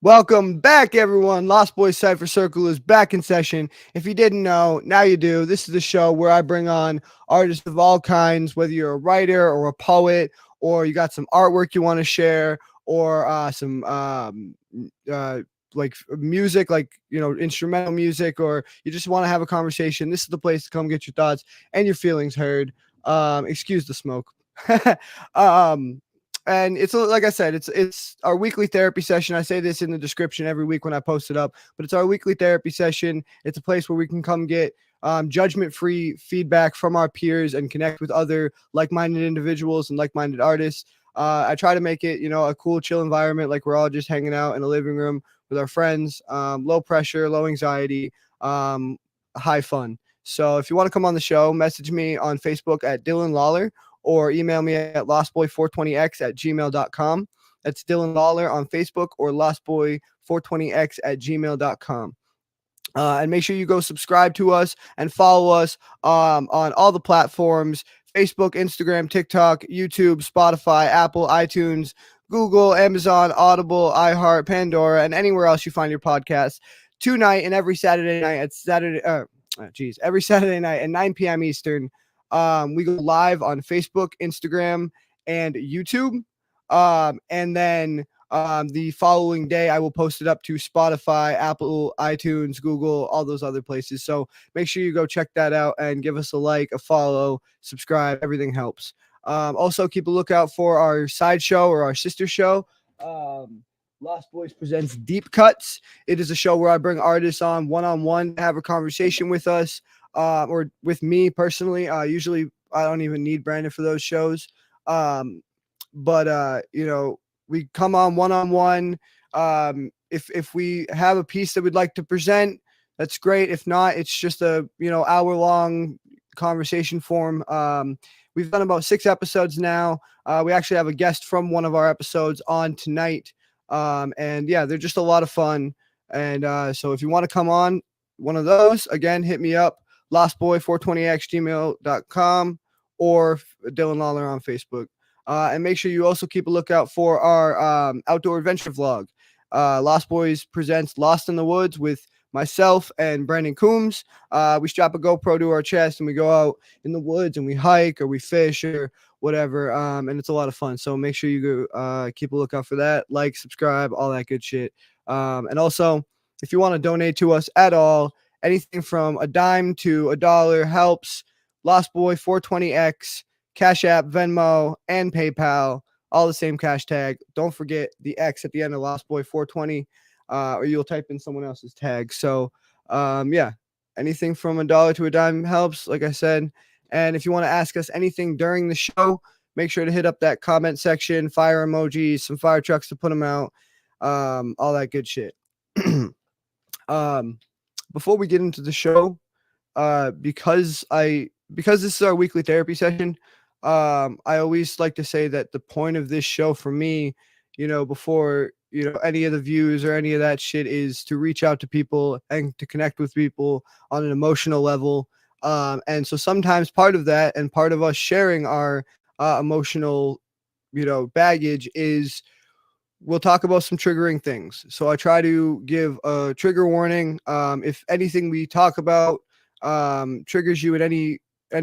Welcome back, everyone. Lostboys Cypher Circle is back in session. If you didn't know, now you do. This is the show where I bring on artists of all kinds, whether you're a writer or a poet, or you got some artwork you want to share, or some like music, like instrumental music, or you just want to have a conversation. This is the place to come get your thoughts and your feelings heard. Excuse the smoke. um, and it's like I said, it's our weekly therapy session. I say this in the description every week when I post it up, but it's our weekly therapy session. It's a place where we can come get judgment-free feedback from our peers and connect with other like-minded individuals and like-minded artists. I try to make it, a cool, chill environment, like we're all just hanging out in a living room with our friends. Low pressure, low anxiety, high fun. So if you want to come on the show, message me on Facebook at Dylan Lawler, or email me at lostboy420x@gmail.com. That's Dylan Lawler on Facebook, or lostboy420x@gmail.com. And make sure you go subscribe to us and follow us on all the platforms: Facebook, Instagram, TikTok, YouTube, Spotify, Apple, iTunes, Google, Amazon, Audible, iHeart, Pandora, and anywhere else you find your podcast. Tonight and every Saturday night every Saturday night at 9 p.m. Eastern. We go live on Facebook, Instagram, and YouTube. And then the following day, I will post it up to Spotify, Apple, iTunes, Google, all those other places. So make sure you go check that out and give us a like, a follow, subscribe. Everything helps. Also, keep a lookout for our side show or our sister show. Lost Boys presents Deep Cuts. It is a show where I bring artists on one-on-one to have a conversation with us, or with me personally. Usually I don't even need Brandon for those shows. But we come on one-on-one. If we have a piece that we'd like to present, that's great. If not, it's just a, hour-long conversation form. We've done about 6 episodes now. We actually have a guest from one of our episodes on tonight. And yeah, they're just a lot of fun. And so if you want to come on one of those, again, hit me up, lostboy420x@gmail.com, or Dylan Lawler on Facebook. And make sure you also keep a lookout for our outdoor adventure vlog. Lost Boys presents Lost in the Woods with myself and Brandon Coombs. We strap a GoPro to our chest and we go out in the woods and we hike or we fish or whatever. And it's a lot of fun. So make sure you go keep a lookout for that. Like, subscribe, all that good shit. And also, if you want to donate to us at all, anything from a dime to $1 helps. Lost Boy 420X, Cash App, Venmo, and PayPal, all the same cash tag. Don't forget the X at the end of Lost Boy 420, or you'll type in someone else's tag. So, yeah, anything from $1 to a dime helps, like I said. And if you want to ask us anything during the show, make sure to hit up that comment section, fire emojis, some fire trucks to put them out, all that good shit. Before we get into the show, because this is our weekly therapy session, I always like to say that the point of this show for me, before any of the views or any of that shit, is to reach out to people and to connect with people on an emotional level. And so sometimes part of that and part of us sharing our emotional baggage is we'll talk about some triggering things. So I try to give a trigger warning. If anything we talk about triggers you in any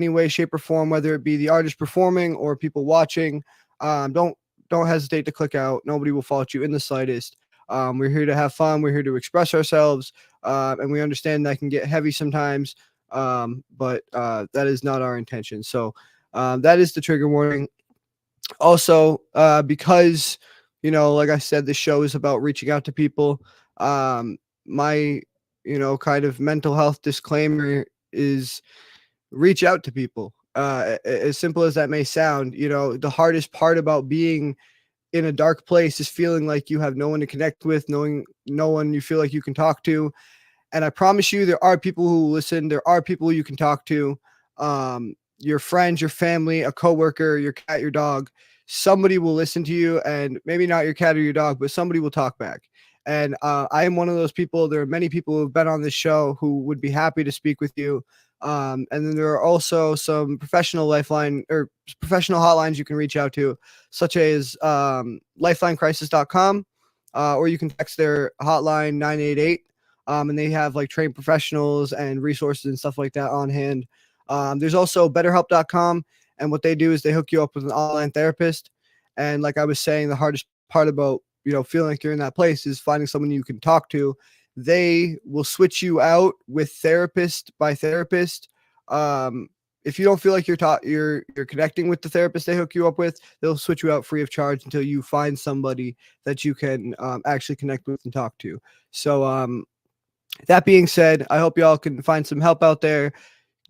way, shape, or form, whether it be the artist performing or people watching, don't hesitate to click out. Nobody will fault you in the slightest. We're here to have fun. We're here to express ourselves, and we understand that can get heavy sometimes, but that is not our intention. So that is the trigger warning. Also, because like I said, the show is about reaching out to people. My kind of mental health disclaimer is reach out to people. As simple as that may sound, the hardest part about being in a dark place is feeling like you have no one to connect with, knowing no one you feel like you can talk to. And I promise you, there are people who listen. There are people you can talk to. Your friends, your family, a coworker, your cat, your dog. Somebody will listen to you, and maybe not your cat or your dog, but somebody will talk back. And I am one of those people. There are many people who have been on this show who would be happy to speak with you. And then there are also some professional hotlines you can reach out to, such as lifelinecrisis.com, or you can text their hotline 988. And they have like trained professionals and resources and stuff like that on hand. There's also BetterHelp.com, and what they do is they hook you up with an online therapist. And like I was saying, the hardest part about feeling like you're in that place is finding someone you can talk to. They will switch you out with therapist by therapist. If you don't feel like you're connecting with the therapist they hook you up with, they'll switch you out free of charge until you find somebody that you can actually connect with and talk to. So that being said, I hope y'all can find some help out there.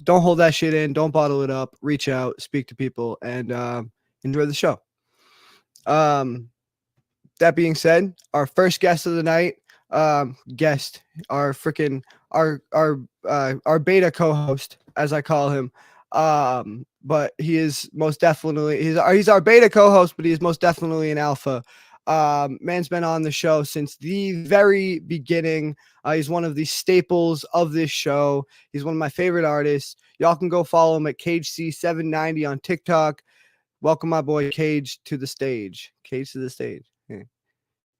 Don't hold that shit in. Don't bottle it up. Reach out, speak to people, and enjoy the show. That being said, our first guest of the night, our beta co-host, as I call him. But he is most definitely he's our beta co-host, but he is most definitely an alpha. Man's been on the show since the very beginning. He's one of the staples of this show. He's one of my favorite artists. Y'all can go follow him at CageC790 on TikTok. Welcome my boy Cage to the stage. Cage to the stage. Yeah.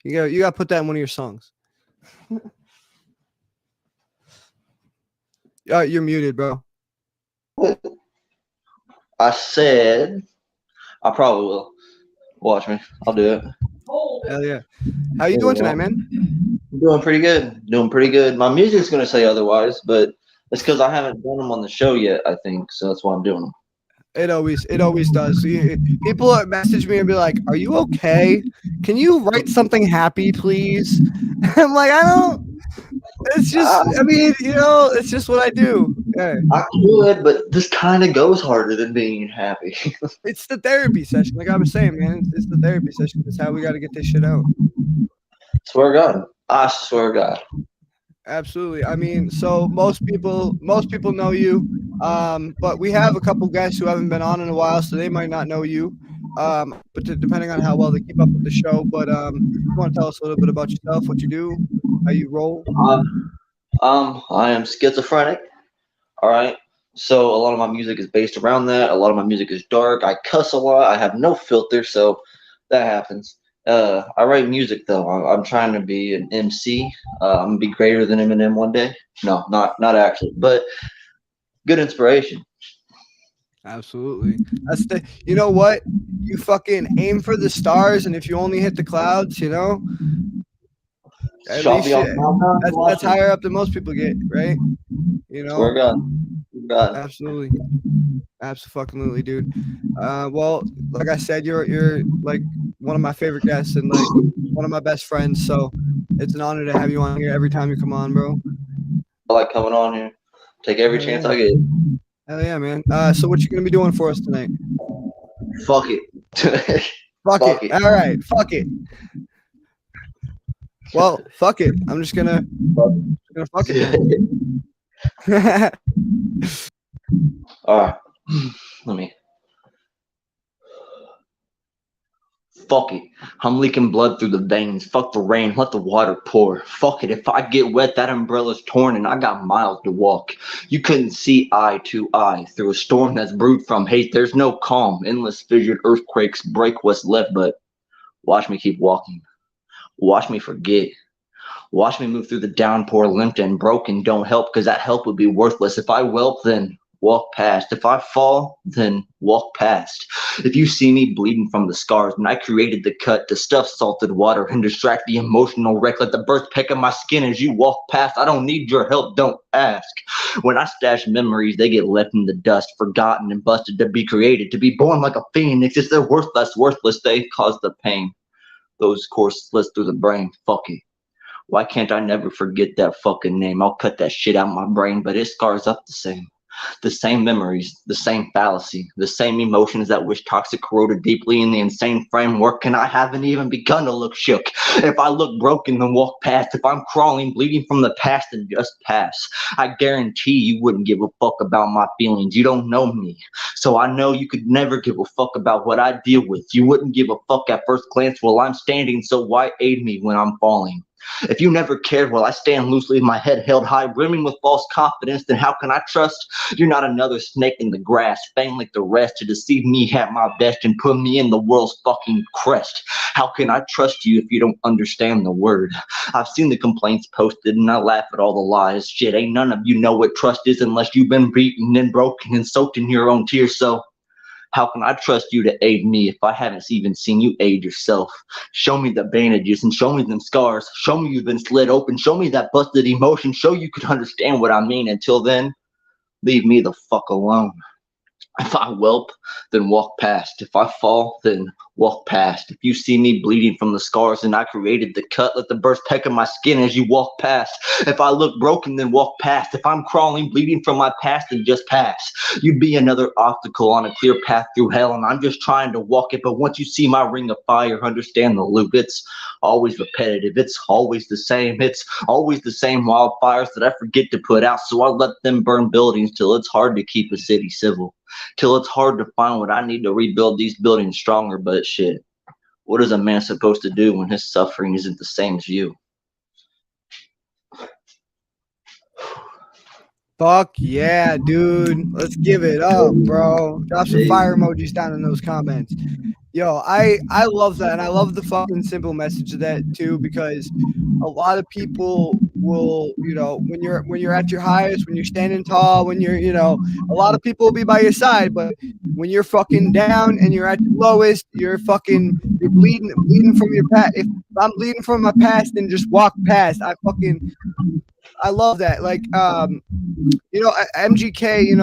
You got to put that in one of your songs. You're muted, bro. I said I probably will. Watch me. I'll do it. Hell yeah. How you doing tonight, man? I'm doing pretty good. Doing pretty good. My music's going to say otherwise, but it's because I haven't done them on the show yet, I think. So that's why I'm doing them. It always does. People message me and be like, "Are you okay? Can you write something happy, please?" I'm like, I don't. It's just, I mean, it's just what I do. Yeah. I can do it, but this kind of goes harder than being happy. It's the therapy session, like I was saying, man. It's the therapy session. It's how we got to get this shit out. Swear to God. I swear to God. Absolutely. I mean, so most people know you, but we have a couple guests who haven't been on in a while, so they might not know you. But depending on how well they keep up with the show, but you want to tell us a little bit about yourself, what you do, how you roll? I am schizophrenic. All right. So a lot of my music is based around that. A lot of my music is dark. I cuss a lot. I have no filter, so that happens. I write music though. I'm trying to be an MC. I'm gonna be greater than Eminem one day. No, not actually, but good inspiration. Absolutely. That's you know what? You fucking aim for the stars, and if you only hit the clouds, at least that's higher up than most people get, right? Swear to God. Absolutely. Absolutely, dude. Well, like I said, you're like one of my favorite guests and like one of my best friends. So it's an honor to have you on here every time you come on, bro. I like coming on here. Take every chance I get. Hell yeah, man. So what you gonna be doing for us tonight? Fuck it. Fuck it. All right. Fuck it. Well, fuck it. I'm just gonna fuck it. All right. Let me. Fuck it. I'm leaking blood through the veins. Fuck the rain. Let the water pour. Fuck it. If I get wet, that umbrella's torn and I got miles to walk. You couldn't see eye to eye through a storm that's brewed from hate. There's no calm. Endless fissured earthquakes break what's left, but watch me keep walking. Watch me forget. Watch me move through the downpour, limped and broken. Don't help, because that help would be worthless. If I whelp, then walk past. If I fall, then walk past. If you see me bleeding from the scars, when I created the cut to stuff salted water and distract the emotional wreck, let the birth peck at my skin as you walk past. I don't need your help, don't ask. When I stash memories, they get left in the dust, forgotten and busted to be created, to be born like a phoenix. It's their worthless, they cause the pain. Those course slits through the brain, fuck it. Why can't I never forget that fucking name? I'll cut that shit out my brain, but it scars up the same. The same memories, the same fallacy, the same emotions that wish toxic corroded deeply in the insane framework, and I haven't even begun to look shook. If I look broken, then walk past. If I'm crawling, bleeding from the past, then just pass. I guarantee you wouldn't give a fuck about my feelings. You don't know me, so I know you could never give a fuck about what I deal with. You wouldn't give a fuck at first glance while I'm standing, so why aid me when I'm falling? If you never cared while I stand loosely, my head held high, brimming with false confidence, then how can I trust? You're not another snake in the grass, fang like the rest, to deceive me at my best and put me in the world's fucking crest. How can I trust you if you don't understand the word? I've seen the complaints posted and I laugh at all the lies. Shit, ain't none of you know what trust is unless you've been beaten and broken and soaked in your own tears. So how can I trust you to aid me if I haven't even seen you aid yourself? Show me the bandages and show me them scars. Show me you've been slit open. Show me that busted emotion. Show you could understand what I mean. Until then, leave me the fuck alone. If I whelp, then walk past. If I fall, then walk past. If you see me bleeding from the scars and I created the cut, let the birds peck at my skin as you walk past. If I look broken, then walk past. If I'm crawling, bleeding from my past, then just pass. You'd be another obstacle on a clear path through hell, and I'm just trying to walk it. But once you see my ring of fire, understand the loop. It's always repetitive. It's always the same. It's always the same wildfires that I forget to put out. So I let them burn buildings till it's hard to keep a city civil. Till it's hard to find what I need to rebuild these buildings stronger. But shit, what is a man supposed to do when his suffering isn't the same as you? Fuck yeah, dude. Let's give it up, bro. Drop some fire emojis down in those comments. Yo, I love that, and I love the fucking simple message of that too, because a lot of people will, when you're at your highest, when you're standing tall, when you're, a lot of people will be by your side, but when you're fucking down and you're at your lowest, you're bleeding from your past. If I'm bleeding from my past, then just walk past. I love that. Like, MGK,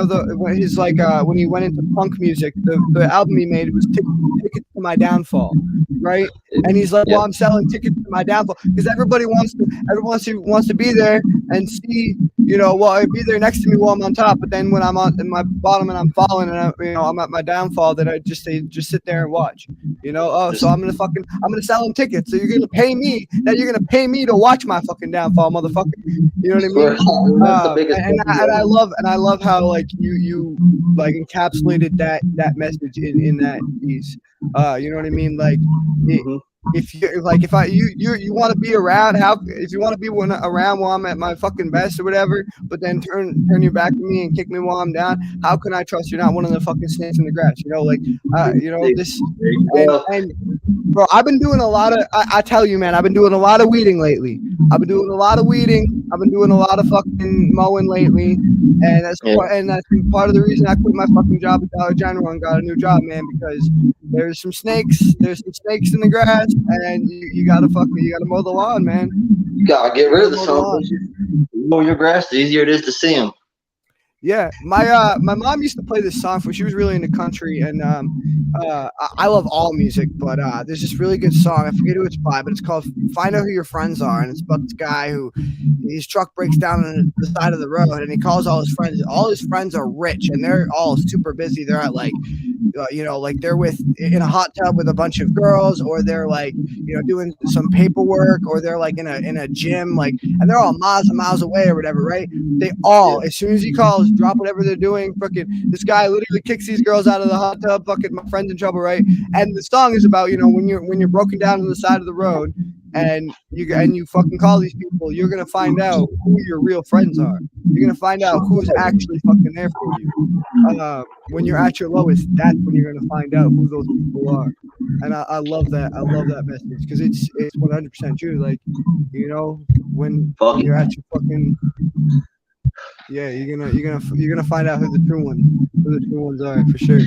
when he went into punk music, the album he made was Tickets to My Downfall, right? And he's like, well, I'm selling tickets to my downfall because everybody wants to be there and see, be there next to me while I'm on top. But then when I'm on in my bottom and I'm falling and I'm at my downfall, then I just sit there and watch, so I'm gonna sell them tickets. So you're gonna pay me. Now you're gonna pay me to watch my fucking downfall, motherfucker. You know what I mean? And I love how like you like encapsulated that message in that piece. You know what I mean? Like, if you like, if you want to be around, if you want to be around while I'm at my fucking best or whatever, but then turn your back to me and kick me while I'm down, how can I trust you're not one of the fucking snakes in the grass? This and bro, I've been doing a lot of. I tell you, man, I've been doing a lot of weeding lately. I've been doing a lot of weeding. I've been doing a lot of fucking mowing lately, and that's been part of the reason I quit my fucking job at Dollar General and got a new job, man. Because there's some snakes in the grass, and you gotta mow the lawn, man. You gotta get rid of the sun. Mow your grass, the easier it is to see them. Yeah, my mom used to play this song for. She was really into country, and I love all music, but there's this really good song. I forget who it's by, but it's called "Find Out Who Your Friends Are," and it's about this guy who his truck breaks down on the side of the road, and he calls all his friends. All his friends are rich, and they're all super busy. They're at like, like they're in a hot tub with a bunch of girls, or they're like, doing some paperwork, or they're like in a gym, like, and they're all miles and miles away or whatever, right? They all, as soon as he calls, drop whatever they're doing. Fucking, this guy literally kicks these girls out of the hot tub. Fucking, my friend's in trouble, right? And the song is about, when you're broken down on the side of the road, and you fucking call these people, you're gonna find out who your real friends are. You're gonna find out who's actually fucking there for you. When you're at your lowest, that's when you're gonna find out who those people are. And I love that. I love that message because it's 100% true. Like, when you're at your fucking you're gonna find out who the true ones are for sure.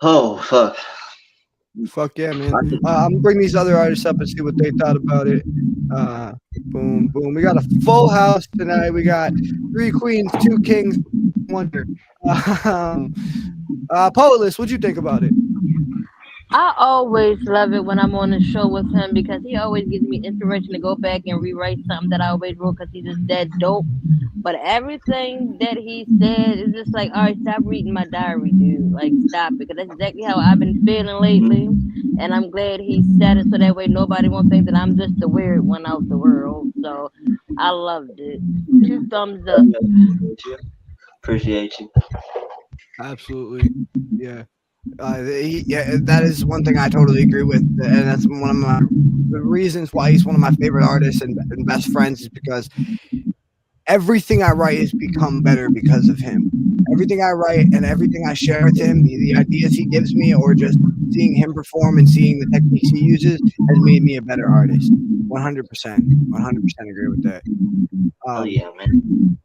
Oh fuck. Fuck yeah, man. I'm gonna bring these other artists up and see what they thought about it. Boom, boom. We got a full house tonight. We got 3 queens, 2 kings, wonder. Poetless, what'd you think about it? I always love it when I'm on the show with him because he always gives me inspiration to go back and rewrite something that I always wrote because he's just that dope. But everything that he said is just like, all right, stop reading my diary, dude. Like, stop it. Because that's exactly how I've been feeling lately. And I'm glad he said it so that way nobody won't think that I'm just the weird one out the world. So I loved it. 2 thumbs up. Appreciate you. Absolutely. Yeah. Yeah, that is one thing I totally agree with, and that's one of the reasons why he's one of my favorite artists and best friends is because everything I write has become better because of him. Everything I write and everything I share with him, the ideas he gives me, or just seeing him perform and seeing the techniques he uses, has made me a better artist. 100%, 100% agree with that. Oh yeah, man.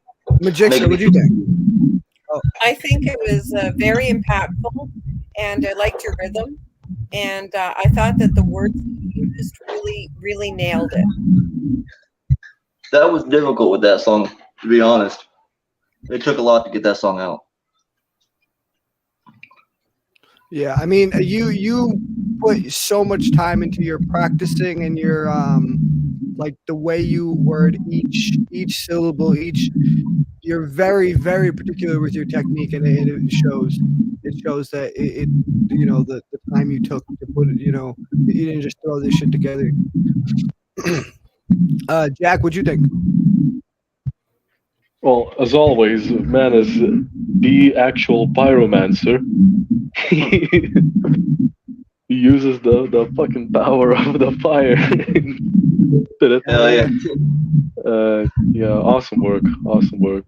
Magixer, Making me what do you feel. think? Oh, I think it was very impactful, and I liked your rhythm, and I thought that the words you used really nailed it. That was difficult with that song, to be honest. It took a lot to get that song out. yeah. I mean, you put so much time into your practicing and your like the way you word each syllable, each you're very particular with your technique, and it shows. It shows that it the time you took to put it. You didn't just throw this shit together. Jack, what'd you think? Well, as always, man is the actual pyromancer. He uses the fucking power of the fire. Did it? Hell yeah. Yeah, awesome work. Awesome work.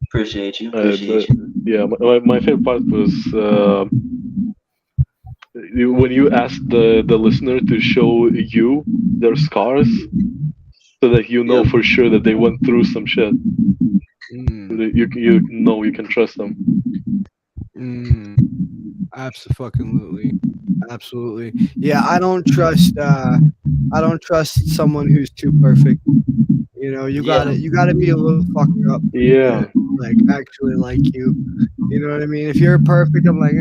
Appreciate you. Appreciate you. Yeah, my favorite part was when you asked the listener to show you their scars so that you know Yep. for sure that they went through some shit. Mm, You know you can trust them. absolutely, absolutely. Yeah, I don't trust. I don't trust someone who's too perfect. You Yeah. gotta be a little fucked up for me to Yeah, like actually like you. You know what I mean? If you're perfect, I'm like,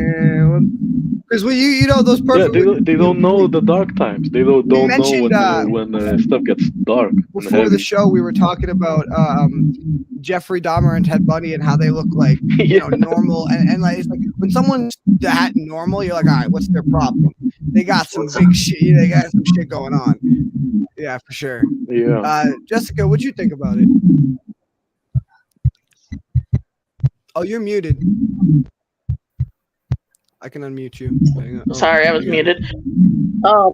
because those yeah. perfect. They don't know the dark times. They We don't know mentioned when stuff gets dark and before the heavy. show, we were talking about Jeffrey Dahmer and Ted Bundy and how they look like Yeah, normal, and like it's like when someone's that normal, you're like, all right, what's their problem? They got some big shit. They got some shit going on. Yeah, for sure. yeah. Jessica, what'd you think about it? Oh, you're muted. I can unmute you. Hang on. Oh, Sorry, I was you got it. muted. Um,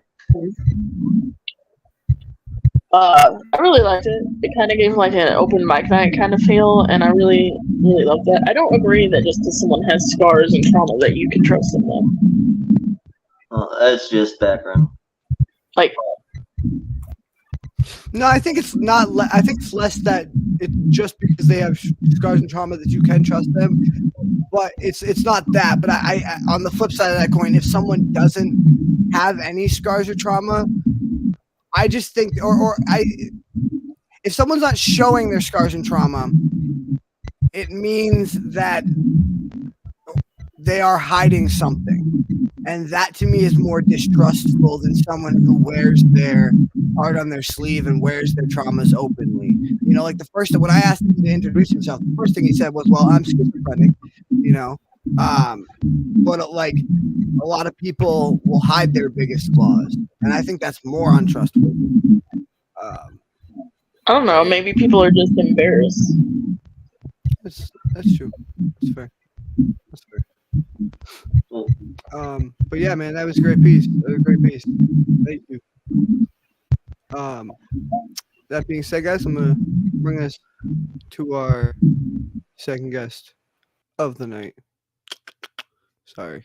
I really liked it. It kind of gave like an open mic night kind of feel, and I really love that. I don't agree that just because someone has scars and trauma that you can trust them though. That's just background. Like, No, I think it's not. I think it's less that it's just because they have scars and trauma that you can trust them, but it's not that. But I on the flip side of that coin, if someone doesn't have any scars or trauma, I just think, if someone's not showing their scars and trauma, it means that they are hiding something. And that to me is more distrustful than someone who wears their heart on their sleeve and wears their traumas openly. Like the first when I asked him to introduce himself, the first thing he said was, "Well, I'm schizophrenic," but like a lot of people will hide their biggest flaws, and I think that's more untrustworthy. I don't know, maybe people are just embarrassed. That's true. That's fair. That's fair. Well, But yeah, man, that was a great piece. Great piece. Thank you. That being said, guys, I'm gonna bring us to our second guest of the night. Sorry,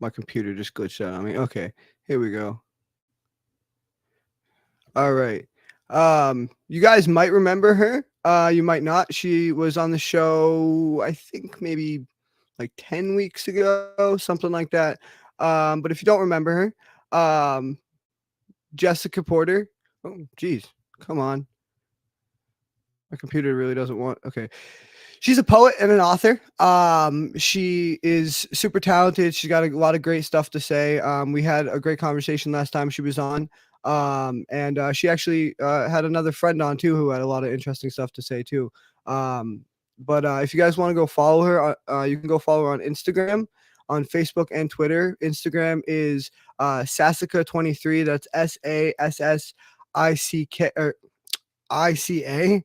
my computer just glitched out on me. Okay, here we go. All right. You guys might remember her. You might not. She was on the show, I think maybe like 10 weeks ago, something like that. But if you don't remember her, Jessica Porter. Oh, geez. Come on. My computer really doesn't want. Okay. She's a poet and an author. She is super talented. She's got a lot of great stuff to say. We had a great conversation last time she was on. And she actually had another friend on too who had a lot of interesting stuff to say too. But if you guys want to go follow her, you can go follow her on Instagram, on Facebook and Twitter. Instagram is Sassica23. That's SASSICK or ICA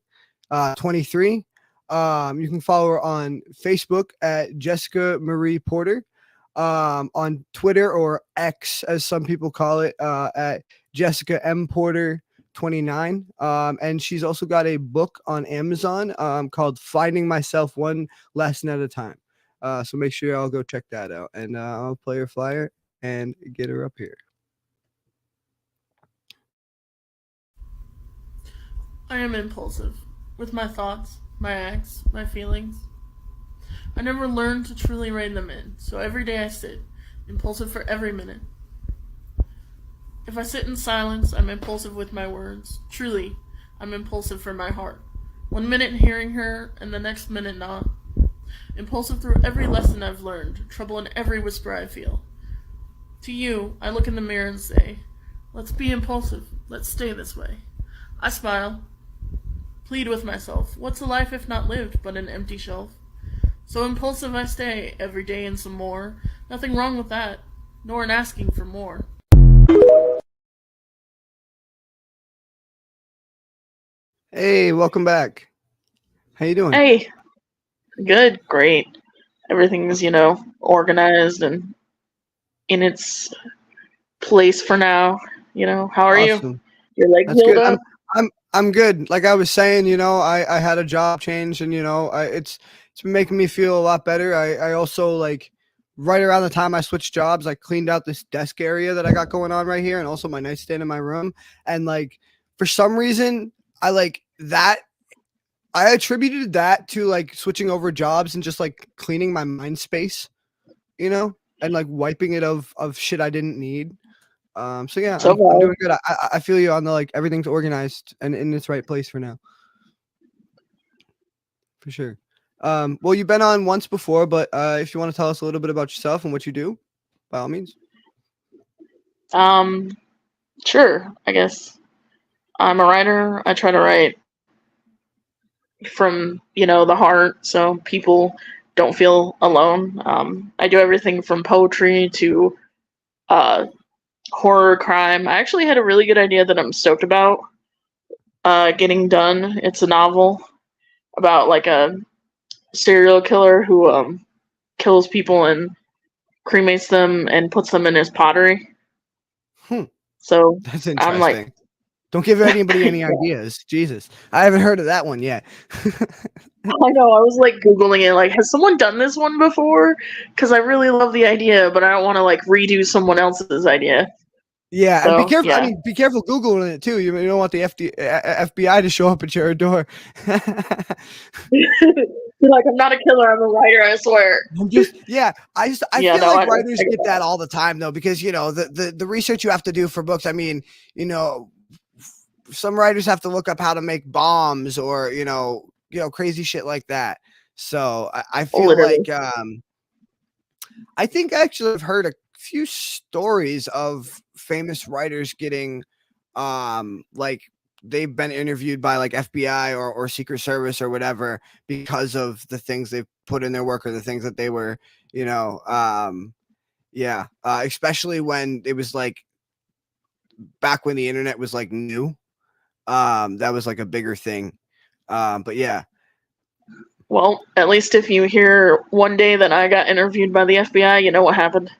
23. You can follow her on Facebook at Jessica Marie Porter, on Twitter, or X as some people call it, at Jessica M Porter 29. And she's also got a book on Amazon called Finding Myself One Lesson at a Time. So make sure y'all go check that out. And I'll play her flyer and get her up here. I am impulsive with my thoughts, my acts, my feelings. I never learned to truly rein them in, so every day I sit, impulsive for every minute. If I sit in silence, I'm impulsive with my words. Truly, I'm impulsive for my heart. 1 minute hearing her, and the next minute not. Impulsive through every lesson I've learned, trouble in every whisper I feel. To you, I look in the mirror and say, let's be impulsive, let's stay this way. I smile, plead with myself, what's a life if not lived but an empty shelf? So impulsive I stay, every day and some more. Nothing wrong with that, nor in asking for more. Hey, welcome back. How you doing? Hey, good, great. Everything's, organized and in its place for now. How are you? Awesome. Your leg That's healed good. up? I'm good. Like I was saying, I had a job change, and it's been making me feel a lot better. I also, like, right around the time I switched jobs, I cleaned out this desk area that I got going on right here, and also my nightstand in my room. And like, for some reason, I attributed that to like switching over jobs and just like cleaning my mind space, and like wiping it of shit I didn't need. So yeah, I'm doing good. I feel you on the, like, everything's organized and in its right place for now. For sure. Well, you've been on once before, but if you want to tell us a little bit about yourself and what you do, by all means. Sure, I guess. I'm a writer. I try to write from, the heart so people don't feel alone. I do everything from poetry to horror, crime. I actually had a really good idea that I'm stoked about getting done. It's a novel about like a serial killer who kills people and cremates them and puts them in his pottery. So That's I'm like, interesting. Don't give anybody any ideas. Jesus, I haven't heard of that one yet. I know, I was like Googling it, like, has someone done this one before? Because I really love the idea, but I don't want to like redo someone else's idea. Yeah, So, and be careful. yeah. I mean, be careful Googling it too. You don't want the FBI to show up at your door. You're like, I'm not a killer, I'm a writer, I swear. I feel like writers get that all the time though, because the research you have to do for books. I mean, some writers have to look up how to make bombs or crazy shit like that. So I feel like I think actually I've heard a few stories of famous writers getting like they've been interviewed by like FBI or Secret Service or whatever because of the things they've put in their work or the things that they were, especially when it was like back when the internet was like new. That was like a bigger thing. But yeah. Well, at least if you hear one day that I got interviewed by the FBI, you know what happened.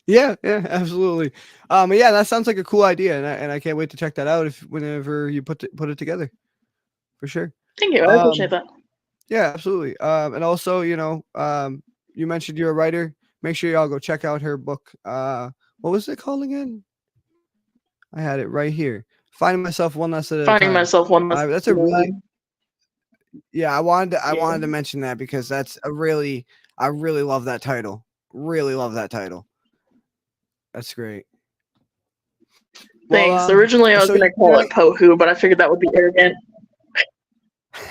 Yeah, absolutely. Yeah, that sounds like a cool idea, and I can't wait to check that out whenever you put it together, for sure. Thank you, I appreciate that. Yeah, absolutely. And also, you mentioned you're a writer. Make sure y'all go check out her book. What was it called again? I had it right here. Finding Myself One Lesson at a Time. Finding Myself One Lesson. That's a really. Yeah, I wanted to mention that because that's I really love that title. Really love that title. That's great. Thanks. Well, originally I was going to call it Pohu, but I figured that would be arrogant.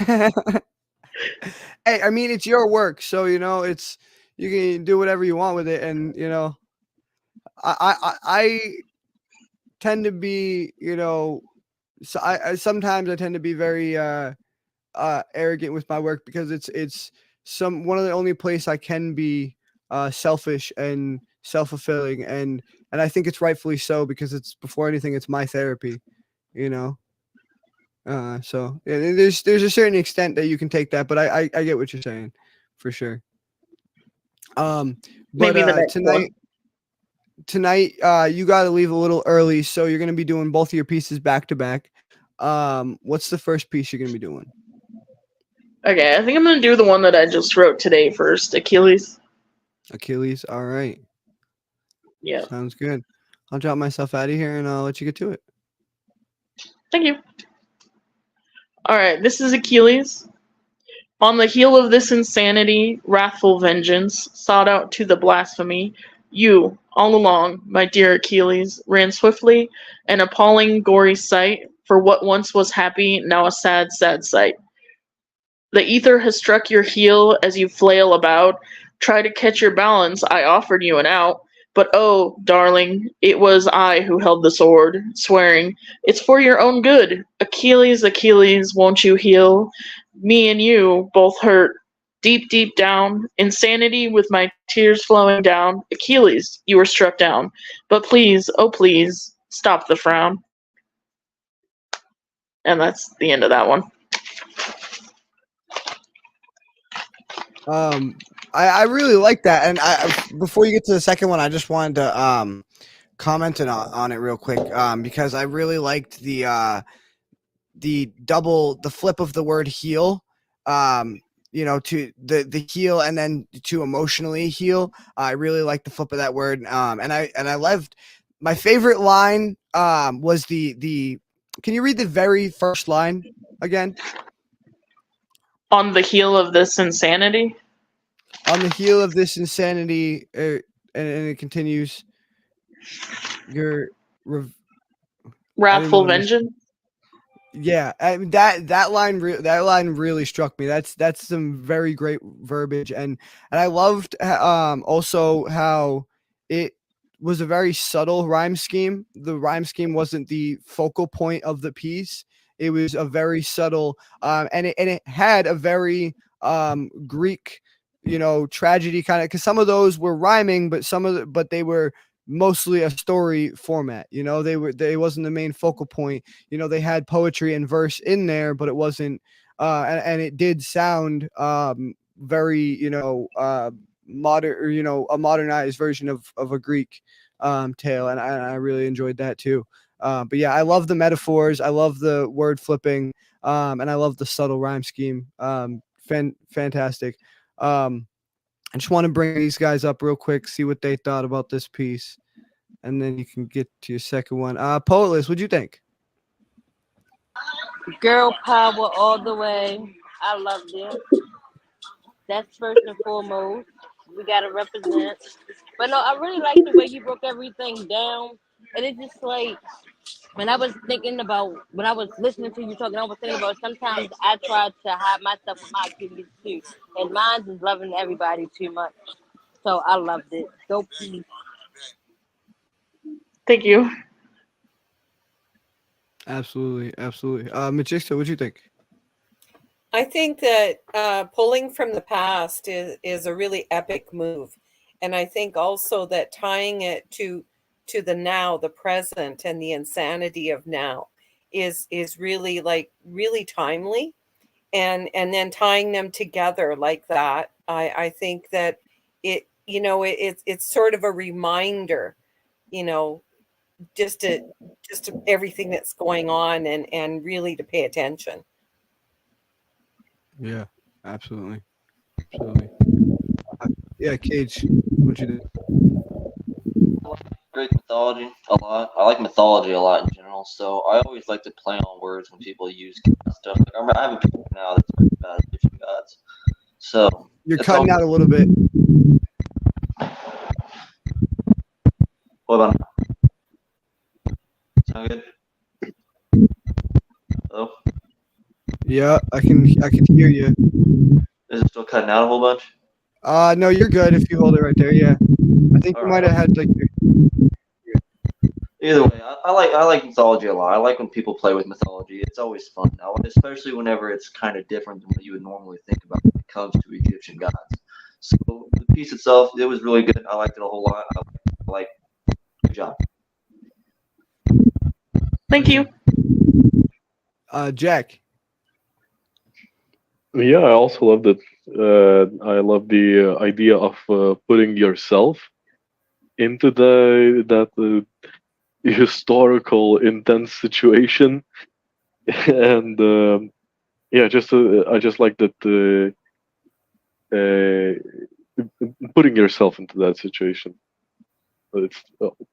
Hey, I mean, it's your work, so it's you can do whatever you want with it, and I tend to be, so I sometimes I tend to be very arrogant with my work because it's one of the only place I can be selfish and self-fulfilling, and I think it's rightfully so because it's before anything it's my therapy, and So yeah, there's a certain extent that you can take that, but I get what you're saying for sure. But Maybe the next one. tonight you got to leave a little early, so you're gonna be doing both of your pieces back to back. What's the first piece you're gonna be doing? Okay, I think I'm gonna do the one that I just wrote today first, Achilles. Achilles. All right. Yeah. Sounds good. I'll drop myself out of here and I'll let you get to it. Thank you. Alright, this is Achilles. On the heel of this insanity, wrathful vengeance, sought out to the blasphemy, you, all along, my dear Achilles, ran swiftly, an appalling, gory sight, for what once was happy, now a sad, sad sight. The ether has struck your heel as you flail about. Try to catch your balance, I offered you an out. But oh, darling, it was I who held the sword, swearing, it's for your own good. Achilles, Achilles, won't you heal? Me and you both hurt. Deep, deep down, insanity with my tears flowing down. Achilles, you were struck down. But please, oh please, stop the frown. And that's the end of that one. I really like that, and before you get to the second one, I just wanted to comment on it real quick, because I really liked the flip of the word heal, to the heal and then to emotionally heal. I really like the flip of that word, and I loved my favorite line was the. Can you read the very first line again? On the heel of this insanity. On the heel of this insanity, and it continues. Your Wrathful vengeance. Yeah, I mean, that line really struck me. That's some very great verbiage, and I loved also how it was a very subtle rhyme scheme. The rhyme scheme wasn't the focal point of the piece. It was a very subtle, and it had a very Greek, tragedy kind of, because some of those were rhyming, but they were mostly a story format. They wasn't the main focal point. They had poetry and verse in there, but it wasn't, and it did sound very, modern, or, a modernized version of a Greek tale, and I really enjoyed that too. But yeah, I love the metaphors. I love the word flipping, and I love the subtle rhyme scheme. Fantastic. I just want to bring these guys up real quick, see what they thought about this piece, and then you can get to your second one. Poetless, what'd you think? Girl power all the way. I loved it. That's first and foremost. We gotta represent. But no, I really like the way you broke everything down. And it's just like when I was listening to you talking, I was thinking about sometimes I try to hide myself with my activities too. And mine is loving everybody too much. So I loved it. Dope piece. Thank you. Absolutely. Majista, what'd you think? I think that pulling from the past is a really epic move. And I think also that tying it to the now, the present, and the insanity of now is really really timely. And then tying them together like that, I think that it's sort of a reminder, just to everything that's going on, and really to pay attention. Yeah, absolutely. Yeah, Cage, what'd you think? Greek mythology a lot. I like mythology a lot in general, so I always like to play on words when people use stuff. Like, I have a people now that's talking about Egyptian gods. So you're cutting out a little bit. What about now? Sound good? Hello? Yeah, I can hear you. Is it still cutting out a whole bunch? No, you're good if you hold it right there. Yeah, I think you might have had like. Either way, I like mythology a lot. I like when people play with mythology. It's always fun, now, especially whenever it's kind of different than what you would normally think about when it comes to Egyptian gods. So the piece itself, it was really good. I liked it a whole lot. Good job. Thank you. Jack. Yeah, I also love that. I love the idea of putting yourself into that historical intense situation, and yeah, just I just like that putting yourself into that situation. It's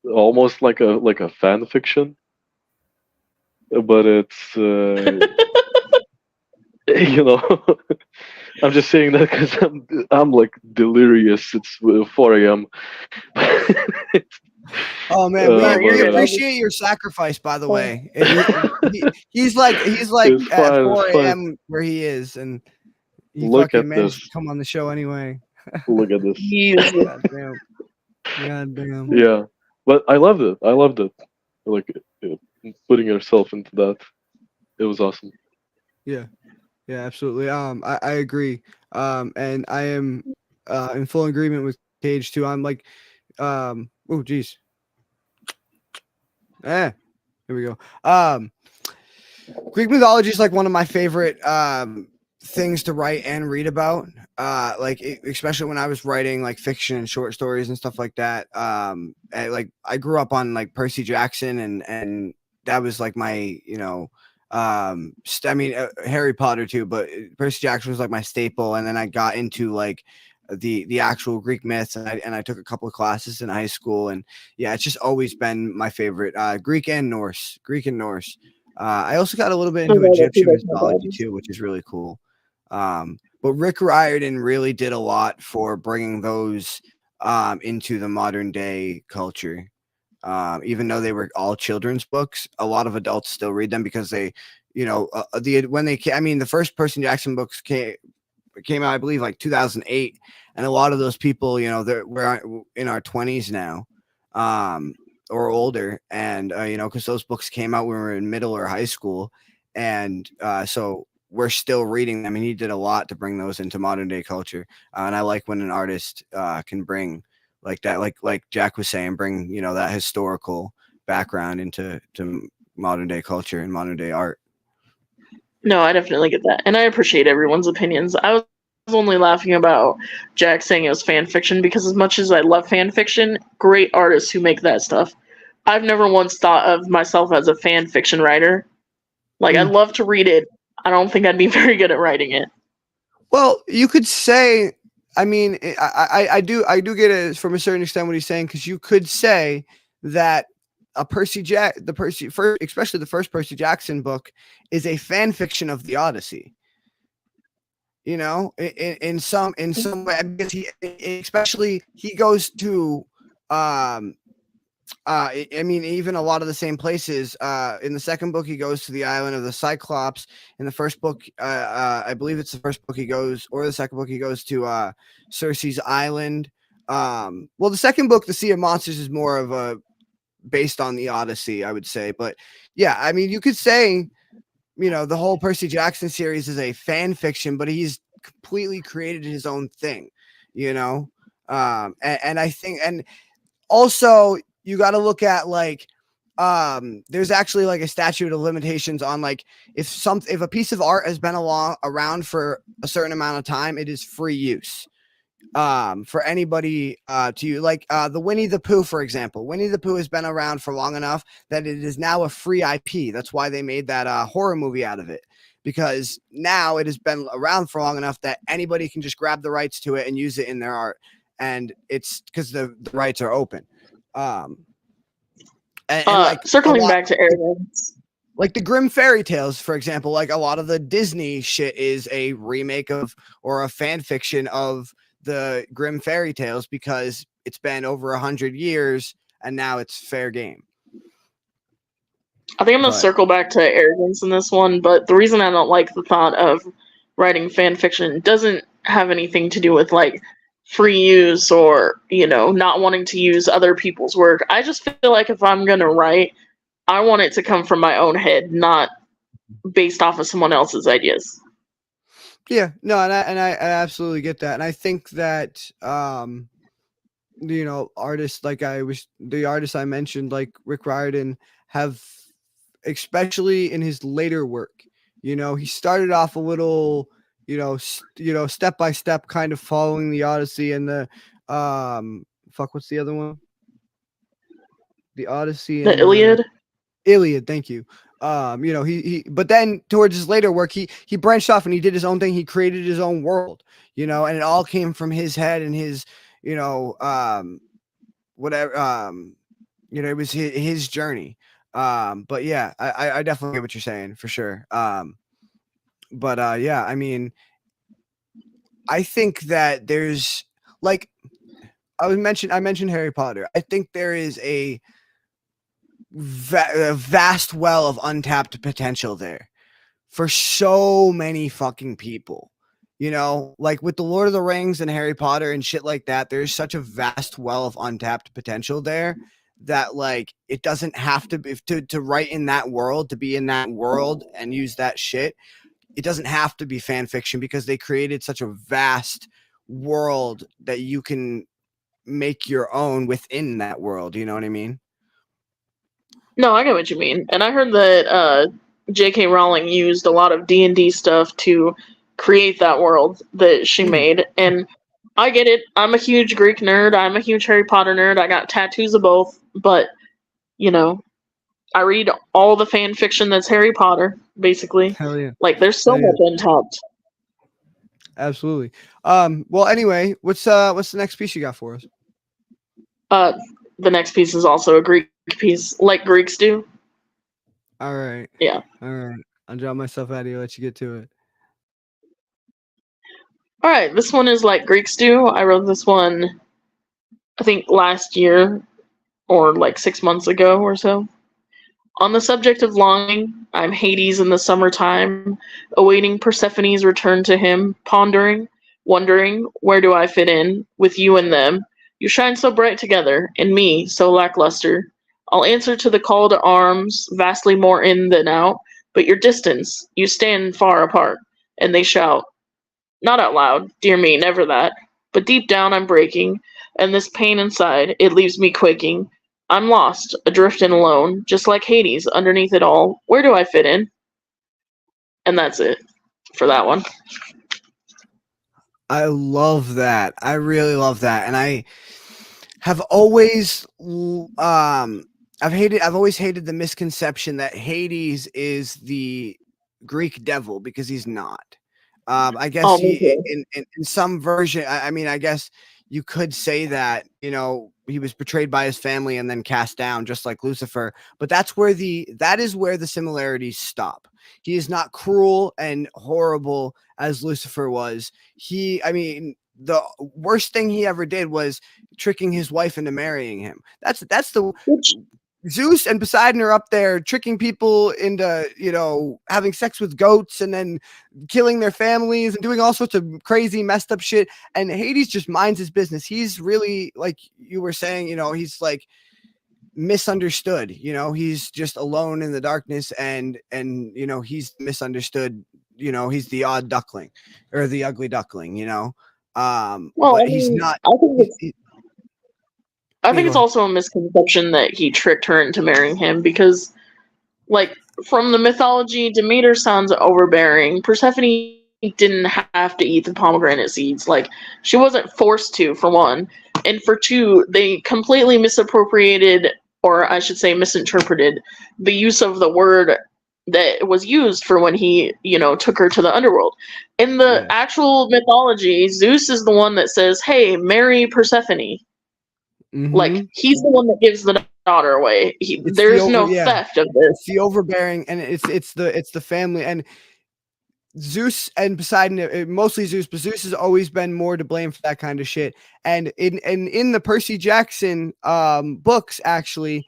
almost like a fan fiction, but it's you know. I'm just saying that because I'm like delirious. It's 4 a.m. Oh man, No, you're we good. appreciate your sacrifice, by the Oh. way. He's like It's at fine. It's 4 fine. a.m. where he is, and he Look fucking at managed this. to come on the show anyway. Look at this. Jesus. God damn. God damn. Yeah, but I loved it. I loved it. Like putting yourself into that. It was awesome. Yeah. Yeah, absolutely. I agree. And I am in full agreement with Cage too. I'm like, oh geez. Here we go. Greek mythology is like one of my favorite things to write and read about. Especially when I was writing like fiction and short stories and stuff like that. I grew up on like Percy Jackson and that was like my Harry Potter too, but Percy Jackson was like my staple. And then I got into like the actual Greek myths, and I took a couple of classes in high school, and yeah, it's just always been my favorite. Greek and Norse. I also got a little bit into Egyptian mythology too, which is really cool. But Rick Riordan really did a lot for bringing those into the modern day culture. Even though they were all children's books, a lot of adults still read them because they, the first Percy Jackson books came out, I believe, like 2008, and a lot of those people, we're in our 20s now. Or older, and because those books came out when we were in middle or high school, and so we're still reading them. And he did a lot to bring those into modern day culture, and I like when an artist can bring like that, like Jack was saying, bring that historical background into modern day culture and modern day art. No, I definitely get that. And I appreciate everyone's opinions. I was only laughing about Jack saying it was fan fiction because as much as I love fan fiction, great artists who make that stuff. I've never once thought of myself as a fan fiction writer. Like, I'd love to read it. I don't think I'd be very good at writing it. Well, you could say, I mean, I do get it from a certain extent what he's saying, because you could say that especially the first Percy Jackson book is a fan fiction of the Odyssey. In some way, because he goes to even a lot of the same places. In the second book, he goes to the island of the Cyclops. In the first book, I believe it's the first book he goes, or the second book he goes to Circe's island. The second book, The Sea of Monsters, is more of a based on the Odyssey, I would say. But yeah, I mean, you could say, the whole Percy Jackson series is a fan fiction, but he's completely created his own thing, and I think, and also you got to look at like, there's actually like a statute of limitations on like, if a piece of art has been around for a certain amount of time, it is free use. For anybody to use, like the Winnie the Pooh, for example. Winnie the Pooh has been around for long enough that it is now a free IP. That's why they made that horror movie out of it, because now it has been around for long enough that anybody can just grab the rights to it and use it in their art, and it's because the rights are open. Circling back to arrogance, like the Grimm fairy tales, for example, like a lot of the Disney shit is a remake of or a fan fiction of the Grimm fairy tales, because it's been over 100 years and now it's fair game. I think I'm going to circle back to arrogance in this one, but the reason I don't like the thought of writing fan fiction doesn't have anything to do with like free use or, not wanting to use other people's work. I just feel like if I'm going to write, I want it to come from my own head, not based off of someone else's ideas. Yeah, no, and I absolutely get that. And I think that, artists like the artists I mentioned, like Rick Riordan, have especially in his later work. He started off a little, step by step, kind of following the Odyssey and the what's the other one? The Odyssey The and the Iliad. Iliad. Thank you. But then towards his later work, he branched off and he did his own thing. He created his own world, and it all came from his head and his, whatever, it was his journey. But yeah, I definitely get what you're saying for sure. Yeah, I mean, I think that there's like I mentioned Harry Potter. I think there is a vast well of untapped potential there for so many fucking people. Like with the Lord of the Rings and Harry Potter and shit like that, there's such a vast well of untapped potential there that like it doesn't have to be to write in that world, to be in that world and use that shit. It doesn't have to be fan fiction because they created such a vast world that you can make your own within that world. You know what I mean? No, I get what you mean, and I heard that J.K. Rowling used a lot of D&D stuff to create that world that she made, and I get it. I'm a huge Greek nerd. I'm a huge Harry Potter nerd. I got tattoos of both, but I read all the fan fiction that's Harry Potter, basically. Hell yeah. Like, there's so much untapped. Absolutely. Well, anyway, what's the next piece you got for us? The next piece is also a Greek piece, like Greeks do. All right. Yeah. All right. I'll drop myself out of here. Let you get to it. All right. This one is like Greeks do. I wrote this one, I think, last year or like 6 months ago or so. On the subject of longing, I'm Hades in the summertime, awaiting Persephone's return to him, pondering, wondering, where do I fit in, with you and them? You shine so bright together, and me so lackluster. I'll answer to the call to arms, vastly more in than out, but your distance, you stand far apart, and they shout. Not out loud, dear me, never that, but deep down I'm breaking, and this pain inside, it leaves me quaking. I'm lost, adrift and alone, just like Hades underneath it all. Where do I fit in? And that's it for that one. I love that. I really love that. And I have always I've always hated the misconception that Hades is the Greek devil because he's not. I guess in some version, I mean, I guess you could say that, he was betrayed by his family and then cast down just like Lucifer, but that is where the similarities stop. He is not cruel and horrible as Lucifer was. The worst thing he ever did was tricking his wife into marrying him. That's the Zeus and Poseidon are up there tricking people into, having sex with goats and then killing their families and doing all sorts of crazy messed up shit. And Hades just minds his business. He's really, like you were saying, he's like misunderstood. He's just alone in the darkness and he's misunderstood. He's the odd duckling or the ugly duckling. But he's not. I think it's also a misconception that he tricked her into marrying him because, like, from the mythology, Demeter sounds overbearing. Persephone didn't have to eat the pomegranate seeds. Like, she wasn't forced to, for one. And for two, they completely misappropriated, or I should say misinterpreted, the use of the word that was used for when he, took her to the underworld. In the actual mythology, Zeus is the one that says, hey, marry Persephone. Mm-hmm. Like, he's the one that gives the daughter away. There's no theft of this. It's the overbearing, and it's the family. And Zeus and Poseidon, mostly Zeus, but Zeus has always been more to blame for that kind of shit. And in the Percy Jackson books, actually,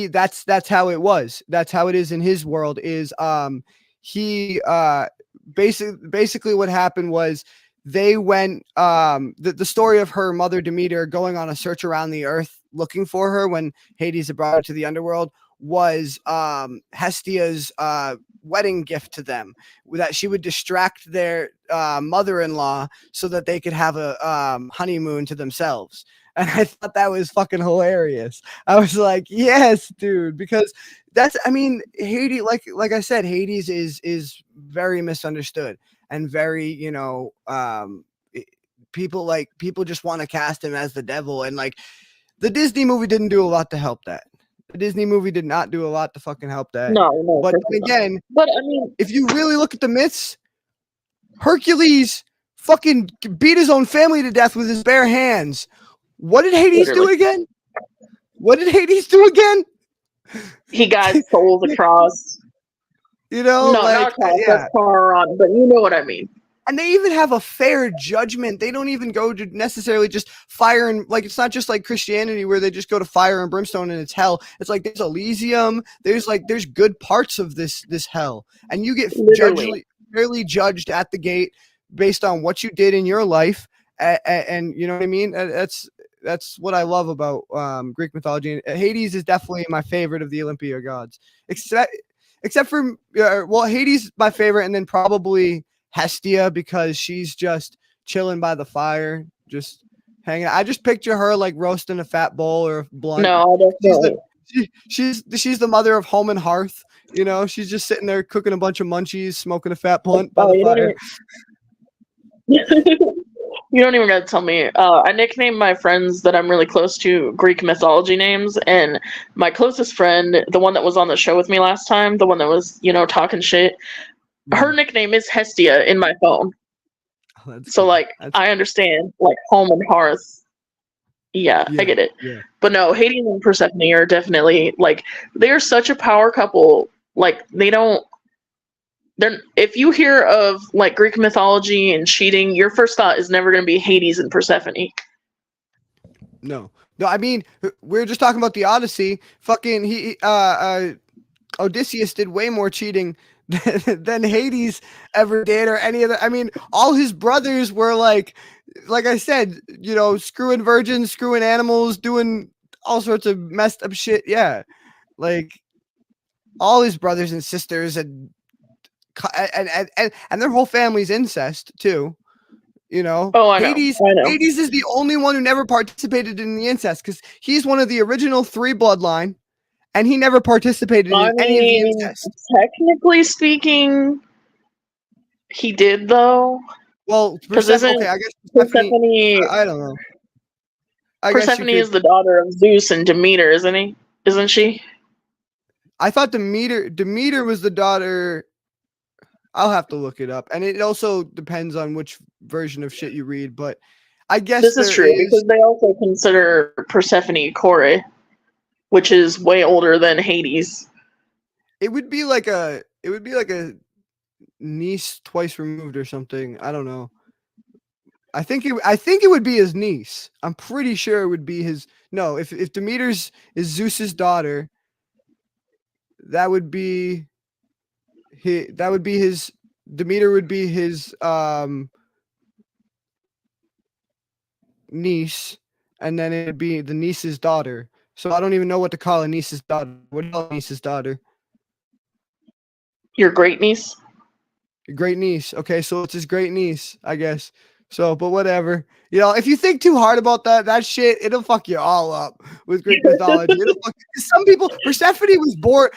that's how it was. That's how it is in his world. Is he basically what happened was they went the story of her mother Demeter going on a search around the earth looking for her when Hades had brought her to the underworld was Hestia's wedding gift to them, that she would distract their mother-in-law so that they could have a honeymoon to themselves. And I thought that was fucking hilarious. I was like, yes, dude, because that's, I mean, Hades, like I said, Hades is very misunderstood and very, people just want to cast him as the devil, and like the Disney movie didn't do a lot to help that. The Disney movie did not do a lot to fucking help that. No. But for then sure not. again, But I mean, if you really look at the myths, Hercules fucking beat his own family to death with his bare hands. What did Hades do Literally. again? What did Hades do again? he got souls across. You know, No, like, not across. yeah. That's far on, but you know what I mean. And they even have a fair judgment. They don't even go to necessarily just fire and, like, it's not just like Christianity where they just go to fire and brimstone and it's hell. It's like there's Elysium. There's good parts of this hell, and you get Literally. fairly judged at the gate based on what you did in your life. And you know what I mean? That's what I love about Greek mythology. And Hades is definitely my favorite of the Olympia gods, except for Hades my favorite, and then probably Hestia, because she's just chilling by the fire, just hanging out. I just picture her like roasting a fat bowl or a blunt. No, definitely. She's the mother of home and hearth. You know, she's just sitting there cooking a bunch of munchies, smoking a fat blunt by the fire. You don't even gotta tell me. I nicknamed my friends that I'm really close to Greek mythology names, and my closest friend, the one that was on the show with me last time, the one that was, talking shit, her nickname is Hestia in my phone. Oh, so cool. like I understand like home and hearth. Yeah, I get it. Yeah. But no, Hades and Persephone are definitely like they're such a power couple. Like they're if you hear of like Greek mythology and cheating, your first thought is never gonna be Hades and Persephone. No, I mean, we were just talking about the Odyssey. Fucking Odysseus did way more cheating than Hades ever did, or any other. I mean, all his brothers were like I said, screwing virgins, screwing animals, doing all sorts of messed up shit. Yeah, like all his brothers and sisters and their whole family's incest too. Oh, I know. Hades is the only one who never participated in the incest because he's one of the original 3 bloodline. And he never participated in any of the incest. Technically speaking, he did though. Well, I guess Persephone. I don't know. Persephone is the daughter of Zeus and Demeter, isn't she? I thought Demeter was the daughter. I'll have to look it up, and it also depends on which version of shit you read. But I guess this is true because they also consider Persephone Kore, which is way older than Hades. It would be like a niece twice removed or something. I don't know. I think it would be his niece. I'm pretty sure it would be his. No, if Demeter's is Zeus's daughter, that would be his. Demeter would be his niece, and then it'd be the niece's daughter. So I don't even know what to call a niece's daughter. What do you call a niece's daughter? Your great niece? Your great niece. Okay, so it's his great niece, I guess. So, but whatever. If you think too hard about that shit, it'll fuck you all up with Greek mythology. Some people, Persephone was born,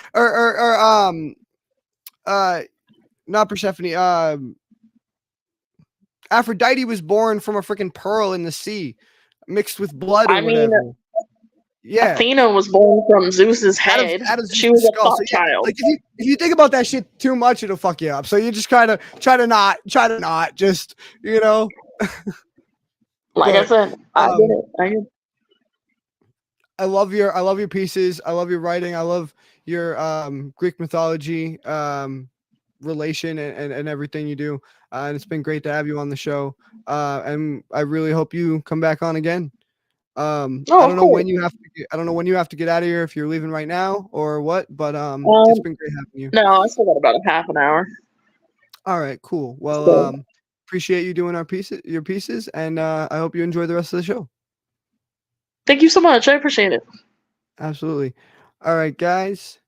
not Persephone. Aphrodite was born from a freaking pearl in the sea, mixed with blood or whatever. Yeah, Athena was born from Zeus's head. She was a thought child. Like if you think about that shit too much, it'll fuck you up. So you just kind of try to not, just Like I said, I get it. I love your pieces. I love your writing. I love your Greek mythology relation and everything you do. And it's been great to have you on the show. And I really hope you come back on again. I don't know when you have to get out of here, if you're leaving right now or what, but it's been great having you. No, I still got about a half an hour. All right, cool. Well, appreciate you doing your pieces, and I hope you enjoy the rest of the show. Thank you so much. I appreciate it. Absolutely. All right, guys,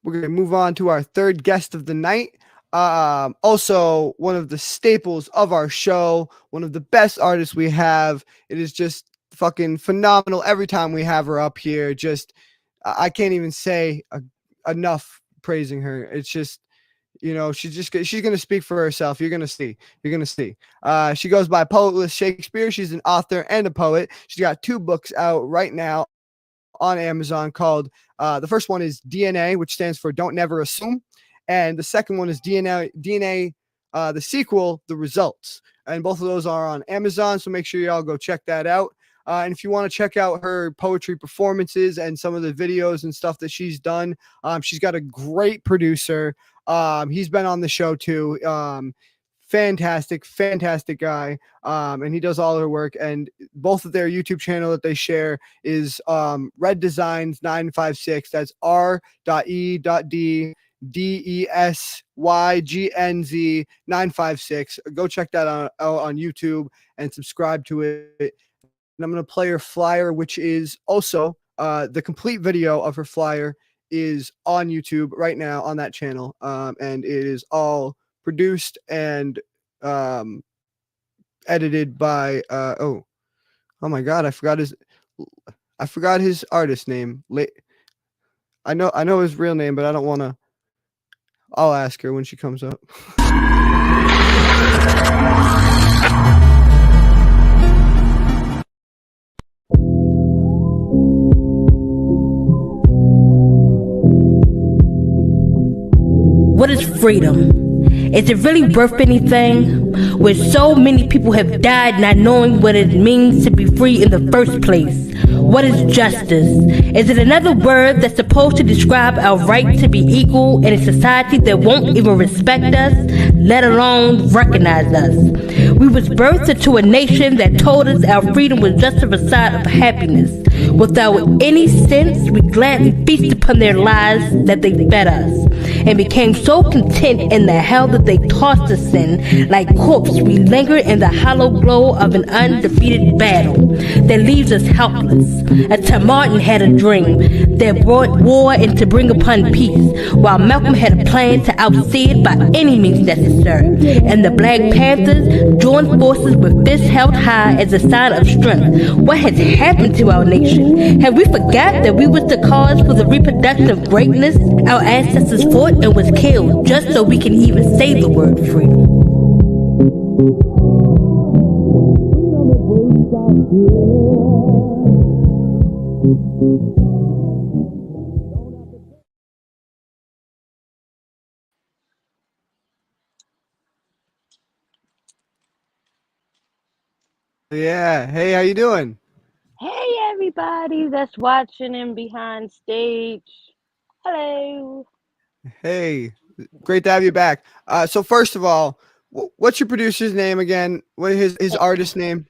we're gonna move on to our third guest of the night. Also one of the staples of our show, one of the best artists we have. It is just fucking phenomenal every time we have her up here. Just I can't even say enough praising her. It's just, she's gonna speak for herself. You're gonna see. You're gonna see. She goes by Poetless Shakespeare. She's an author and a poet. She's got 2 books out right now on Amazon called the first one is DNA, which stands for Don't Never Assume, and the second one is DNA, the sequel, The Results, and both of those are on Amazon. So make sure y'all go check that out. And if you want to check out her poetry performances and some of the videos and stuff that she's done, she's got a great producer. He's been on the show too. Fantastic guy. And he does all her work. And both of their YouTube channel that they share is Red Designs 956. That's R.E.D.DESYGNZ 956. Go check that out on YouTube and subscribe to it. And I'm going to play her flyer, which is also the complete video of her flyer is on YouTube right now on that channel. And it is all produced and edited by oh my god, I forgot his artist name. I know his real name, but I don't want to. I'll ask her when she comes up. What is freedom? Is it really worth anything? Where so many people have died not knowing what it means to be free in the first place. What is justice? Is it another word that's supposed to describe our right to be equal in a society that won't even respect us, let alone recognize us? We was birthed into a nation that told us our freedom was just a facade of happiness. Without any sense, we gladly feast upon their lies that they fed us, and became so content in the hell that they tossed us in. Like corpse, we linger in the hollow glow of an undefeated battle that leaves us helpless. Until Martin had a dream that brought war and to bring upon peace, while Malcolm had a plan to outsee it by any means necessary. And the Black Panthers joined forces with fists held high as a sign of strength. What has happened to our nation? Have we forgot that we was the cause for the reproduction of greatness? Our ancestors fought and was killed just so we can even say the word freedom. Yeah. Hey, how you doing? Hey, everybody that's watching and behind stage. Hello. Hey, great to have you back. So first of all, what's your producer's name again? What is his artist name?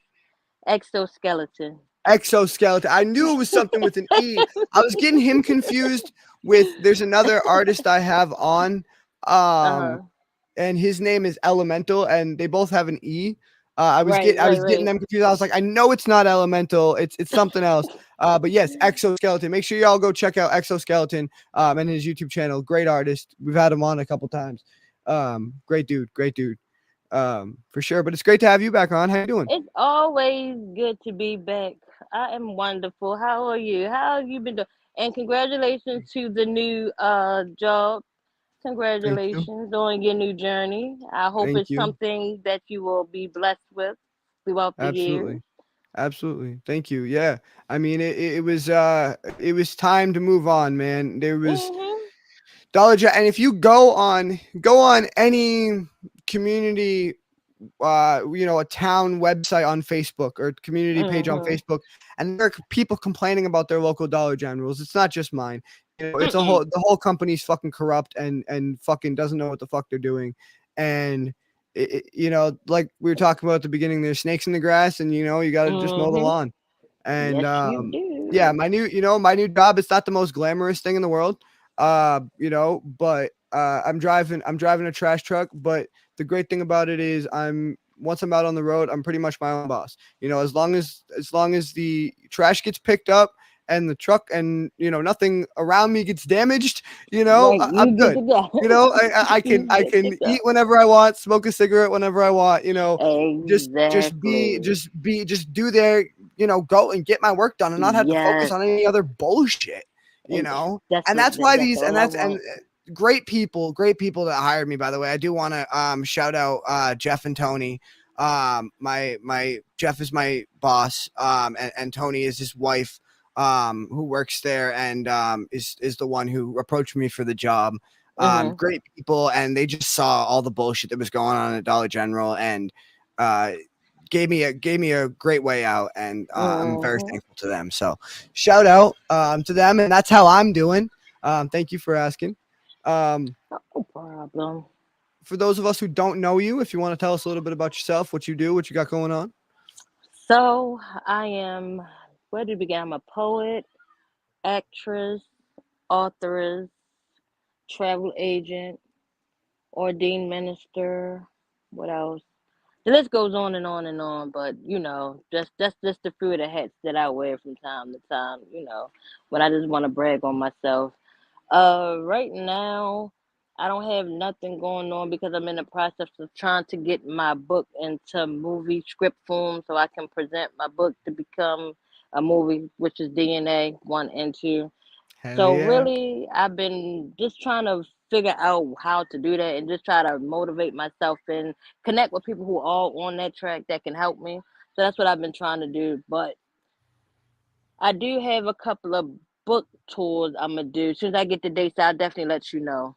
Exoskeleton. Exoskeleton. I knew it was something with an E. I was getting him confused with there's another artist I have on, and his name is Elemental, and they both have an E. I was getting them confused. I was like, I know it's not Elemental. It's something else. But yes, Exoskeleton. Make sure y'all go check out Exoskeleton and his YouTube channel. Great artist. We've had him on a couple times. Great dude. For sure. But it's great to have you back on. How you doing? It's always good to be back. I am wonderful. How are you? How have you been doing? And congratulations to the new job. Congratulations on your new journey. I hope it's something that you will be blessed with throughout the year. Absolutely. Thank you. Yeah. I mean, it was time to move on, man. There was Dollar General, and if you go on any community, a town website on Facebook or community page on Facebook, and there are people complaining about their local Dollar Generals. It's not just mine. It's the whole company's fucking corrupt and fucking doesn't know what the fuck they're doing. And like we were talking about at the beginning, there's snakes in the grass, and you got to just mow the lawn. And yeah, my new job, it's not the most glamorous thing in the world. But I'm driving a trash truck, but the great thing about it is once I'm out on the road, I'm pretty much my own boss. As long as the trash gets picked up and the truck and nothing around me gets damaged, I'm good. I can eat whenever I want, smoke a cigarette whenever I want, just do there, go and get my work done and not have to focus on any other bullshit. you know, That's and what that's why that's these, and all I that's, and want. great people that hired me, by the way. I do want to shout out Jeff and Tony. My Jeff is my boss, and Tony is his wife, who works there, and is the one who approached me for the job. Mhm. Great people, and they just saw all the bullshit that was going on at Dollar General, and uh gave me a great way out, and I'm very Mhm. thankful to them. So shout out to them, and that's how I'm doing. Thank you for asking. Um, No problem. for those of us who don't know you, if you want to tell us a little bit about yourself, what you do, what you got going on. So I am. Where do we begin? I'm a poet, actress, authoress, travel agent, ordained minister. What else? The list goes on and on and on. But just that's just a few of the hats that I wear from time to time. When I just want to brag on myself. Right now, I don't have nothing going on because I'm in the process of trying to get my book into movie script form so I can present my book to become a movie, which is DNA 1 and 2. Hell So yeah. really, I've been just trying to figure out how to do that and just try to motivate myself and connect with people who are on that track that can help me. So that's what I've been trying to do. But I do have a couple of book tours I'm gonna do. As soon as I get the dates, I'll definitely let you know.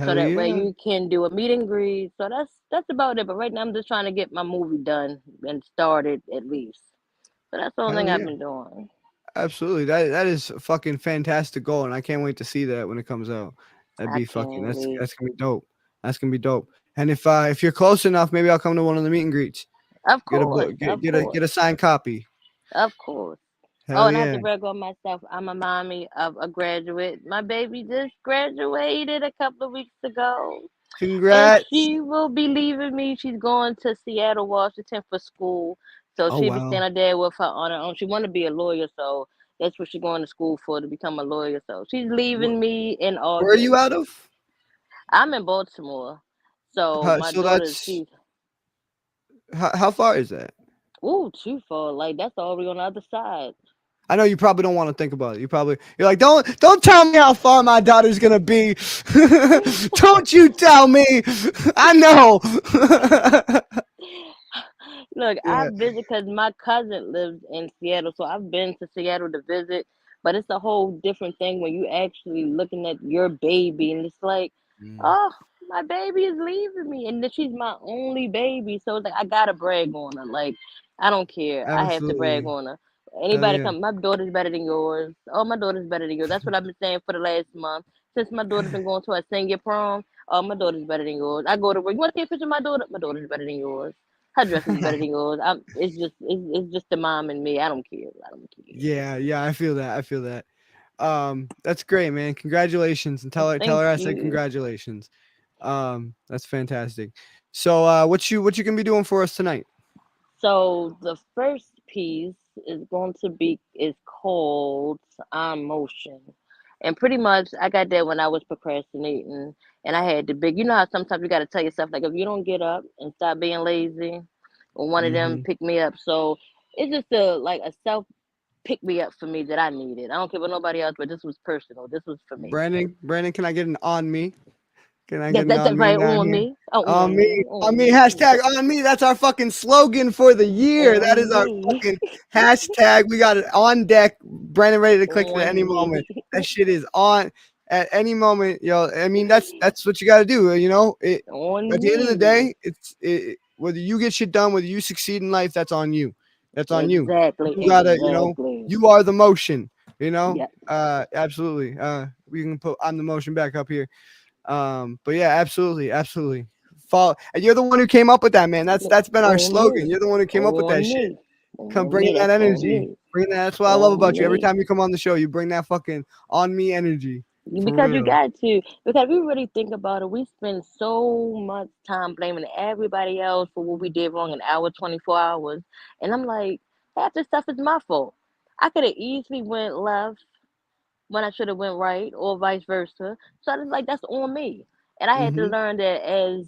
So Hell that way yeah. you can do a meet and greet. So that's about it. But right now I'm just trying to get my movie done and started at least. So that's the only Hell thing I've yeah. been doing. Absolutely. That is a fucking fantastic goal, and I can't wait to see that when it comes out. That'd I be fucking can't wait. that's gonna be dope. That's gonna be dope. And if you're close enough, maybe I'll come to one of the meet and greets. Of Get a course, book, of get course, a signed copy. of course. Oh, Hell and I have yeah. to brag on myself. I'm a mommy of a graduate. My baby just graduated a couple of weeks ago. And Congrats. she will be leaving me. She's going to Seattle, Washington for school. So Oh she'll be wow. staying there with her on her own. She want to be a lawyer, so that's what she's going to school for, to become a lawyer. So she's Wh- leaving me in Where are you August. out of? I'm in Baltimore. So my So daughter, that's she's how far is that? too far. Like that's all the way on the other side. I know you probably don't want to think about it. You're like, don't tell me how far my daughter's gonna be. Don't you tell me. I know. Look, Yeah, I've visited because my cousin lives in Seattle, so I've been to Seattle to visit. But it's a whole different thing when you actually looking at your baby, and it's like, mm, oh, my baby is leaving me, and then she's my only baby, so it's like I gotta brag on her. Like I don't care, I have to brag absolutely. on her. Hell Anybody yeah. come, my daughter's better than yours. Oh, my daughter's better than yours. That's what I've been saying for the last month since my daughter's been going to her senior prom. Oh, my daughter's better than yours. I go to work. You want to take a picture of my daughter? My daughter's better than yours. Her dress is better than yours. It's just the mom and me. I don't care. I don't care. Yeah, yeah. I feel that. I feel that. That's great, man. Congratulations, and tell Thank her I said you. congratulations. That's fantastic. So, what you gonna be doing for us tonight? So the first piece is called I'm Motion. And pretty much I got that when I was procrastinating and I had the big, you know how sometimes you gotta tell yourself like if you don't get up and stop being lazy or one of them Mm-hmm. pick me up. So it's just a self pick me up for me that I needed. I don't care about nobody else, but this was personal. This was for me. Brandon, can I get an on me? Can I Yes, get an that's on me right down on here? me. Oh, on me. On On me, me. hashtag on me. That's our fucking slogan for the year. That is On our me. fucking hashtag. We got it on deck. Brandon ready to click it at any On me. moment. That shit is on at any moment, yo. I mean, that's what you got to do. At On the end of the me. day, whether you get shit done, whether you succeed in life, that's on you. That's on you. Exactly. You gotta, Exactly. you are the motion. Yep. Absolutely. We can put I'm the motion back up here. But yeah, absolutely, absolutely. Follow. And you're the one who came up with that, man. That's been our On slogan. me. You're the one who came up with that On shit. me. Come On bringing me. that That's on energy. me. Bring that. That's what I love On about you. Every me. time you come on the show, you bring that fucking on me energy. For Because you real. got to. Because we really think about it, we spend so much time blaming everybody else for what we did wrong in our 24 hours. And I'm like, half this stuff is my fault. I could have easily went left when I should have went right, or vice versa. So I was like, that's on me. And I had to Mm-hmm. learn that as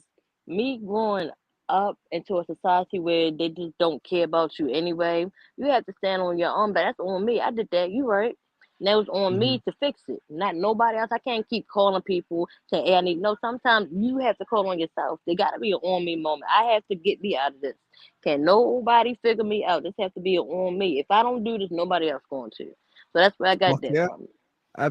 me growing up into a society where they just don't care about you anyway, you have to stand on your own. But that's on me. I did that. You right. Now it's on Hmm. me to fix it, not nobody else. I can't keep calling people saying, "Hey, I need." No, sometimes you have to call on yourself. There got to be an on me moment. I have to get me out of this. Can nobody figure me out? This has to be an on me. If I don't do this, nobody else going to. So that's where I got Fuck that yeah. from.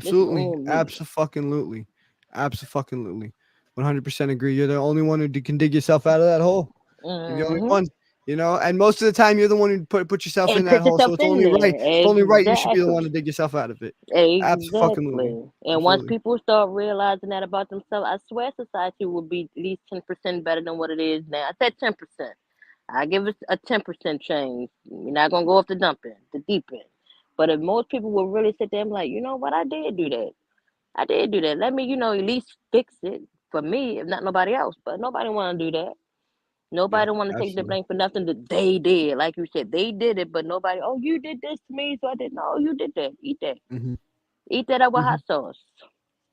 This is Absolutely. on me. Absolutely. Absolutely. 100% agree. You're the only one who can dig yourself out of that hole. You're the only Hmm. one, and most of the time you're the one who put yourself in And that put hole. So yourself it's in only right. there. It's only right you should be the one to Exactly. dig yourself out of it. Absolutely. Exactly. And once Absolutely. people start realizing that about themselves, I swear society will be at least 10% better than what it is now. I said 10%. I give it a 10% change. You're not gonna go off the dump end, the deep end. But if most people will really sit there and be like, you know what, I did do that. I did do that. Let me, at least fix it for me, if not nobody else. But nobody wanna do that. Yeah, Nobody want to take the absolutely. blame for nothing that they did. Like you said, they did it, but nobody. Oh, you did this to me, so I did. No, you did that. Eat that. Hmm. Eat that up with Hmm. hot sauce.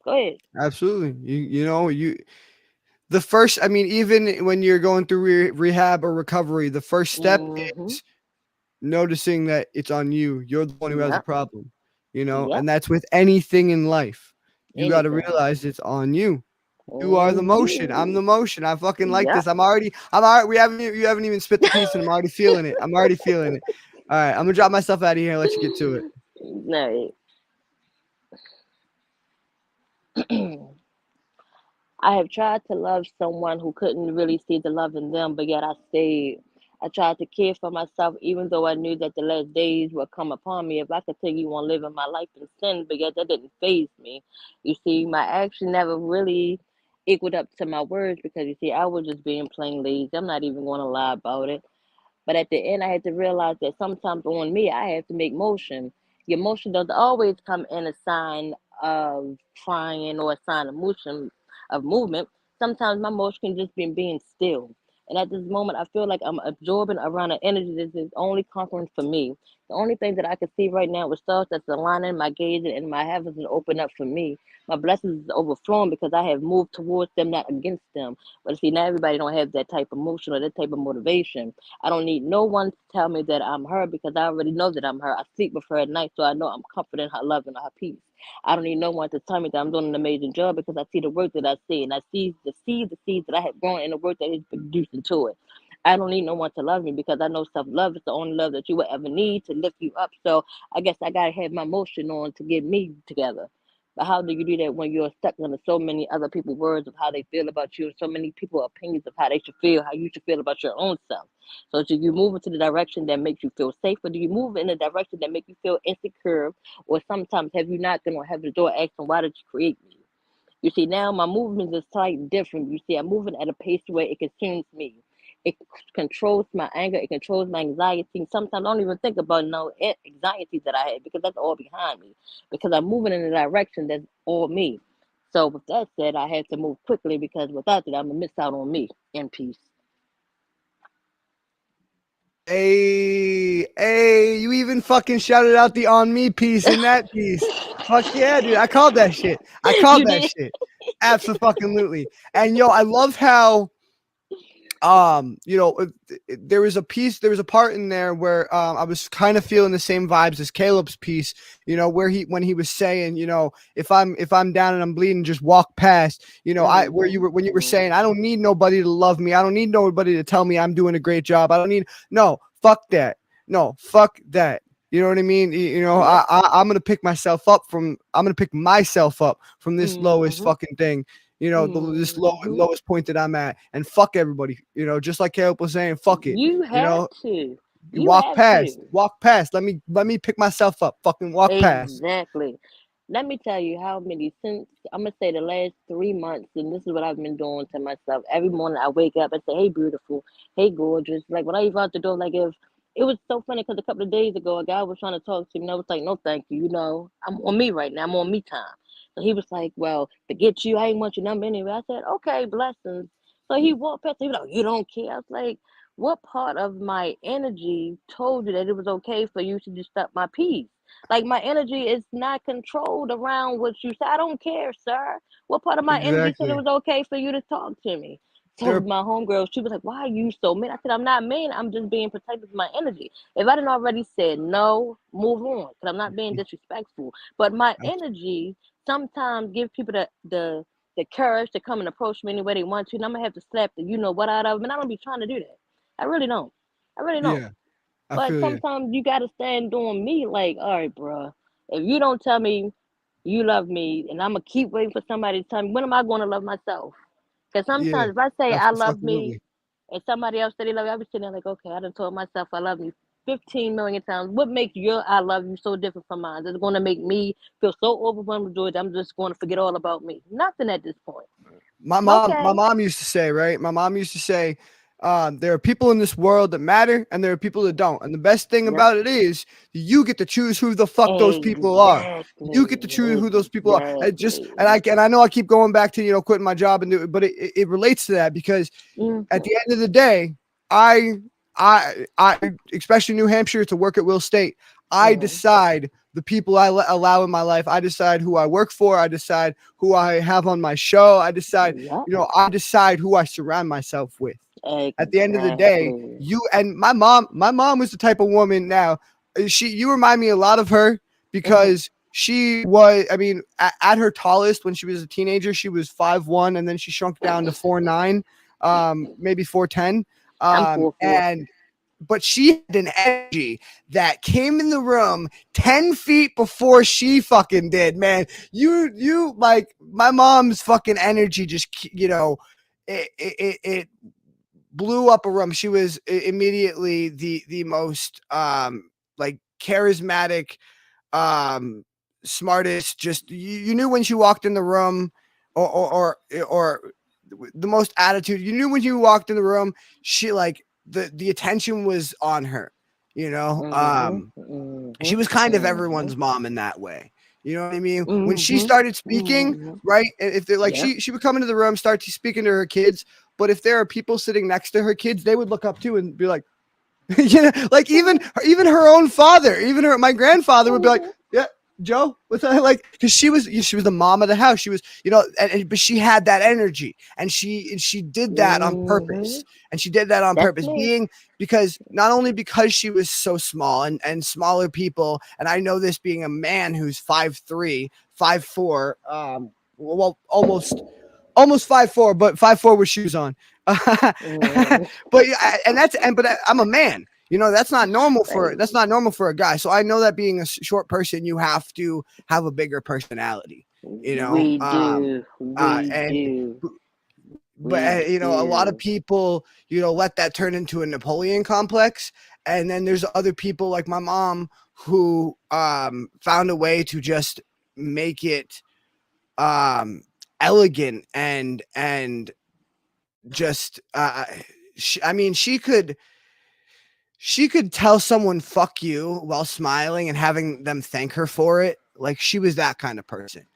Go ahead. Absolutely. You the first. I mean, even when you're going through rehab or recovery, the first step Mhm. is noticing that it's on you. You're the one who has a Yep. problem. Yep. And that's with anything in life. You got to Anything. realize it's on you. You are the On motion. I'm you. the motion. I fucking like Yep. this. I'm already. You haven't even spit the piece, and I'm already feeling it. I'm already feeling it. All right, I'm gonna drop myself out of here and let you get to it. No. I have tried to love someone who couldn't really see the love in them, but yet I stayed. I tried to care for myself, even though I knew that the last days would come upon me if I continue on living my life in sin, but yet that didn't phase me. You see, my action never really equaled up to my words because, you see, I was just being plain lazy. I'm not even going to lie about it. But at the end, I had to realize that sometimes on me, I have to make motion. Your motion doesn't always come in a sign of crying or a sign of motion, of movement. Sometimes my motion can just be being still. And at this moment, I feel like I'm absorbing around an energy that is only conquering for me. The only thing that I can see right now is stars that's aligning my gaze and my heavens is open up for me. My blessings is overflowing because I have moved towards them, not against them. But see, now everybody don't have that type of motion or that type of motivation. I don't need no one to tell me that I'm her because I already know that I'm her. I sleep with her at night, so I know I'm comforting her love and her peace. I don't need no one to tell me that I'm doing an amazing job because I see the work that I see and I see the seeds that I have grown and the work that is producing to it. I don't need no one to love me because I know self love is the only love that you will ever need to lift you up. So I guess I gotta have my motion on to get me together. But how do you do that when you're stuck under so many other people's words of how they feel about you, and so many people's opinions of how they should feel, how you should feel about your own self? So do you move into the direction that makes you feel safe, or do you move in the direction that makes you feel insecure? Or sometimes have you knocked on heaven's door asking, why did you create me? You see, now my movement is slightly different. You see, I'm moving at a pace where it consumes me. It controls my anger. It controls my anxiety. Sometimes I don't even think about no anxiety that I had because that's all behind me. Because I'm moving in a direction that's all me. So with that said, I had to move quickly because without that, I'm gonna miss out on me in peace. Hey, you even fucking shouted out the on me piece in that piece. Fuck yeah, dude. I called that shit. I called You that did. shit. Absolutely. And yo, I love how there was a part in there where I was kind of feeling the same vibes as Caleb's piece, where when he was saying, if I'm down and I'm bleeding, just walk past, I where you Mhm. were when you were saying, Mhm. I don't need nobody to love me, I don't need nobody to tell me I'm doing a great job, I don't need, no, fuck that, no, fuck that. You know what I mean? Yep. I'm gonna pick myself up from this lowest Mhm. fucking thing, this Mhm. lowest point that I'm at, and fuck everybody, just like Caleb was saying, fuck it, You you have know, to. you You have to. walk past, let me pick myself up, fucking walk past. Exactly. Let me tell you how many since I'm gonna say the last 3 months, and this is what I've been doing to myself. Every morning I wake up and say, "Hey, beautiful. Hey, gorgeous." Like when I leave out the door, like if it was so funny because a couple of days ago a guy was trying to talk to me, and I was like, "No, thank you. I'm on me right now. I'm on me time." So he was like, "Well, forget you. I ain't want your number anyway." I said, "Okay, blessings." So he walked past. He was like, "You don't care." I was like, "What part of my energy told you that it was okay for you to disturb my peace? Like my energy is not controlled around what you say. I don't care, sir. What part of my energy said it Exactly. was okay for you to talk to me?" told my homegirl, she was like, "Why are you so mean?" I said, "I'm not mean. I'm just being protective of my energy. If I didn't already said no, move on, because I'm not being disrespectful. But my energy sometimes give people the courage to come and approach me any way they want to, and I'm gonna have to slap the you know what out of them. And I don't be trying to do that. I really don't. I really don't. Yeah, I But feel you. sometimes you gotta stand on me. Like, all right, bro, if you don't tell me you love me, and I'm gonna keep waiting for somebody to tell me, when am I gonna love myself? Because Yeah, sometimes if I say I love me absolutely. and somebody else say they love you, I be sitting there like, okay, I done told myself I love you 15 million times. What makes your I love you so different from mine? It's going to make me feel so overwhelmed with joy that I'm just going to forget all about me. Nothing at this point. My Okay. mom used to say, right? My mom used to say, there are people in this world that matter and there are people that don't. And the best thing Yep. about it is you get to choose who the fuck those people are. You get to choose who those people are. And I know I keep going back to, quitting my job and do it, but it relates to that because at the end of the day, I especially New Hampshire to work at Will State, I decide the people I allow in my life. I decide who I work for. I decide who I have on my show. I decide, Yep. I decide who I surround myself with. At the end of the day, Exactly. you and my mom was the type of woman. Now, you remind me a lot of her because she was, I mean, at her tallest when she was a teenager, she was 5'1", and then she shrunk down to 4'9", maybe 4'10", I'm 4'4". but she had an energy that came in the room 10 feet before she fucking did, man. You like my mom's fucking energy just, it blew up a room. She was immediately the most like charismatic, smartest, just you knew when she walked in the room or the most attitude. You knew when you walked in the room, she like the attention was on her, she was kind of everyone's mom in that way. You know what I mean? When she started speaking, right? If they're like she would come into the room, start speaking to her kids, but if there are people sitting next to her kids, they would look up too and be like, like even her own father, my grandfather would be like, yeah, Joe, what's that like? Because she was the mom of the house. She was, but she had that energy, and she did that on purpose, and she did that on That's purpose, me. because not only because she was so small and smaller people, and I know this being a man who's 5'3", 5'4", well, almost 5'4", but 5'4" with shoes on. But I'm a man. That's not normal for a guy. So I know that being a short person, you have to have a bigger personality. We do. But a lot of people, let that turn into a Napoleon complex. And then there's other people like my mom who found a way to just make it elegant and just she could tell someone fuck you while smiling and having them thank her for it. Like she was that kind of person.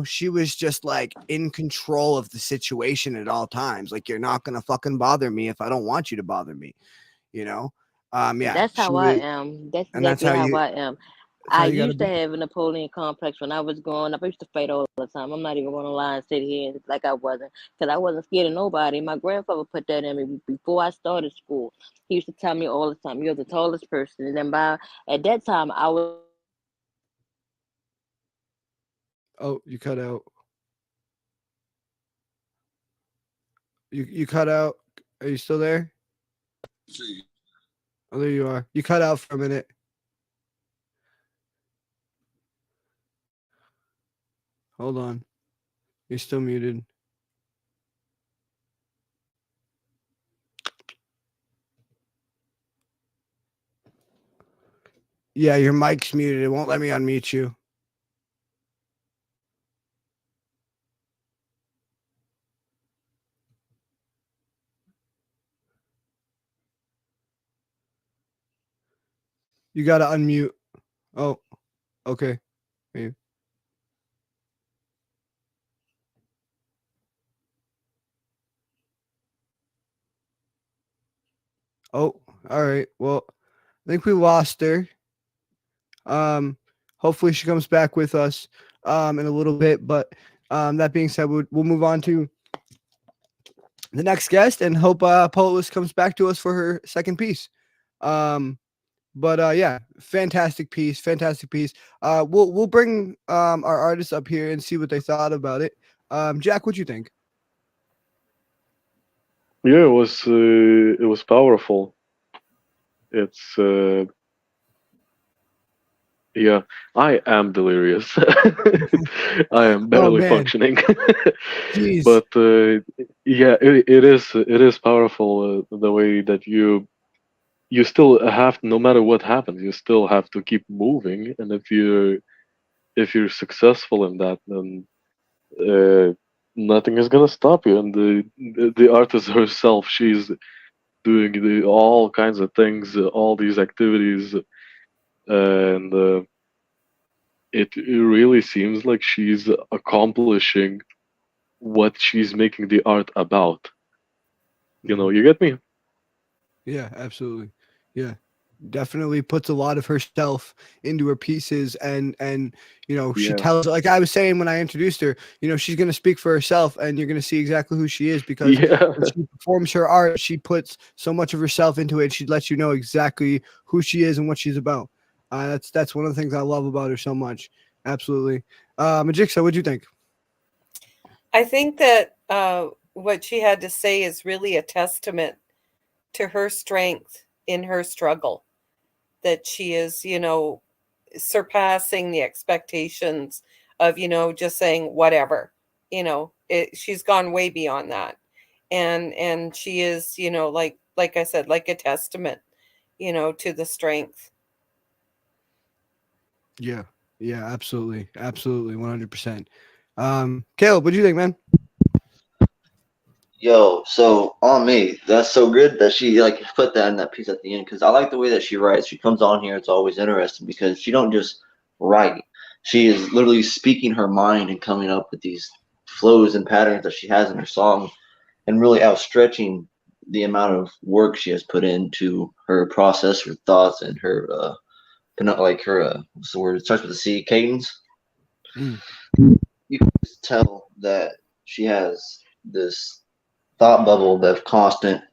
She was just like in control of the situation at all times. Like, you're not gonna fucking bother me if I don't want you to bother me. Yeah. That's how I am. That's And that's exactly how how you I am. that's how I you gotta used to be. have a Napoleon complex when I was growing up. I used to fight all the time. I'm not even going to lie and sit here like I wasn't, because I wasn't scared of nobody. My grandfather put that in me before I started school. He used to tell me all the time, "You're the tallest person." And then at that time, I was Oh, you cut out. You cut out. Are you still there? Oh, there you are. You cut out for a minute. Hold on. You're still muted. Yeah, your mic's muted. It won't let me unmute you. You gotta unmute. Oh, okay. Maybe. Oh, all right. Well, I think we lost her. Hopefully she comes back with us in a little bit. But that being said, we'll move on to the next guest, and hope Polis comes back to us for her second piece. But yeah, fantastic piece. We'll bring our artists up here and see what they thought about it. Jack, what'd you think? Yeah, it was powerful. It's yeah, I am delirious. I am barely man. functioning. Jeez. But yeah, it is powerful the way that you still have, no matter what happens, you still have to keep moving, and if you're successful in that, then nothing is gonna stop you. And the artist herself, she's doing all kinds of things, all these activities, and it really seems like she's accomplishing what she's making the art about. You know, you get me? Yeah, absolutely. Yeah. Definitely puts a lot of herself into her pieces, and she Yeah. tells, like I was saying when I introduced her, she's going to speak for herself, and you're going to see exactly who she is, because Yeah. when she performs her art, she puts so much of herself into it. She lets you know exactly who she is and what she's about. That's one of the things I love about her so much. Absolutely. Majixia, what'd you think? I think that what she had to say is really a testament to her strength in her struggle, that she is, surpassing the expectations of, just saying whatever, she's gone way beyond that. And she is, like I said, like a testament, to the strength. Yeah. Yeah, absolutely. Absolutely. 100%. Caleb, what do you think, man? Yo, so on me, that's so good that she like put that in that piece at the end, because I like the way that she writes. She comes on here, it's always interesting because she don't just write. She is literally speaking her mind and coming up with these flows and patterns that she has in her song, and really outstretching the amount of work she has put into her process, her thoughts, and her what's the word? It starts with a C, cadence. Mm. You can just tell that she has this thought bubble of constant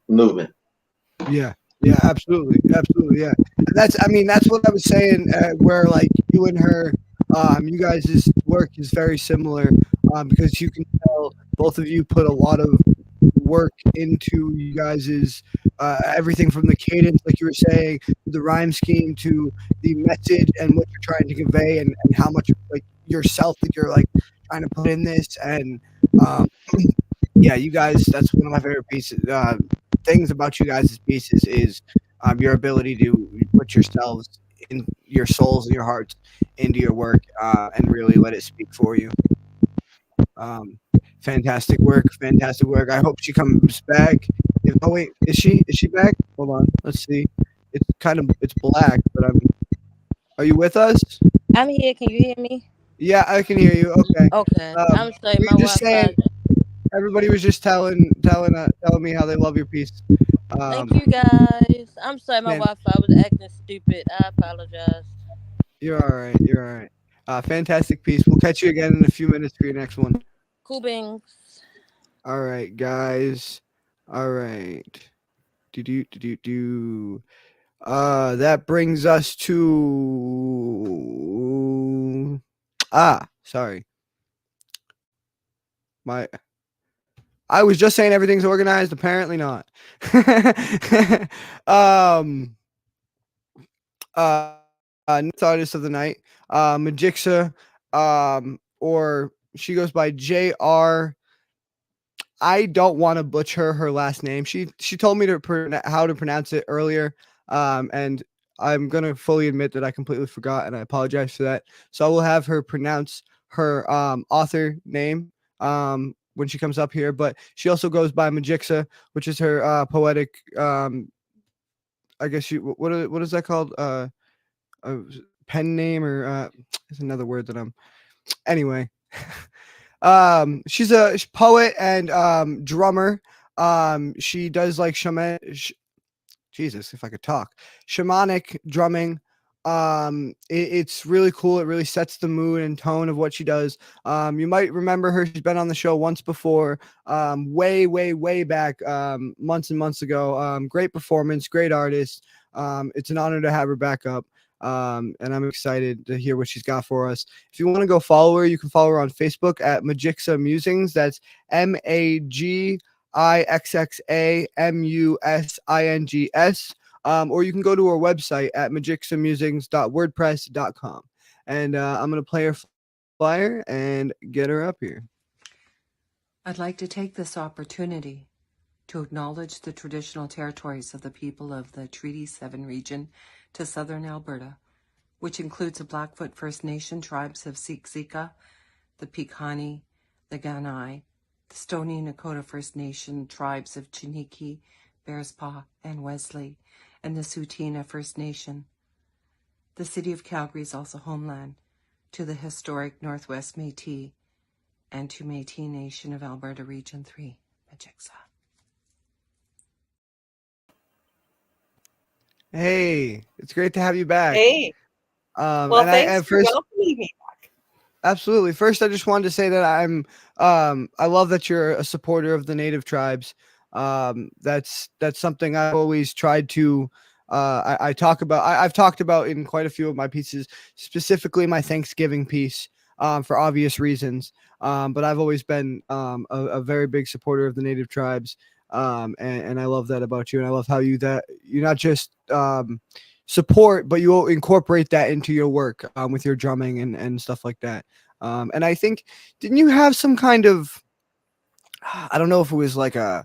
movement. Yeah, yeah, absolutely, absolutely, yeah. And that's what I was saying. Where like you and her, you guys' work is very similar, because you can tell both of you put a lot of work into you guys' everything from the cadence, like you were saying, to the rhyme scheme, to the message and what you're trying to convey, and how much like yourself that you're like trying to put in this, and um, yeah, you guys, that's one of my favorite pieces. Things about you guys' pieces is your ability to put yourselves in your souls and your hearts into your work, and really let it speak for you. Um, fantastic work, fantastic work. I hope she comes back. Oh wait, is she back? Hold on, let's see. It's black, but Are you with us? I'm here. Can you hear me? Yeah, I can hear you. Okay. Okay. I'm sorry, We my were just Wi-Fi. saying. Everybody was just telling me how they love your piece. Thank you guys. I'm sorry, my Man, Wi-Fi was acting stupid. I apologize. you're all right. You're all right. Fantastic piece. We'll catch you again in a few minutes for your next one. Cool beans. All right, guys. All right. Do. That brings us to sorry. I was just saying everything's organized. Apparently not. um. Next artist of the night, Majixa, or she goes by JR. I don't want to butcher her last name. She told me how to pronounce it earlier, and I'm gonna fully admit that I completely forgot, and I apologize for that. So I will have her pronounce her author name when she comes up here. But she also goes by Majixa, which is her poetic. I guess what is that called? A pen name, or is another word that I'm anyway. She's a poet and drummer. She does like Jesus, if I could talk, shamanic drumming. It's really cool. It really sets the mood and tone of what she does. You might remember her. She's been on the show once before, way back, months and months ago. Great performance, great artist. It's an honor to have her back up. And I'm excited to hear what she's got for us. If you want to go follow her, you can follow her on Facebook at Magixa Musings. That's MAGIXXAMUSINGS. Or you can go to our website at magixamusings.wordpress.com. And I'm going to play her flyer and get her up here. I'd like to take this opportunity to acknowledge the traditional territories of the people of the Treaty 7 region to southern Alberta, which includes the Blackfoot First Nation tribes of Siksika, the Piikani, the Ganai, the Stoney Nakoda First Nation tribes of Chiniki, Bearspaw, and Wesley, and the Tsuut'ina First Nation. The city of Calgary is also homeland to the historic Northwest Métis and to Métis Nation of Alberta Region 3, Magixa. Hey, it's great to have you back. Hey. Well, and thanks for welcoming me back. Absolutely. First, I just wanted to say that I love that you're a supporter of the Native tribes. That's something I've always tried to, I've talked about in quite a few of my pieces, specifically my Thanksgiving piece, for obvious reasons. But I've always been, a very big supporter of the Native tribes. And I love that about you. And I love how you not just, support, but you incorporate that into your work, with your drumming and stuff like that. And I think, didn't you have some kind of, I don't know if it was like I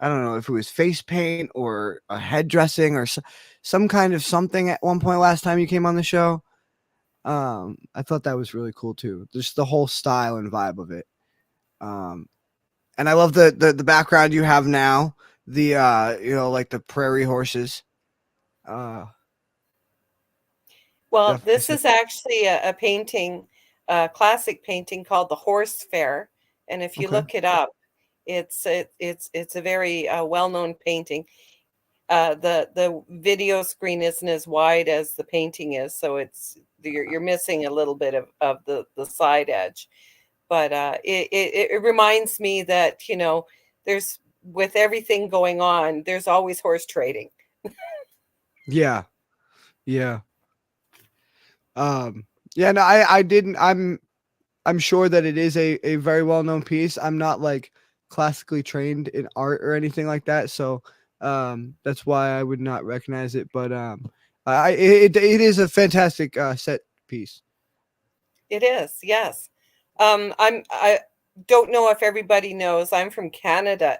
don't know if it was face paint or a head dressing or some kind of something at one point last time you came on the show. I thought that was really cool too. Just the whole style and vibe of it. And I love the background you have now, the like the prairie horses. Well, Definitely this is actually a painting, a classic painting called the Horse Fair, and if you Okay. look it up, it's a very well-known painting. The video screen isn't as wide as the painting is, so you're missing a little bit of the side edge. But it reminds me that there's, with everything going on, there's always horse trading. Yeah. Yeah. Yeah, no, I didn't, I'm sure that it is a very well-known piece. I'm not like classically trained in art or anything like that. So, that's why I would not recognize it. But, it is a fantastic, set piece. It is, yes. I don't know if everybody knows I'm from Canada,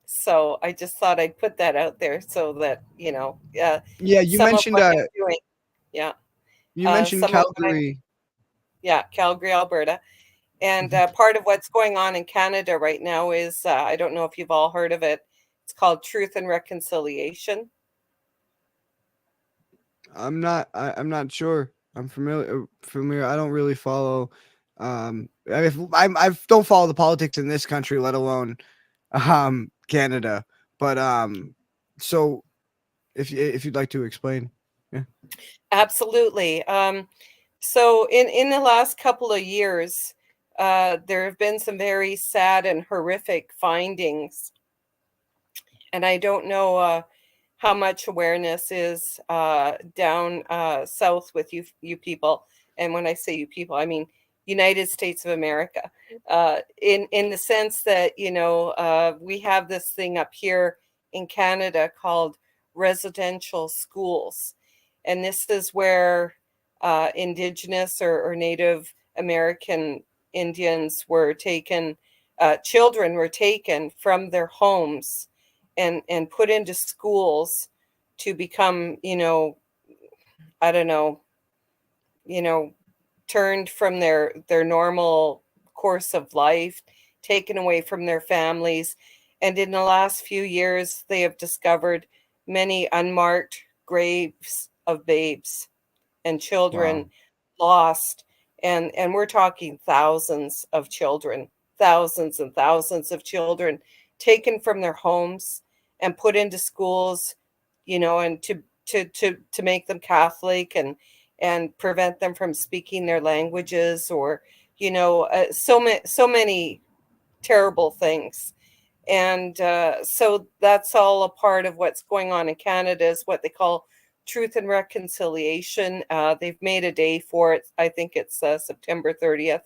so I just thought I'd put that out there so that Yeah. You some of mentioned, what I'm doing. Yeah. you mentioned Some of what Calgary. Calgary, Alberta. And part of what's going on in Canada right now is, I don't know if you've all heard of it. It's called Truth and Reconciliation. I'm not sure. I'm familiar. I don't really follow. I don't follow the politics in this country, let alone, Canada. But, so if you'd like to explain. Yeah. Absolutely. So in the last couple of years, there have been some very sad and horrific findings, and I don't know how much awareness is down south with you people. And when I say you people, I mean United States of America, in the sense that we have this thing up here in Canada called residential schools, and this is where Indigenous or Native American Indians were taken, children were taken from their homes and put into schools to become, I don't know, turned from their normal course of life, taken away from their families. And in the last few years, they have discovered many unmarked graves of babes and children lost. And we're talking thousands of children, thousands and thousands of children taken from their homes and put into schools, and to make them Catholic and prevent them from speaking their languages, or so many terrible things. And so that's all a part of what's going on in Canada, is what they call Truth and Reconciliation. They've made a day for it. I think it's September 30th.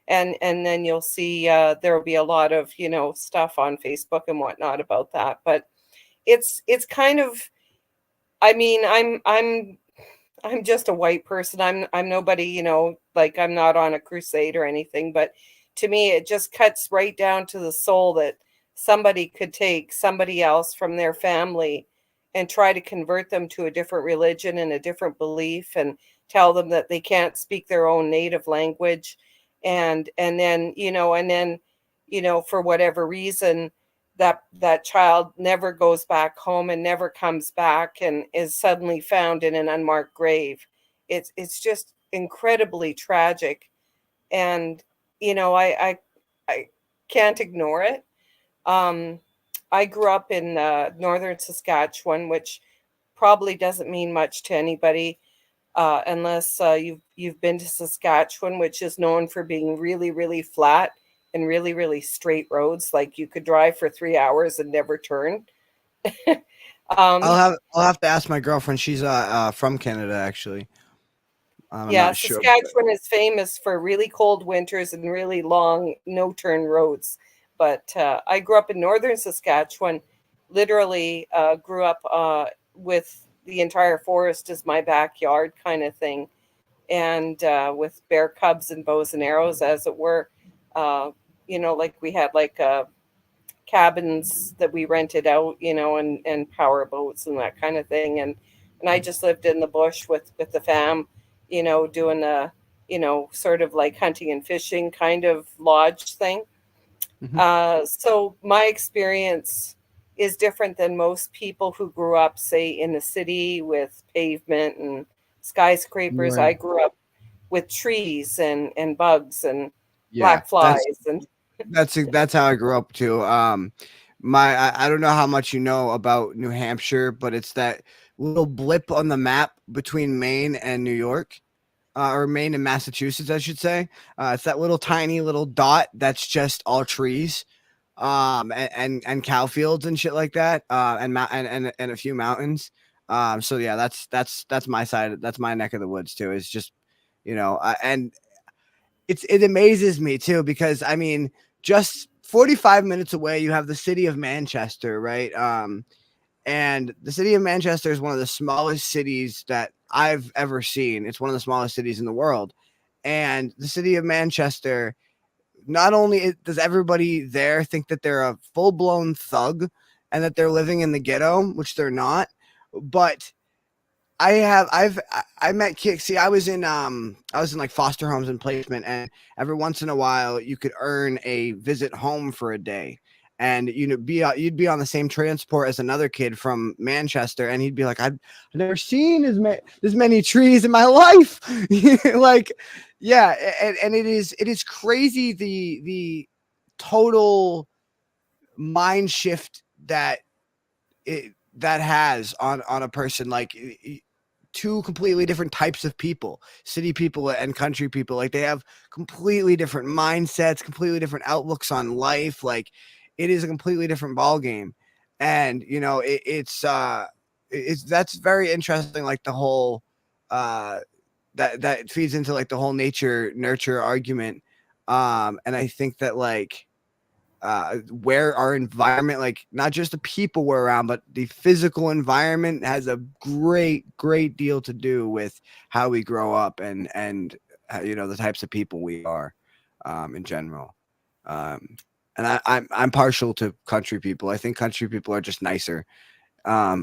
And then you'll see there will be a lot of stuff on Facebook and whatnot about that. But it's kind of, I mean, I'm just a white person. I'm nobody, like I'm not on a crusade or anything, but to me it just cuts right down to the soul that somebody could take somebody else from their family and try to convert them to a different religion and a different belief, and tell them that they can't speak their own native language, and then for whatever reason that child never goes back home and never comes back and is suddenly found in an unmarked grave. It's just incredibly tragic, and I can't ignore it. I grew up in northern Saskatchewan, which probably doesn't mean much to anybody unless you've been to Saskatchewan, which is known for being really, really flat and really, really straight roads. Like you could drive for 3 hours and never turn. I'll have to ask my girlfriend. She's from Canada, actually. I'm not sure. Saskatchewan is famous for really cold winters and really long no-turn roads. But I grew up in northern Saskatchewan, literally grew up with the entire forest as my backyard kind of thing, and with bear cubs and bows and arrows, as it were. Like we had cabins that we rented out, and power boats and that kind of thing. And I just lived in the bush with the fam, doing a, sort of like hunting and fishing kind of lodge thing. So my experience is different than most people who grew up, say, in the city with pavement and skyscrapers. Right. I grew up with trees and bugs and Yeah, black flies. And that's how I grew up too. I don't know how much you know about New Hampshire, but it's that little blip on the map between Maine and New York, or Maine and Massachusetts, I should say. It's that little tiny little dot that's just all trees, and cow fields and shit like that, and a few mountains. So yeah, that's my side. That's my neck of the woods too. It's just, and it amazes me too, because I mean, just 45 minutes away, you have the city of Manchester, right? And the city of Manchester is one of the smallest cities that I've ever seen. It's one of the smallest cities in the world. And the city of Manchester, not only does everybody there think that they're a full-blown thug and that they're living in the ghetto, which they're not, but I met kids. See, I was in like foster homes and placement, and every once in a while you could earn a visit home for a day, and you'd be on the same transport as another kid from Manchester, and he'd be like, I've never seen as many trees in my life. Like, yeah, and it is crazy, the total mind shift that has on a person, like two completely different types of people, city people and country people. Like they have completely different mindsets, completely different outlooks on life. Like it is a completely different ball game. And it's that's very interesting. Like the whole that feeds into like the whole nature nurture argument. And I think that like where our environment, like not just the people we're around, but the physical environment has a great deal to do with how we grow up and the types of people we are in general. And I'm partial to country people. I think country people are just nicer. I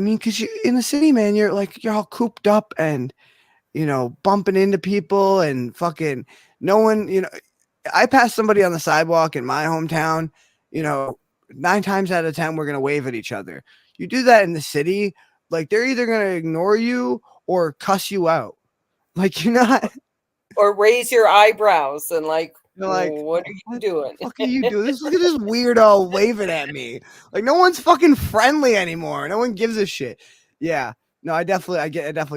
mean, because you in the city, man, you're all cooped up and bumping into people and fucking no one, I pass somebody on the sidewalk in my hometown, 9 times out of 10, we're going to wave at each other. You do that in the city, like they're either going to ignore you or cuss you out. Like you're not. Or raise your eyebrows and like, Like, what are you doing? What are you doing? Look at this weirdo waving at me. Like no one's fucking friendly anymore. No one gives a shit. Yeah. No, I definitely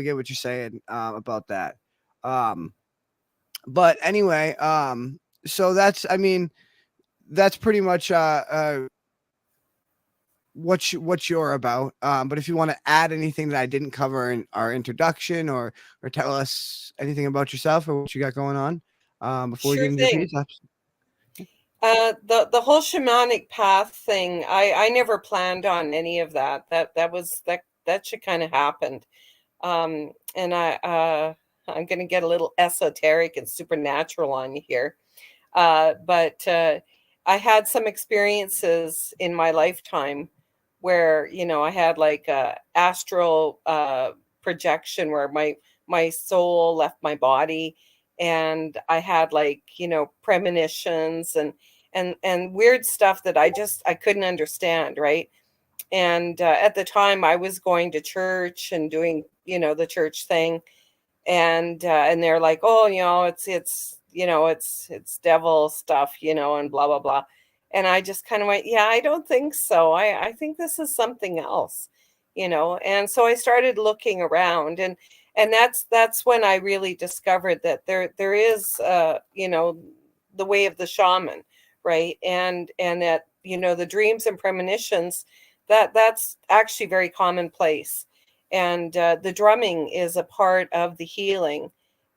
get what you're saying about that. But anyway, so that's pretty much what you're about. But if you want to add anything that I didn't cover in our introduction, or tell us anything about yourself or what you got going on, before we Sure get into your thing. piece. The whole shamanic path thing, I never planned on any of that. That should kind of happened. And I'm going to get a little esoteric and supernatural on you here. But I had some experiences in my lifetime where, I had like a astral projection where my soul left my body, and I had like, premonitions and weird stuff that I couldn't understand, right? And at the time I was going to church and doing, the church thing, and they're like, oh, it's devil stuff, and blah blah blah. And I just kind of went, yeah, I don't think so. I think this is something else, and so I started looking around, and that's when I really discovered that there is the way of the shaman, right? And that, the dreams and premonitions, that's actually very commonplace. And the drumming is a part of the healing.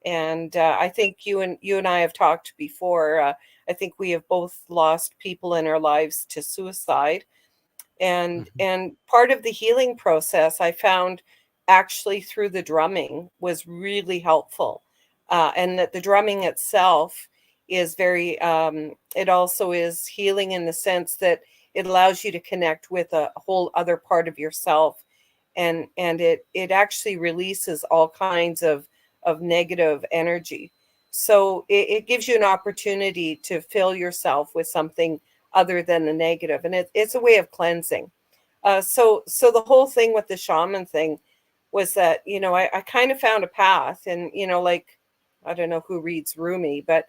And I think you and I have talked before. I think we have both lost people in our lives to suicide, and part of the healing process I found actually through the drumming was really helpful. And that the drumming itself is very it also is healing in the sense that it allows you to connect with a whole other part of yourself, and it actually releases all kinds of negative energy. So it gives you an opportunity to fill yourself with something other than the negative, and it's a way of cleansing. So the whole thing with the shaman thing was that, I kind of found a path, and, like, I don't know who reads Rumi, but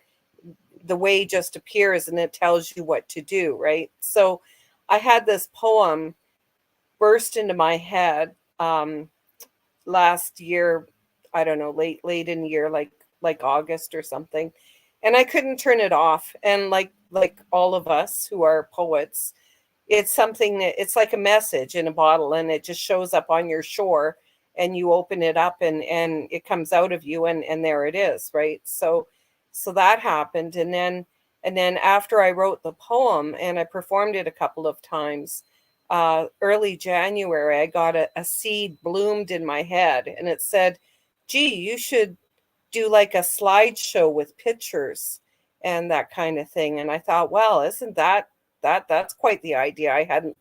the way just appears and it tells you what to do, right? So I had this poem burst into my head last year. I don't know, late in the year, like August or something, and I couldn't turn it off. And like all of us who are poets, it's something that it's like a message in a bottle, and it just shows up on your shore, and you open it up, and it comes out of you, and there it is, right? So that happened, and then after I wrote the poem and I performed it a couple of times, early January, I got a seed bloomed in my head, and it said, gee, you should do like a slideshow with pictures and that kind of thing. And I thought, well, isn't that's quite the idea. I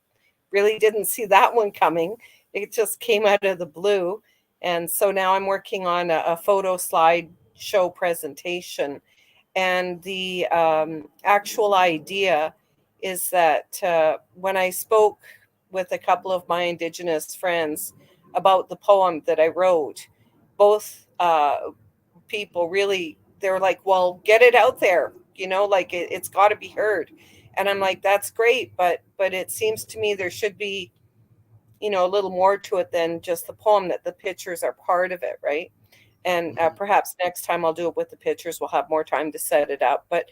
didn't see that one coming. It just came out of the blue. And so now I'm working on a photo slide show presentation. And the actual idea is that when I spoke with a couple of my Indigenous friends about the poem that I wrote, both people really, they're like, well, get it out there, like it's got to be heard. And I'm like, that's great, but it seems to me there should be, a little more to it than just the poem, that the pictures are part of it, right? And perhaps next time I'll do it with the pictures. We'll have more time to set it up. But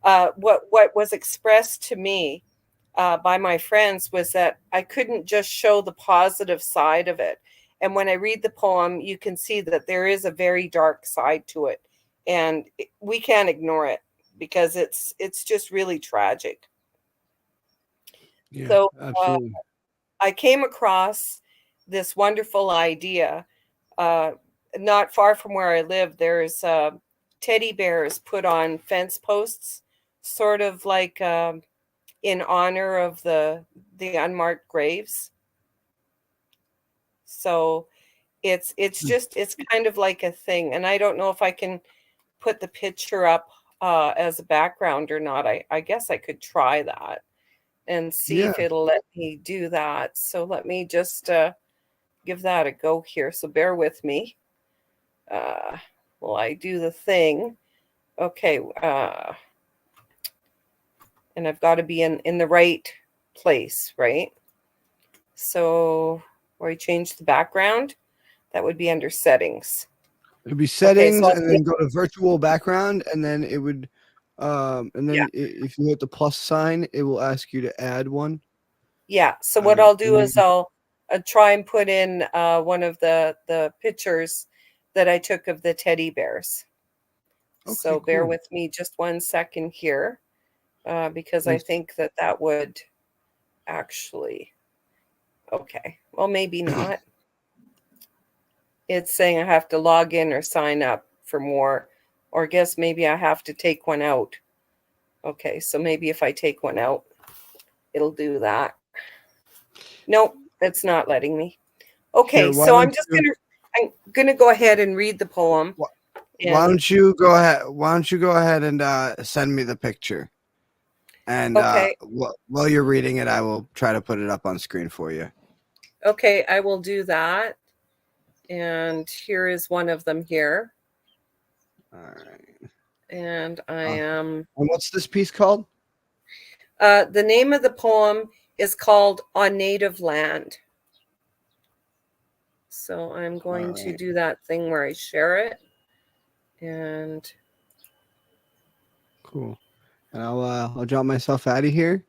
what was expressed to me by my friends was that I couldn't just show the positive side of it. And when I read the poem, you can see that there is a very dark side to it, and we can't ignore it because it's just really tragic. Yeah, So absolutely. I came across this wonderful idea. Uh, Not far from where I live, there's teddy bears put on fence posts, sort of like in honor of the unmarked graves. So it's kind of like a thing, and I don't know if I can put the picture up as a background or not. I guess I could try that and see Yeah. if it'll let me do that. So let me just give that a go here. So bear with me. Uh, while I do the thing. Okay. And I've got to be in the right place, right? So where I change the background. That would be under settings. It'd be settings, I'll and then go to virtual background, and then it would, and then Yeah. if you hit the plus sign, it will ask you to add one. Yeah. So what I'll do is I'll try and put in one of the pictures that I took of the teddy bears. So bear cool. with me just 1 second here, because I Yes. think that would actually. Okay. Well, maybe not. It's saying I have to log in or sign up for more, or I guess maybe I have to take one out. Okay, so maybe if I take one out, it'll do that. Nope, that's not letting me. Okay, Here, so I'm gonna go ahead and read the poem. Why don't you go ahead? Why don't you go ahead and send me the picture? And Okay. while you're reading it, I will try to put it up on screen for you. Okay, I will do that. And here is one of them here. All right. And I am. And what's this piece called? The name of the poem is called On Native Land. So I'm going to do that thing where I share it. And cool. And I'll drop myself out of here,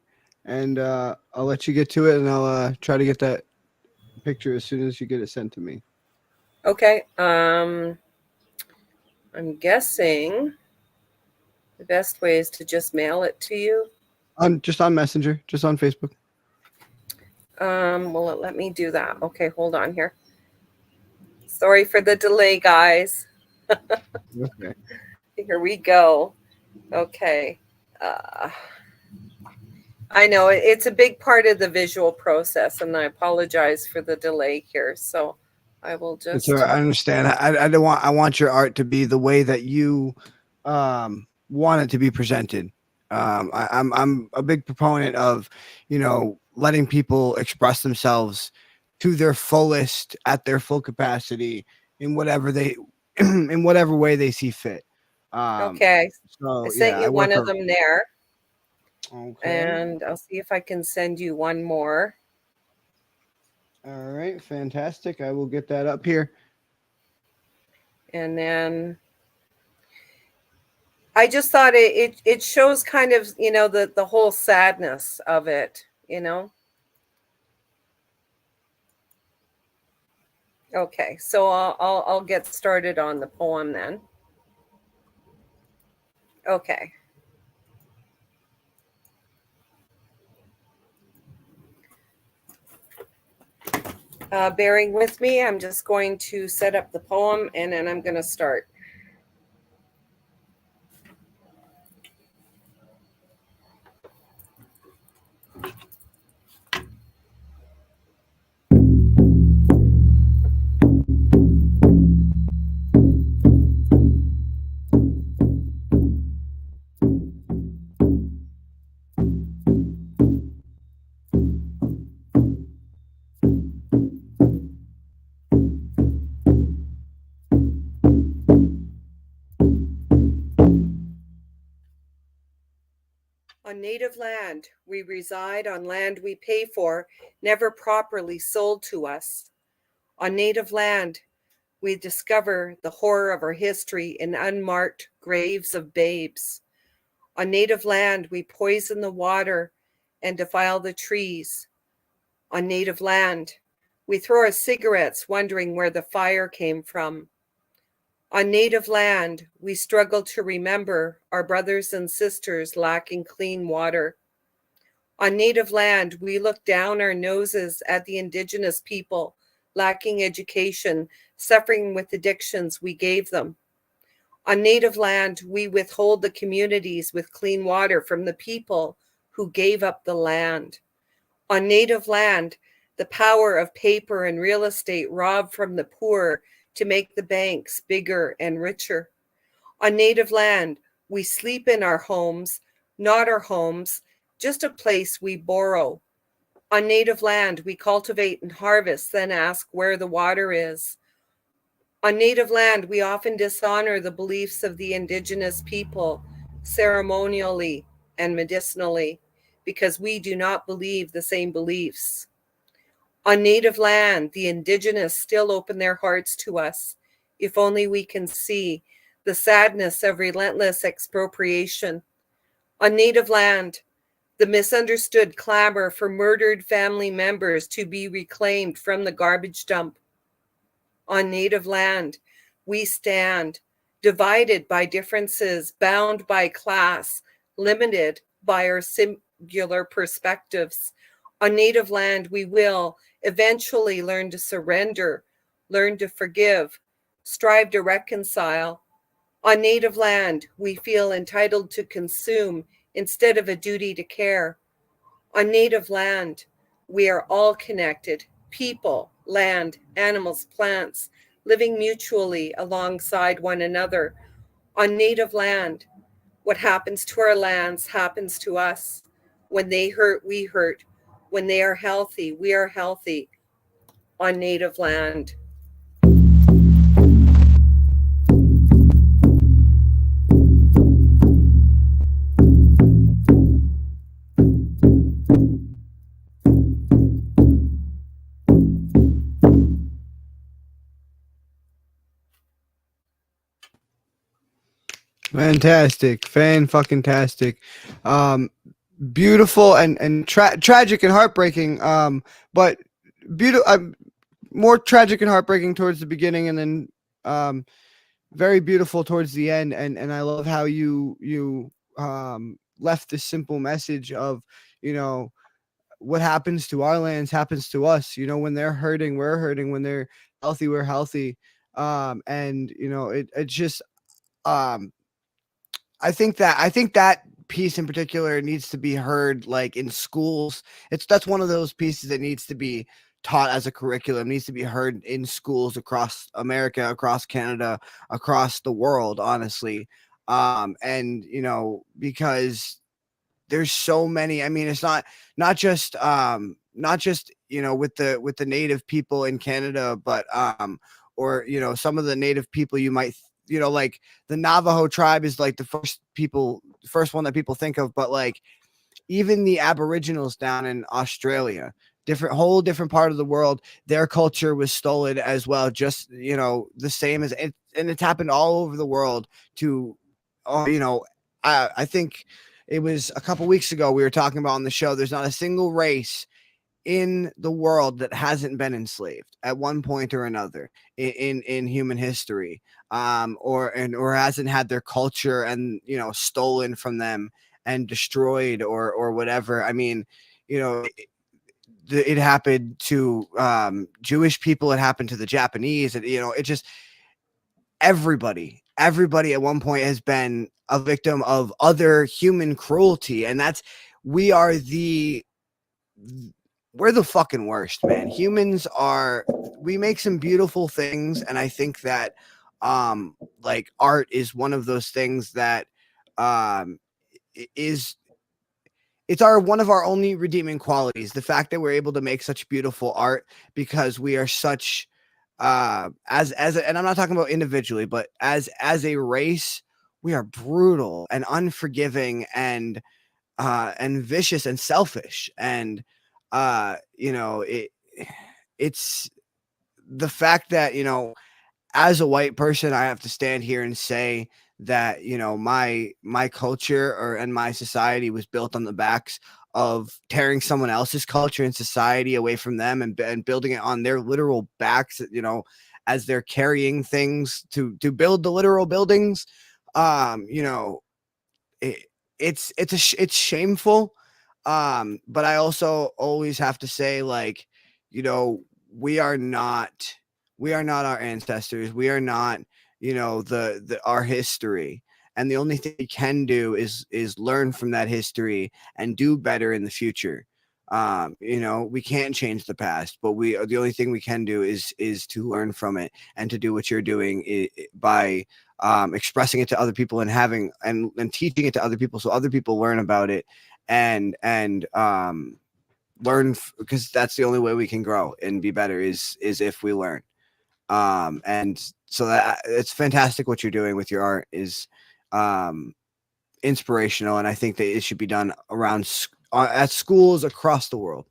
and I'll let you get to it, and I'll try to get that picture as soon as you get it sent to me. okay. I'm guessing the best way is to just mail it to you. Just on Messenger, just on Facebook. Well, let me do that. Okay, hold on here. Sorry for the delay, guys. Okay. Here we go. Okay. I know it's a big part of the visual process, and I apologize for the delay here. So I will just. So I understand. I don't want. I want your art to be the way that you want it to be presented. I'm a big proponent of, letting people express themselves to their fullest at their full capacity in whatever in whatever way they see fit. Okay. So I sent you one of them there. Okay. And I'll see if I can send you one more. All right, fantastic. I will get that up here. And then I just thought it shows kind of, the whole sadness of it, Okay, so I'll get started on the poem then. Okay. Bearing with me, I'm just going to set up the poem and then I'm going to start. On native land, we reside on land we pay for, never properly sold to us. On native land, we discover the horror of our history in unmarked graves of babes. On native land, we poison the water and defile the trees. On native land, we throw our cigarettes wondering where the fire came from. On native land, we struggle to remember our brothers and sisters lacking clean water. On native land, we look down our noses at the indigenous people lacking education, suffering with addictions we gave them. On native land, we withhold the communities with clean water from the people who gave up the land. On native land, the power of paper and real estate rob from the poor to make the banks bigger and richer. On native land, we sleep in our homes, not our homes, just a place we borrow. On native land, we cultivate and harvest, then ask where the water is. On native land, we often dishonor the beliefs of the indigenous people ceremonially and medicinally because we do not believe the same beliefs. On native land, the indigenous still open their hearts to us. If only we can see the sadness of relentless expropriation. On native land, the misunderstood clamor for murdered family members to be reclaimed from the garbage dump. On native land, we stand, divided by differences, bound by class, limited by our singular perspectives. On native land, we will eventually learn to surrender, learn to forgive, strive to reconcile. On native land, we feel entitled to consume instead of a duty to care. On native land, we are all connected, people, land, animals, plants, living mutually alongside one another. On native land, what happens to our lands happens to us. When they hurt, we hurt. When they are healthy, we are healthy on native land. Fantastic, fucking tastic, beautiful and tragic and heartbreaking. But beautiful, more tragic and heartbreaking towards the beginning, and then very beautiful towards the end. And I love how you left this simple message of, you know, what happens to our lands happens to us. You know, when they're hurting, we're hurting. When they're healthy, we're healthy. And you know, it just um I think that piece in particular needs to be heard like in schools. That's one of those pieces that needs to be taught as a curriculum, needs to be heard in schools across America, across Canada, across the world, honestly. And you know, because there's so many. I mean, it's not just, you know, with the native people in Canada, but or you know, some of the native people you might, you know, like the Navajo tribe is like the first one that people think of, but like even the Aboriginals down in Australia, whole different part of the world, their culture was stolen as well, just, you know, the same as it. And it's happened all over the world to, you know, I think it was a couple weeks ago we were talking about on the show, there's not a single race in the world that hasn't been enslaved at one point or another in human history, or hasn't had their culture and, you know, stolen from them and destroyed or whatever. I mean, you know, it happened to Jewish people, it happened to the Japanese, and you know, it just everybody at one point has been a victim of other human cruelty, and that's we are the we're the fucking worst, man. We make some beautiful things, and I think that like art is one of those things that um is it's one of our only redeeming qualities, the fact that we're able to make such beautiful art, because we are such and I'm not talking about individually, but as a race, we are brutal and unforgiving and vicious and selfish. And you know, it's the fact that, you know, as a white person, I have to stand here and say that, you know, my culture and my society was built on the backs of tearing someone else's culture and society away from them, and building it on their literal backs, you know, as they're carrying things to build the literal buildings. You know, it, it's shameful. But I also always have to say, like, you know, we are not our ancestors. We are not, you know, the our history. And the only thing we can do is learn from that history and do better in the future. You know, we can't change the past, but the only thing we can do is to learn from it and to do what you're doing by expressing it to other people and having and teaching it to other people, so other people learn about it and learn, because that's the only way we can grow and be better is if we learn. And so that it's fantastic what you're doing with your art is inspirational, and I think that it should be done around at schools across the world.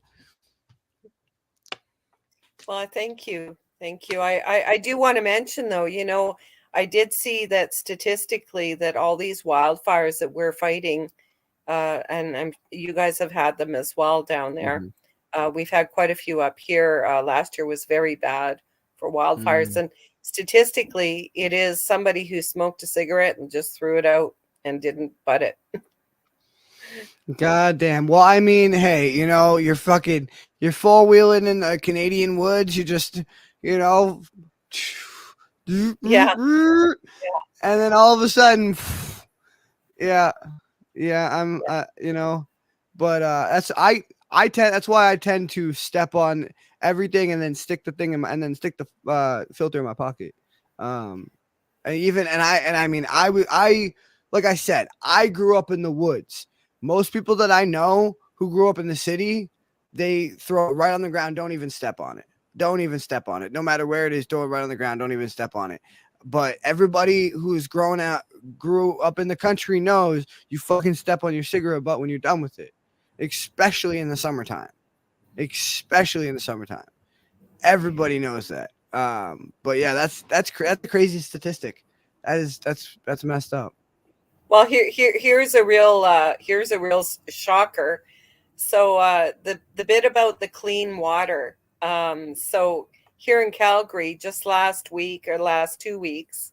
Well, thank you. Thank you. I do want to mention though, I did see that statistically that all these wildfires that we're fighting, and you guys have had them as well down there. Mhm. We've had quite a few up here. Last year was very bad for wildfires. Mm. And statistically, it is somebody who smoked a cigarette and just threw it out and didn't butt it. God damn. Well, I mean, hey, you're four wheeling in the Canadian woods. You just, you know, Yeah. and then all of a sudden, yeah, but that's why I tend to step on everything and then stick the thing and then stick the filter in my pocket. I like I said, I grew up in the woods. Most people that I know who grew up in the city, they throw it right on the ground. Don't even step on it. Don't even step on it. No matter where it is, throw it right on the ground. Don't even step on it. But everybody who's grew up in the country knows you fucking step on your cigarette butt when you're done with it, especially in the summertime. Especially in the summertime. Everybody knows that. But yeah, that's a crazy statistic. That's messed up. Well, here's a real shocker. So the bit about the clean water. So here in Calgary, just last week or last 2 weeks,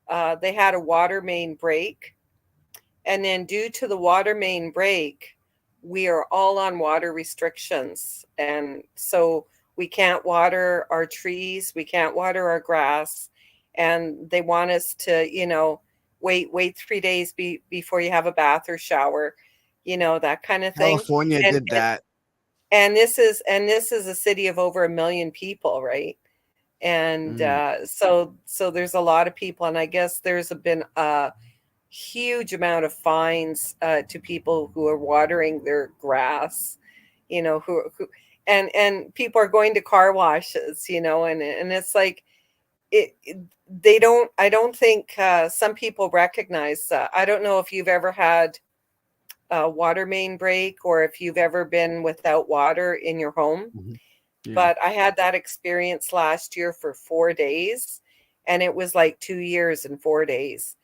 they had a water main break, and then due to the water main break, we are all on water restrictions, and so we can't water our trees, we can't water our grass, and they want us to, wait 3 days before you have a bath or shower, that kind of thing. California And, did that. and this is a city of over 1 million people, right? And so there's a lot of people, and I guess there's been a huge amount of fines to people who are watering their grass, who and people are going to car washes, and it's like they don't. I don't think some people recognize. I don't know if you've ever had a water main break or if you've ever been without water in your home. Yeah. But I had that experience last year for 4 days, and it was like 2 years and 4 days.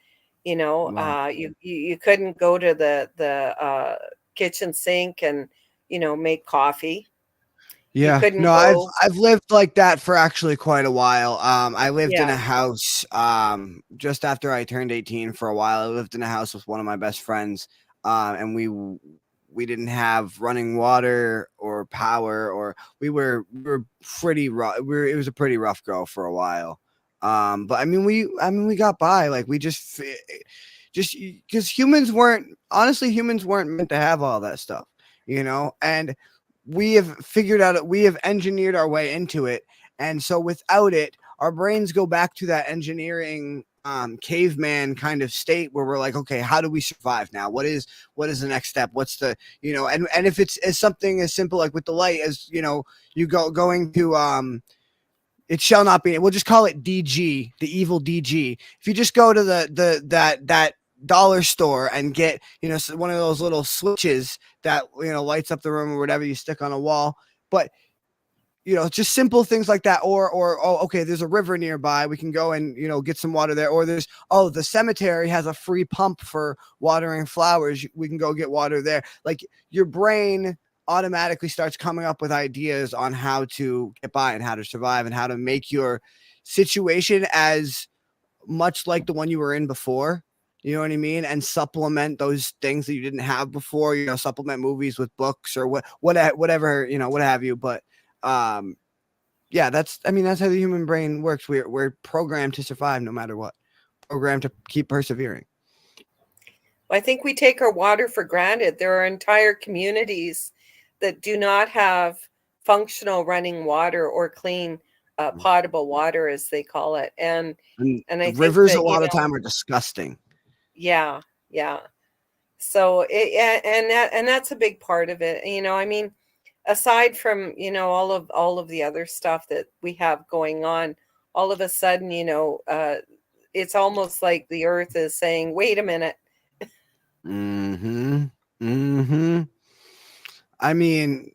Wow. You couldn't go to the kitchen sink and make coffee. You Yeah, couldn't no, I've go. I've lived like that for actually quite a while. I lived in Yeah. a house just after I turned 18 for a while. I lived in a house with one of my best friends, and we didn't have running water or power, or we were pretty rough. It was a pretty rough go for a while. But we got by. Like we just because humans weren't meant to have all that stuff, and we have engineered our way into it. And so without it, our brains go back to that engineering caveman kind of state where we're like, okay, how do we survive now? What is the next step? What's the, and if it's as something as simple like with the light as, you going to it shall not be. We'll just call it DG, the evil DG. If you just go to that dollar store and get one of those little switches that lights up the room or whatever you stick on a wall, but just simple things like that, or oh, okay, there's a river nearby, we can go and get some water there, or there's the cemetery has a free pump for watering flowers, we can go get water there. Like your brain automatically starts coming up with ideas on how to get by and how to survive and how to make your situation as much like the one you were in before. You know what I mean? And supplement those things that you didn't have before, supplement movies with books or whatever, what have you. But yeah, that's how the human brain works. We're programmed to survive no matter what, programmed to keep persevering. I think we take our water for granted. There are entire communities that do not have functional running water or clean potable water, as they call it. And I think rivers that, a lot of time are disgusting. Yeah. So and that's a big part of it. Aside from all of the other stuff that we have going on, all of a sudden it's almost like the earth is saying, "Wait a minute." I mean,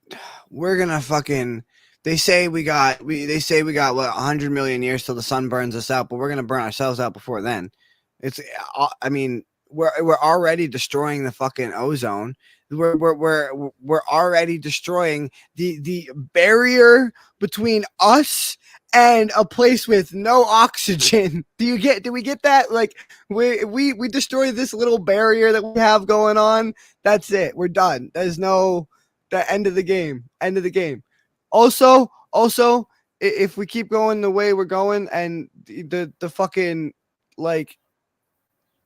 we're gonna fucking. they say we got what 100 million years till the sun burns us out, but we're gonna burn ourselves out before then. It's I mean we're already destroying the fucking ozone. We're already destroying the barrier between us and a place with no oxygen. Do we get that? Like we destroy this little barrier that we have going on. That's it. We're done. There's no the end of the game. End of the game. Also, if we keep going the way we're going and the fucking like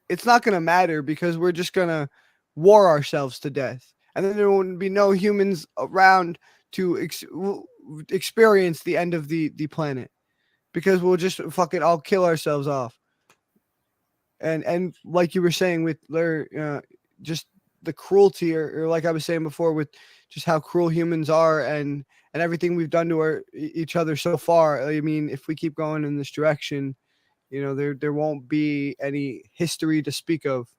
it's not going to matter because we're just going to war ourselves to death. And then there wouldn't be no humans around to experience the end of the planet because we'll just fucking all kill ourselves off. And like you were saying with just the cruelty or like I was saying before with just how cruel humans are and everything we've done to each other so far. I mean, if we keep going in this direction, you know, there won't be any history to speak of,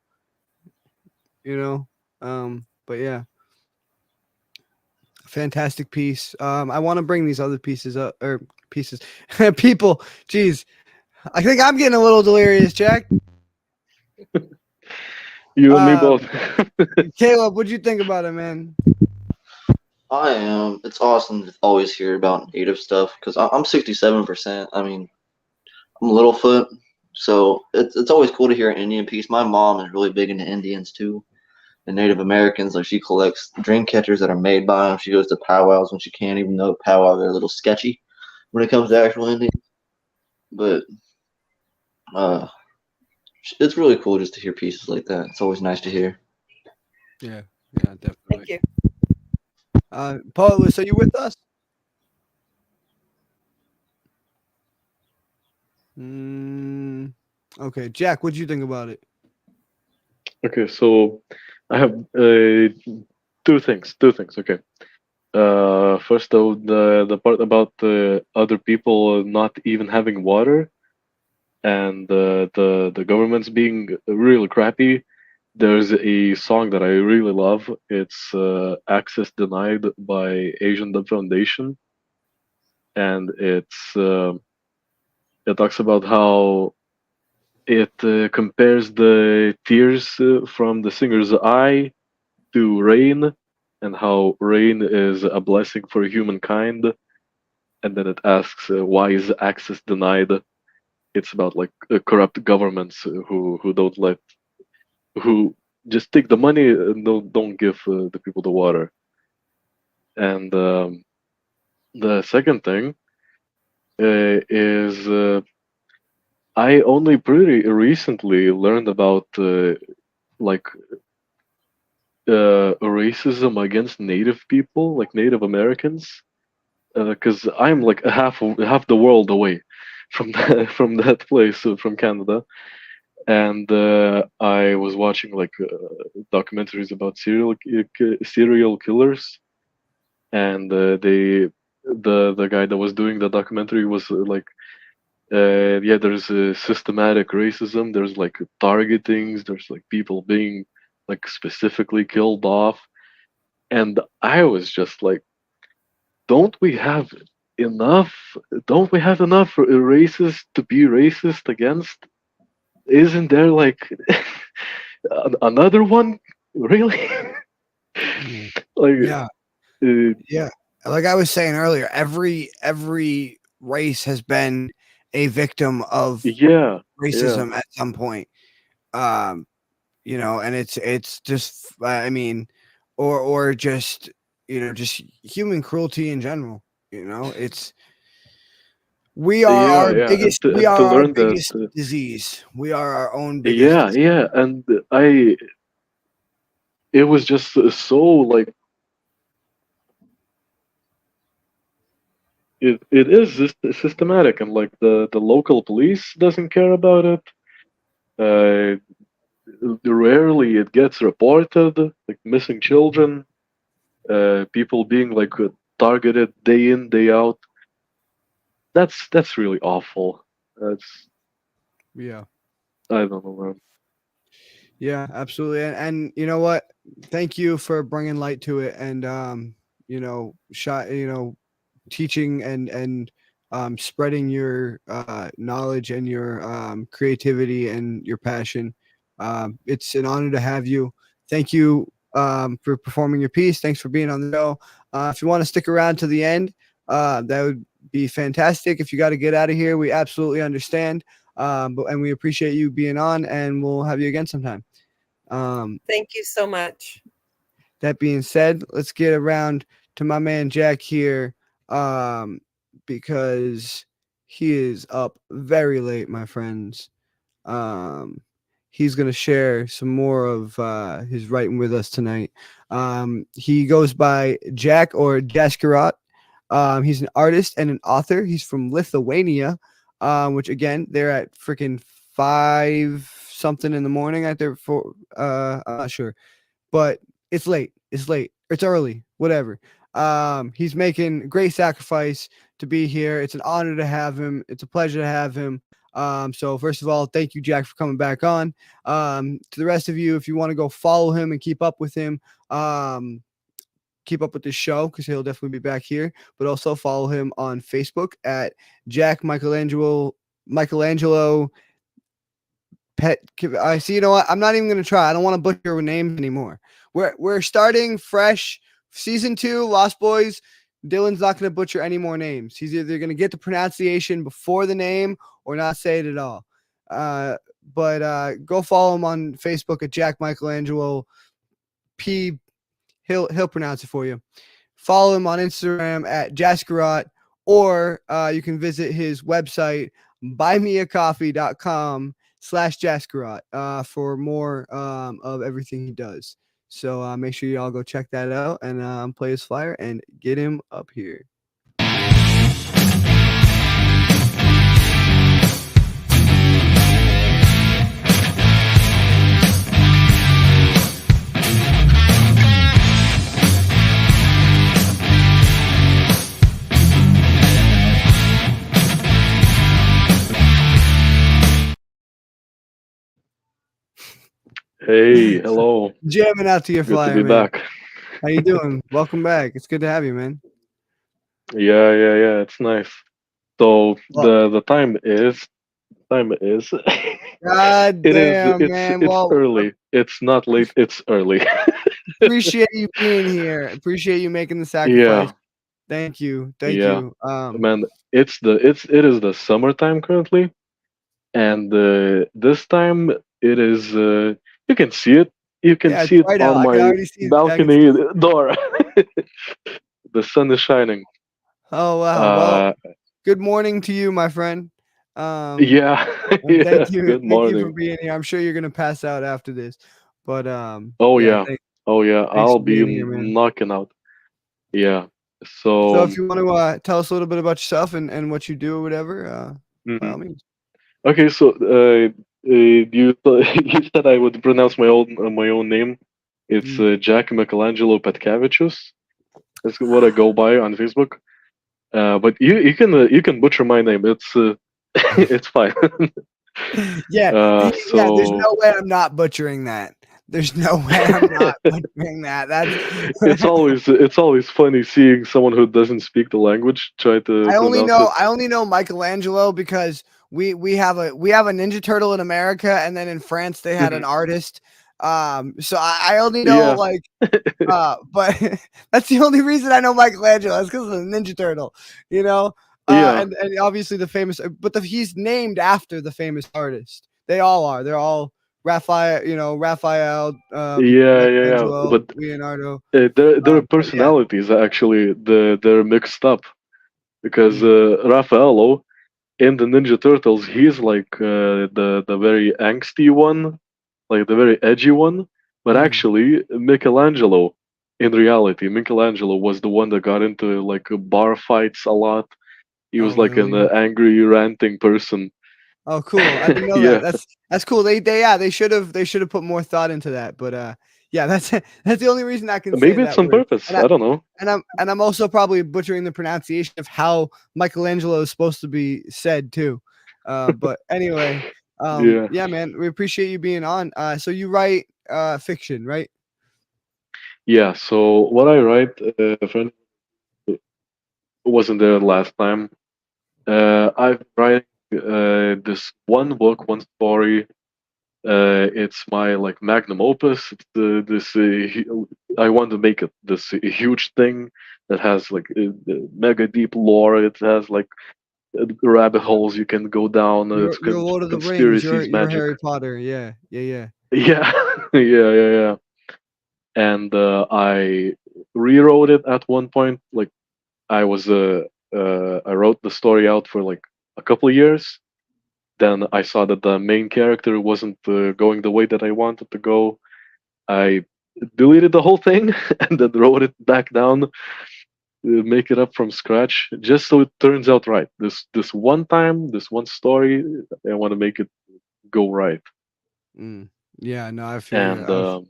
you know. But yeah, fantastic piece. I want to bring these other pieces up or pieces people. Jeez, I think I'm getting a little delirious, Jack. You and me both. Caleb, what'd you think about it, man? I am. It's awesome to always hear about native stuff because I'm 67%. I mean, I'm Littlefoot, so it's always cool to hear an Indian piece. My mom is really big into Indians too, and Native Americans. Like she collects dream catchers that are made by them. She goes to powwows when she can't, even though powwows are a little sketchy when it comes to actual Indians. But it's really cool just to hear pieces like that. It's always nice to hear. Yeah, definitely. Thank you. Paulus, are you with us? Okay, Jack, what'd you think about it? Okay, so I have two things. Okay. First, though, the part about other people not even having water and the governments being really crappy. There's a song that I really love. It's "Access Denied" by Asian Dub Foundation, and it talks about how it compares the tears from the singer's eye to rain, and how rain is a blessing for humankind. And then it asks, why is access denied? It's about like corrupt governments who don't let, who just take the money and don't give the people the water. And the second thing is I only pretty recently learned about like racism against Native people, like Native Americans, because I'm like half the world away from from that place, from Canada, and I was watching like documentaries about serial killers, and the guy that was doing the documentary was like. Yeah, there's systematic racism. There's like targetings. There's like people being like specifically killed off, and I was just like, don't we have enough? Don't we have enough races to be racist against? Isn't there like another one? Really? Like, Yeah. Yeah. Like I was saying earlier, every race has been a victim of racism at some point. You know, and it's just I mean, or just just human cruelty in general. You know, it's we are our biggest disease. We are our own biggest disease. And it was just so like it is just systematic, and like the local police doesn't care about it. Rarely it gets reported, like missing children, people being like targeted day in day out. That's really awful. That's I don't know, man. Yeah, absolutely. And you know what? Thank you for bringing light to it and teaching and spreading your knowledge and your creativity and your passion. It's an honor to have you. Thank you for performing your piece. Thanks for being on the show. If you want to stick around to the end, that would be fantastic. If you got to get out of here, we absolutely understand. And we appreciate you being on, and we'll have you again sometime. Thank you so much. That being said, let's get around to my man Jack here, because he is up very late, my friends. He's gonna share some more of his writing with us tonight. He goes by Jack or Jaskarot. He's an artist and an author. He's from Lithuania, which again they're at freaking 5 something in the morning out there for I'm not sure, but it's late. It's late. It's early. Whatever. He's making a great sacrifice to be here. It's an honor to have him. It's a pleasure to have him. So first of all, thank you, Jack, for coming back on. To the rest of you, if you want to go follow him and keep up with him, keep up with this show because he'll definitely be back here. But also follow him on Facebook at Jack Michelangelo Pet. I see. You know what? I'm not even gonna try. I don't want to butcher names anymore. We're starting fresh. Season 2, Lost Boys. Dylan's not gonna butcher any more names. He's either gonna get the pronunciation before the name or not say it at all. But go follow him on Facebook at Jack Michelangelo P. He'll pronounce it for you. Follow him on Instagram at Jaskarot, or you can visit his website buymeacoffee.com/Jaskarot for more of everything he does. So make sure y'all go check that out and play his flyer and get him up here. Hey, hello. Jamming out to your Good flyer, to be man. back. How you doing? Welcome back. It's good to have you, man. Yeah. It's nice. So Well, the time is God it is damn, man. it's Well, early. It's not late. It's early. appreciate you being here. Appreciate you making the sacrifice. Yeah, Thank you. Thank yeah, you. man. It is the summertime currently, and this time it is. You can see it. You can Yeah, it's see it right out. on I can my already see. I can balcony see. door. The sun is shining. Oh wow. Well, Uh, good morning to you, my friend. yeah, And yeah. thank you. Good Thank you for morning. being here. I'm sure you're gonna pass out after this, but Oh yeah. yeah, oh yeah. Thanks I'll for be being here, man. knocking out. Yeah. So So. if you want to tell us a little bit about yourself and what you do or whatever, by Mhm. all means. Okay, so you you said I would pronounce my own name. It's Mm. Jack Michelangelo Petkavicius. That's what I go by on Facebook. But you can butcher my name. It's it's fine. Yeah, yeah. There's So no way I'm not butchering that. There's no way I'm not butchering that. That's it's always funny seeing someone who doesn't speak the language try to pronounce it. I only know Michelangelo because we have a Ninja Turtle in America, and then in France they had an Mhm. artist. So I only know Yeah, like but that's the only reason I know Michelangelo. It's because of the Ninja Turtle, you know. yeah, And obviously the famous, but he's named after the famous artist. They all are. They're all Raphael, Raphael, yeah. Michelangelo, But Leonardo. their But yeah. personalities actually they're mixed up because Mm. Raffaello in the Ninja Turtles he's like the very angsty one, like the very edgy one. But Mhm. actually, Michelangelo was the one that got into like bar fights a lot. He Oh was like an really? angry, ranting person. Oh, cool. I didn't know that. Yeah, That's cool. They should have put more thought into that. But yeah, that's that's the only reason I can say maybe it's that on word. purpose. And I I don't know. and I'm also probably butchering the pronunciation of how Michelangelo is supposed to be said too. But anyway, Yeah, yeah, man, we appreciate you being on. So you write fiction, right? yeah. So what I write, friend, wasn't there last time. I've writing this one book, one story. It's my like magnum opus. It's I want to make it this huge thing that has like mega deep lore. It has like rabbit holes you can go down. It's You're Lord of the Rings. conspiracies, You're magic. Harry Potter. Yeah, yeah, yeah. Yeah, yeah. And I rewrote it at one point. Like I was I wrote the story out for like a couple of years. Then I saw that the main character wasn't going the way that I wanted to go. I deleted the whole thing and then wrote it back down, make it up from scratch, just so it turns out right. This one time, this one story, I want to make it go right. Mm. Yeah, no, I feel you. And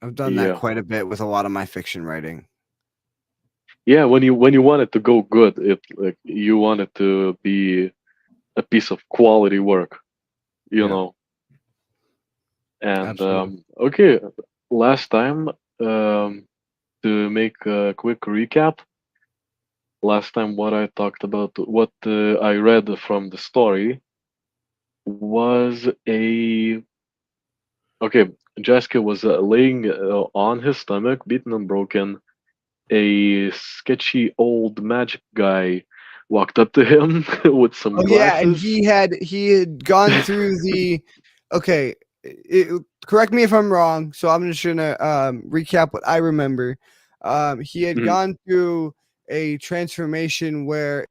I've done that yeah, quite a bit with a lot of my fiction writing. yeah. When you want it to go good, it like you want it to be a piece of quality work, you Yeah, know. And absolutely. okay, last time, um, to make a quick recap, last time what I talked about, what I read from the story was a okay. Jessica was laying on his stomach, beaten and broken. A sketchy old magic guy walked up to him with some Oh yeah, and glasses. he had gone through the okay. Correct me if I'm wrong. So I'm just gonna recap what I remember. He had Mhm. gone through a transformation where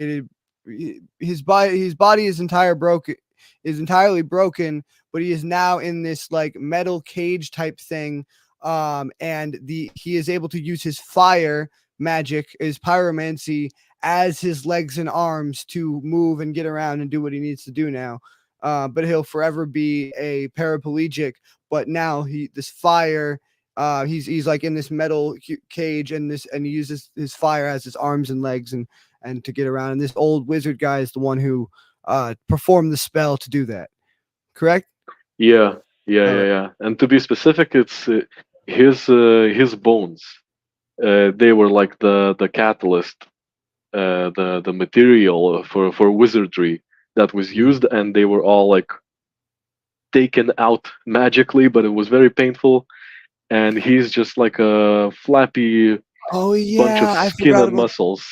his body is entirely broken, but he is now in this like metal cage type thing. And he is able to use his fire magic, his pyromancy, as his legs and arms to move and get around and do what he needs to do now. But he'll forever be a paraplegic. But now this fire, he's like in this metal cage, and he uses his fire as his arms and legs and to get around. And this old wizard guy is the one who performed the spell to do that. Correct? Yeah, yeah, All yeah, right. yeah. And to be specific, it's his bones. They were like the catalyst, the material for wizardry that was Mm. used, and they were all like taken out magically, but it was very painful. And he's just like a flappy Oh bunch of yeah, I skin forgot and about muscles.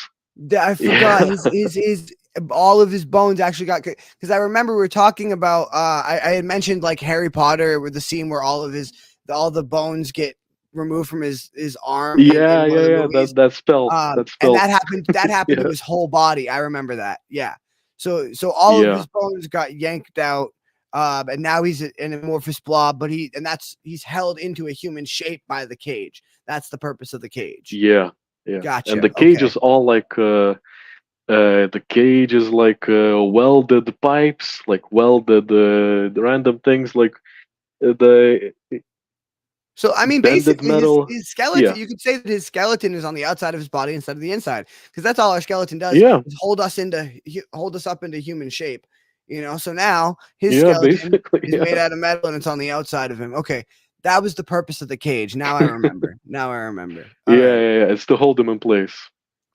I forgot Yeah, his all of his bones actually got because I remember we were talking about I had mentioned like Harry Potter with the scene where all the bones get removed from his arm in yeah, one of yeah, the yeah. movies. That spell, that And spell. that happened to Yeah, his whole body. I remember that. Yeah. So all of yeah, his bones got yanked out. And now he's an amorphous blob, but he's held into a human shape by the cage. That's the purpose of the cage. yeah, yeah. And Gotcha. the cage Okay. is all like the cage is like welded pipes, like welded random things, like the So I mean, bended basically, metal. his skeleton. Yeah, You could say that his skeleton is on the outside of his body instead of the inside, because that's all our skeleton does yeah, is hold us up into human shape. So now his yeah. skeleton Basically, is yeah, made out of metal and it's on the outside of him. Okay, that was the purpose of the cage. Now I remember. Now I remember. yeah, All right. yeah, yeah. It's to hold them in place.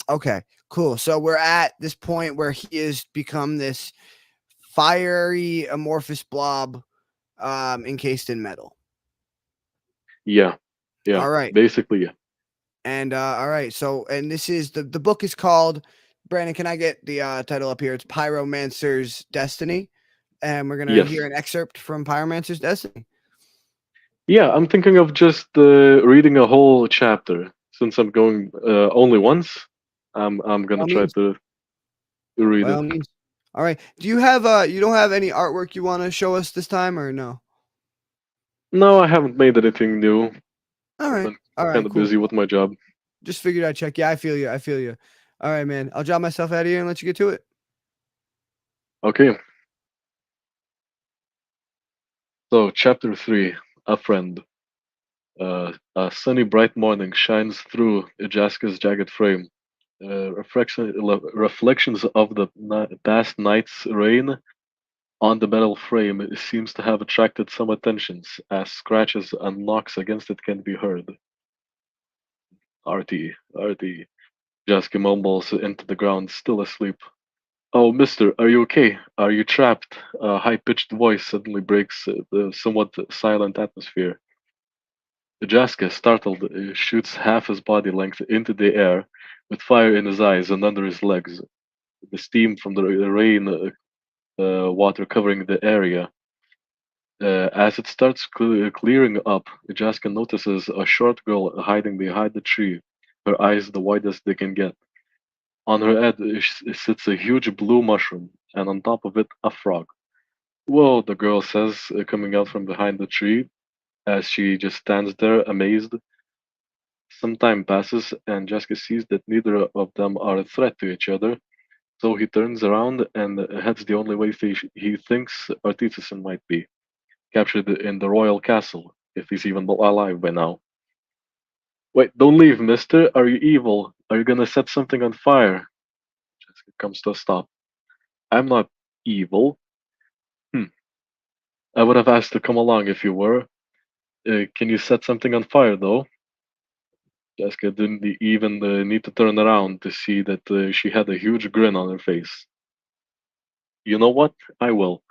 Okay. Cool. So we're at this point where he has become this fiery amorphous blob, encased in metal. Yeah, yeah. All right. Basically, yeah. And all right, so and this is the book is called Brandon. Can I get the title up here? It's Pyromancer's Destiny, and we're gonna Yes. hear an excerpt from Pyromancer's Destiny. Yeah, I'm thinking of just reading a whole chapter since I'm going only once. I'm By gonna all try means, to read by it. all means. All right. Do you have you don't have any artwork you want to show us this time or no? No, I haven't made anything new. All I've right. been All right. kind of Cool. busy with my job. Just figured I'd check. Yeah, I feel you. I feel you. All right, man. I'll drop myself out of here and let you get to it. Okay, so chapter 3, a friend. A sunny, bright morning shines through Ijaska's jagged frame. Reflections of the past night's rain on the metal frame seems to have attracted some attentions, as scratches and knocks against it can be heard. RT, RT. Jessica mumbles into the ground, still asleep. Oh, mister, are you okay? Are you trapped? A high-pitched voice suddenly breaks the somewhat silent atmosphere. Jessica, startled, shoots half his body length into the air, with fire in his eyes and under his legs. The steam from the rain water covering the area. As it starts clearing up, Jessica notices a short girl hiding behind the tree, her eyes the widest they can get. On her head sits a huge blue mushroom, and on top of it, a frog. Whoa, the girl says, coming out from behind the tree, as she just stands there, amazed. Some time passes, and Jessica sees that neither of them are a threat to each other, so he turns around and heads the only way he thinks Artificer might be, captured in the royal castle, if he's even alive by now. Wait, don't leave, mister. Are you evil? Are you gonna set something on fire? Jessica comes to a stop. I'm not evil. Hmm. I would have asked to come along if you were. Can you set something on fire, though? Jessica didn't even need to turn around to see that she had a huge grin on her face. You know what? I will.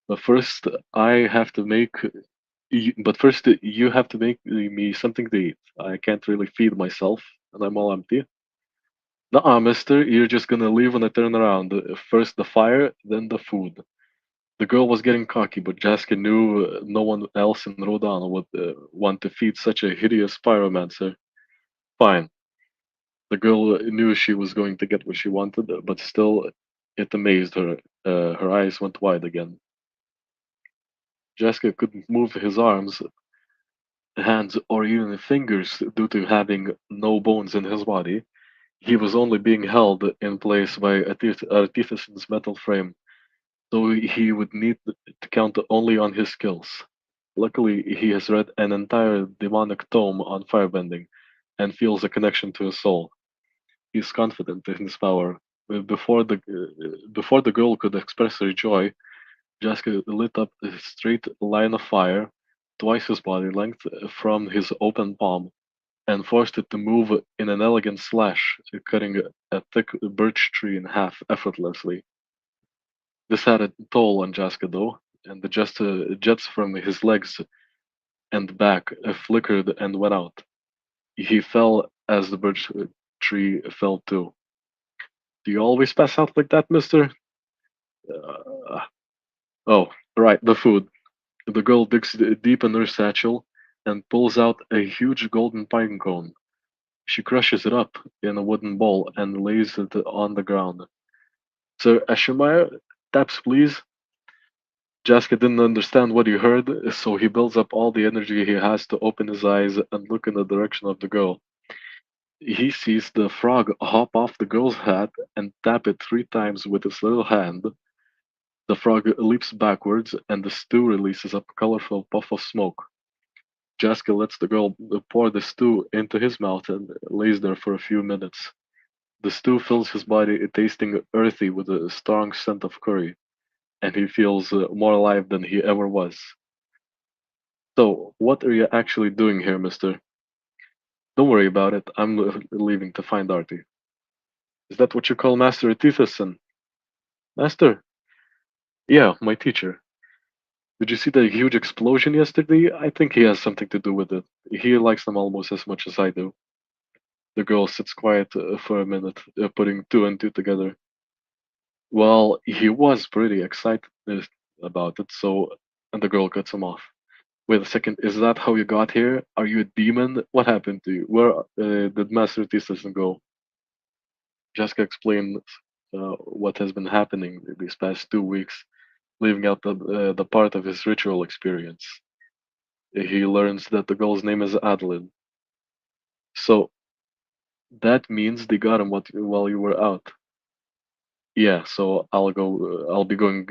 But first, I have to make. But first, you have to make me something to eat. I can't really feed myself, and I'm all empty. Nuh-uh, mister. You're just gonna leave when I turn around. First the fire, then the food. The girl was getting cocky, but Jessica knew no one else in Rodan would want to feed such a hideous pyromancer. Fine. The girl knew she was going to get what she wanted, but still, it amazed her. Her eyes went wide again. Jessica couldn't move his arms, hands, or even fingers due to having no bones in his body. He was only being held in place by Artificen's metal frame, so he would need to count only on his skills. Luckily, he has read an entire demonic tome on firebending and feels a connection to his soul. He's confident in his power. Before the girl could express her joy, Jessica lit up a straight line of fire, twice his body length, from his open palm, and forced it to move in an elegant slash, cutting a thick birch tree in half effortlessly. This had a toll on Jessica, though, and the jets from his legs and back flickered and went out. He fell as the birch tree fell too. Do you always pass out like that, mister? Uh, oh, right, the food. The girl digs deep in her satchel and pulls out a huge golden pine cone. She crushes it up in a wooden bowl and lays it on the ground. Sir Eschermeyer, taps please. Jessica didn't understand what he heard, so he builds up all the energy he has to open his eyes and look in the direction of the girl. He sees the frog hop off the girl's hat and tap it 3 times with his little hand. The frog leaps backwards, and the stew releases a colorful puff of smoke. Jessica lets the girl pour the stew into his mouth and lays there for a few minutes. The stew fills his body, tasting earthy with a strong scent of curry, and he feels more alive than he ever was. So, what are you actually doing here, mister? Don't worry about it. I'm leaving to find Artie. Is that what you call Master Tifason? Master? Yeah, my teacher. Did you see the huge explosion yesterday? I think he has something to do with it. He likes them almost as much as I do. The girl sits quiet for a minute, putting two and two together. Well, he was pretty excited about it, so. And the girl cuts him off. Wait a second, is that how you got here? Are you a demon? What happened to you? Where did Master Thyssen go? Jessica explains what has been happening these past 2 weeks, leaving out the part of his ritual experience. He learns that the girl's name is Adeline. So, that means they got him while you were out. Yeah, so I'll go. I'll be going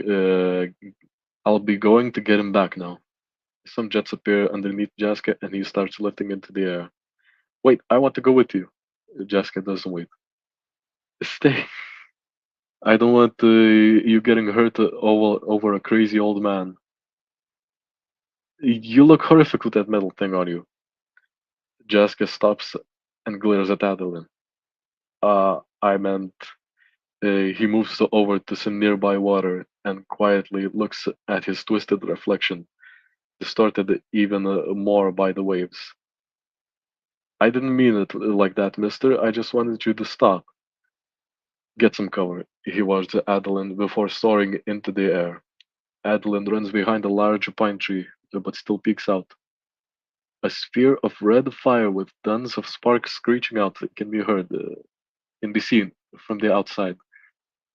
to get him back now. Some jets appear underneath Jessica, and he starts lifting into the air. Wait, I want to go with you. Jessica doesn't wait. Stay. I don't want you getting hurt over a crazy old man. You look horrific with that metal thing on you. Jessica stops and glares at Adeline. I meant he moves over to some nearby water and quietly looks at his twisted reflection, distorted even more by the waves. I didn't mean it like that, mister. I just wanted you to stop. Get some cover, he warns Adeline before soaring into the air. Adeline runs behind a large pine tree, but still peeks out. A sphere of red fire with tons of sparks screeching out can be seen from the outside,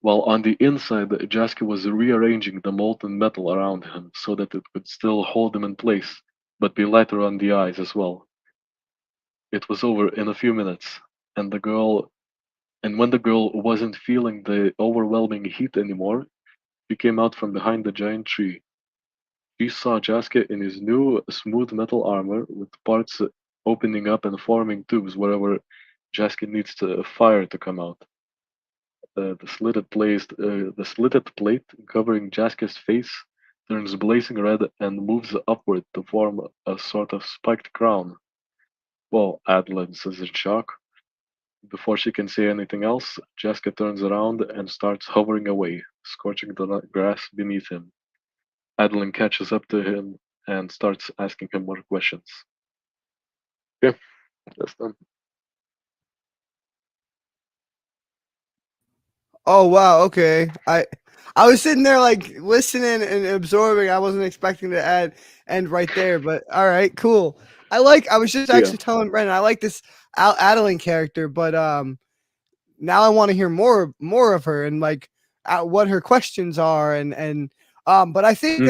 while on the inside, Jasky was rearranging the molten metal around him so that it would still hold him in place, but be lighter on the eyes as well. It was over in a few minutes, and when the girl wasn't feeling the overwhelming heat anymore, she came out from behind the giant tree. She saw Jaska in his new smooth metal armor with parts opening up and forming tubes wherever Jaska needs fire to come out. The slitted plate covering Jaska's face turns blazing red and moves upward to form a sort of spiked crown. Well, Adeline says in shock. Before she can say anything else, Jaska turns around and starts hovering away, scorching the grass beneath him. Adeline catches up to him and starts asking him more questions. Okay, that's done. Oh wow, okay. I was sitting there like listening and absorbing. I wasn't expecting to end right there, but all right, cool. I was just Yeah. actually telling Brendan I like this Adeline character, but now I want to hear more of her and like what her questions are and but I think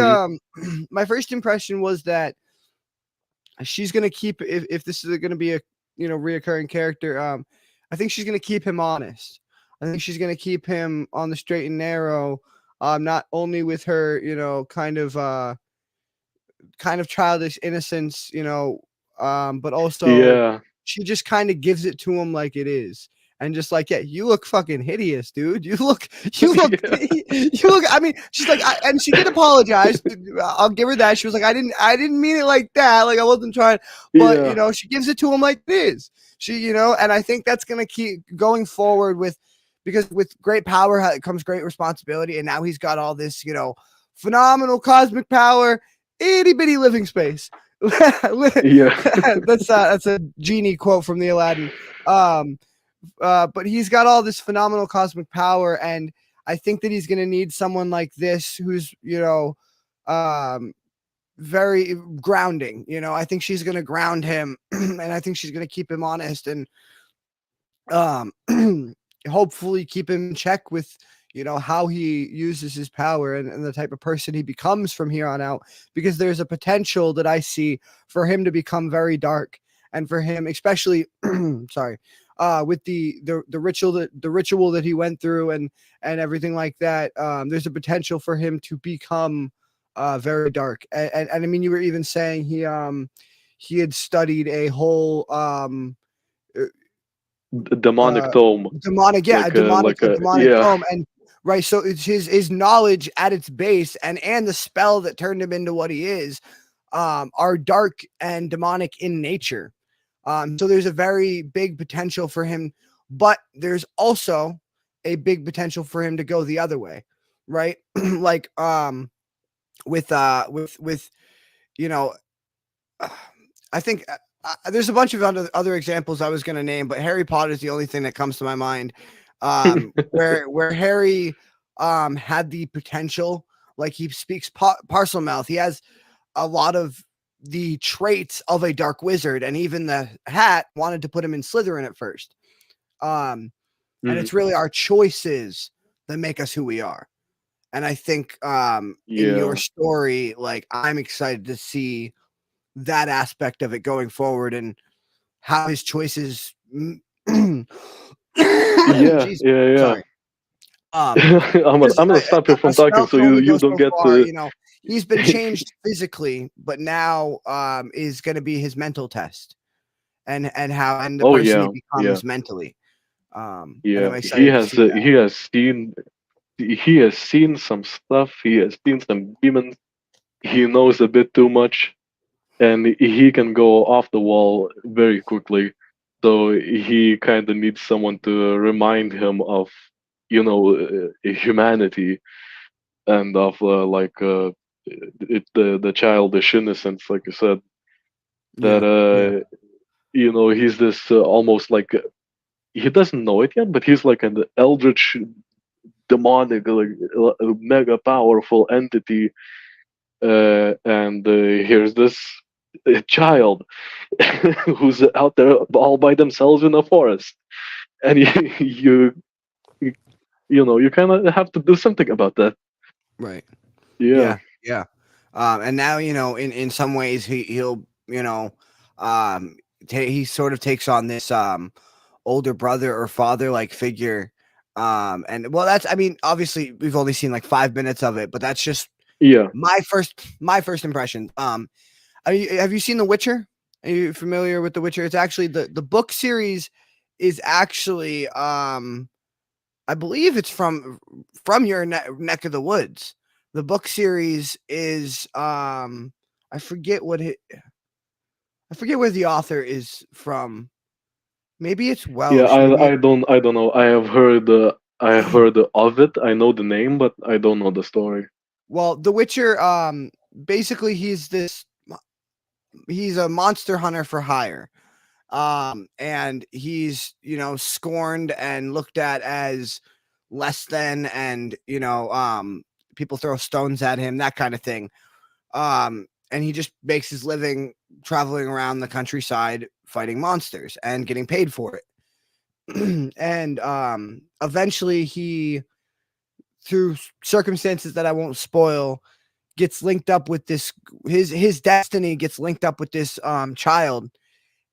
my first impression was that she's gonna keep if this is gonna be a reoccurring character. I think she's gonna keep him honest. I think she's gonna keep him on the straight and narrow. Not only with her, kind of childish innocence, but also Yeah. she just kind of gives it to him like it is. And just like, yeah, you look fucking hideous, dude. You look, Yeah. you look. I mean, she's like, and she did apologize. I'll give her that. She was like, I didn't mean it like that. Like I wasn't trying, but Yeah. she gives it to him like this. And I think that's gonna keep going forward because with great power comes great responsibility, and now he's got all this, phenomenal cosmic power, itty bitty living space. Yeah. That's a genie quote from the Aladdin. But he's got all this phenomenal cosmic power, and I think that he's going to need someone like this who's very grounding. I think she's going to ground him, and I think she's going to keep him honest and um hopefully keep him in check with how he uses his power and the type of person he becomes from here on out, because there's a potential that I see for him to become very dark, and for him especially sorry, with the ritual that he went through and everything like that. There's a potential for him to become very dark, and I mean, you were even saying he had studied a whole Demonic tome. demonic, yeah, Like a a demonic yeah. tome, and right, so it's his knowledge at its base, and the spell that turned him into what he is, are dark and demonic in nature. So there's a very big potential for him, but there's also a big potential for him to go the other way, right? Like with you know I think there's a bunch of other examples I was going to name, but Harry Potter is the only thing that comes to my mind. Where Harry had the potential, like he speaks parcel mouth. He has a lot of the traits of a dark wizard, and even the hat wanted to put him in Slytherin at first. And it's really our choices that make us who we are. And I think in your Yeah. story, like I'm excited to see that aspect of it going forward and how his choices Yeah. Jesus, Yeah. sorry. I'm gonna stop you A from talking spell so can only you go don't so get far, he's been changed physically, but now is going to be his mental test and the Oh person he yeah. Yeah. becomes mentally. And I'm Yeah. excited to see that. He has seen some stuff. He has seen some demons. He knows a bit too much, and he can go off the wall very quickly. So he kind of needs someone to remind him of, humanity and of the childish innocence, like you said. That he's this almost like he doesn't know it yet, but he's like an eldritch, demonic, like mega powerful entity. And here's this child who's out there all by themselves in a forest, and you kind of have to do something about that. Right. Yeah. Yeah. And now, in some ways he'll, he sort of takes on this older brother or father like figure. And well, I mean, obviously we've only seen like 5 minutes of it, but that's just Yeah. my first impression. Have you seen The Witcher? Are you familiar with The Witcher? It's actually the book series is actually I believe it's from your neck of the woods. The book series is I forget where the author is from. Maybe it's Welsh. Yeah, Maybe I don't know. I have heard of it. I know the name, but I don't know the story. well, The Witcher basically he's a monster hunter for hire. And he's, scorned and looked at as less than, and people throw stones at him, that kind of thing. And he just makes his living traveling around the countryside fighting monsters and getting paid for it. And eventually he, through circumstances that I won't spoil, gets linked up with this, his destiny gets linked up with this child,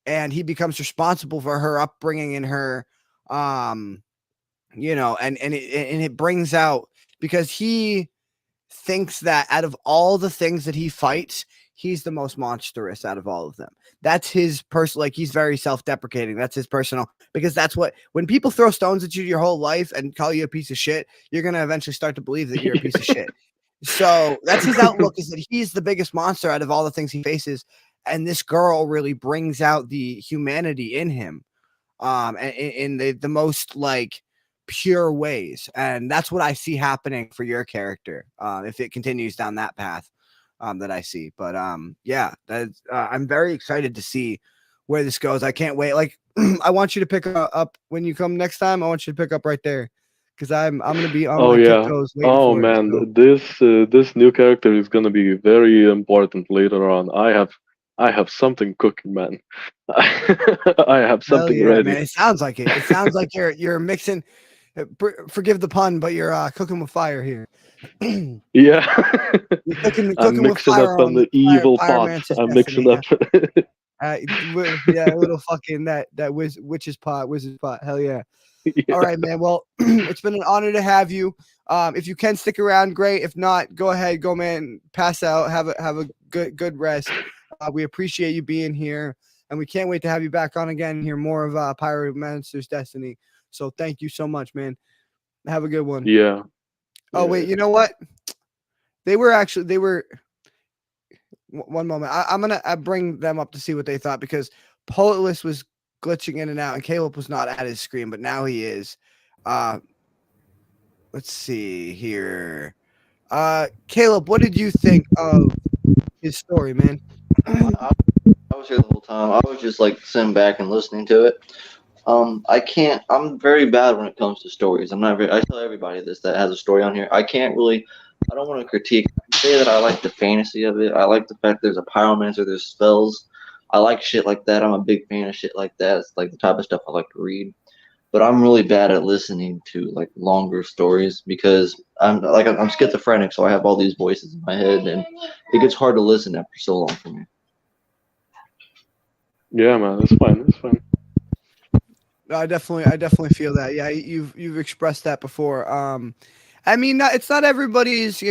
and he becomes responsible for her upbringing and her and it brings out, because he thinks that out of all the things that he fights, he's the most monstrous out of all of them. That's his personal, like, he's very self-deprecating. That's his personal, because that's what, when people throw stones at you your whole life and call you a piece of shit, you're going to eventually start to believe that you're a piece of shit. So that's his outlook, is that he's the biggest monster out of all the things he faces. And this girl really brings out the humanity in him, and in the most like pure ways. And that's what I see happening for your character, if it continues down that path, that I see. But yeah, that's, I'm very excited to see where this goes. I can't wait. Like, I want you to pick up when you come next time. I want you to pick up right there, because I'm gonna be on my tiptoes waiting Oh for man, it. So. this new character is gonna be very important later on. I have something cooking, man. I have Hell something yeah, ready. man! It sounds like it. It sounds like you're mixing. Forgive the pun, but you're cooking with fire here. Yeah. You're cooking I'm with mixing up fire on on the evil pots. Pyromancer's I'm mixing destiny. up. Yeah, a little fucking that witch's pot, wizard's pot. Hell yeah! Yeah. All right, man. Well, it's been an honor to have you. If you can stick around, great. If not, go ahead, go, man. Pass out. Have a good rest. We appreciate you being here, and we can't wait to have you back on again and hear more of Pyromancer's Destiny. So thank you so much, man. Have a good one. Yeah. Oh wait, you know what? They were. One moment. I'm gonna bring them up to see what they thought, because Poetless was glitching in and out, and Caleb was not at his screen, but now he is. Let's see here. Caleb, what did you think of his story, man? I was here the whole time. I was just like sitting back and listening to it. I can't. I'm very bad when it comes to stories. I'm not very. I tell everybody this that has a story on here. I can't really. I don't want to critique. I say that I like the fantasy of it. I like the fact there's a pyromancer, there's spells. I like shit like that. I'm a big fan of shit like that. It's like the type of stuff I like to read. But I'm really bad at listening to like longer stories, because I'm schizophrenic, so I have all these voices in my head, and it gets hard to listen after so long for me. Yeah, man. It's fine. It's fine. I definitely feel that. Yeah, you've expressed that before. I mean, it's not everybody's,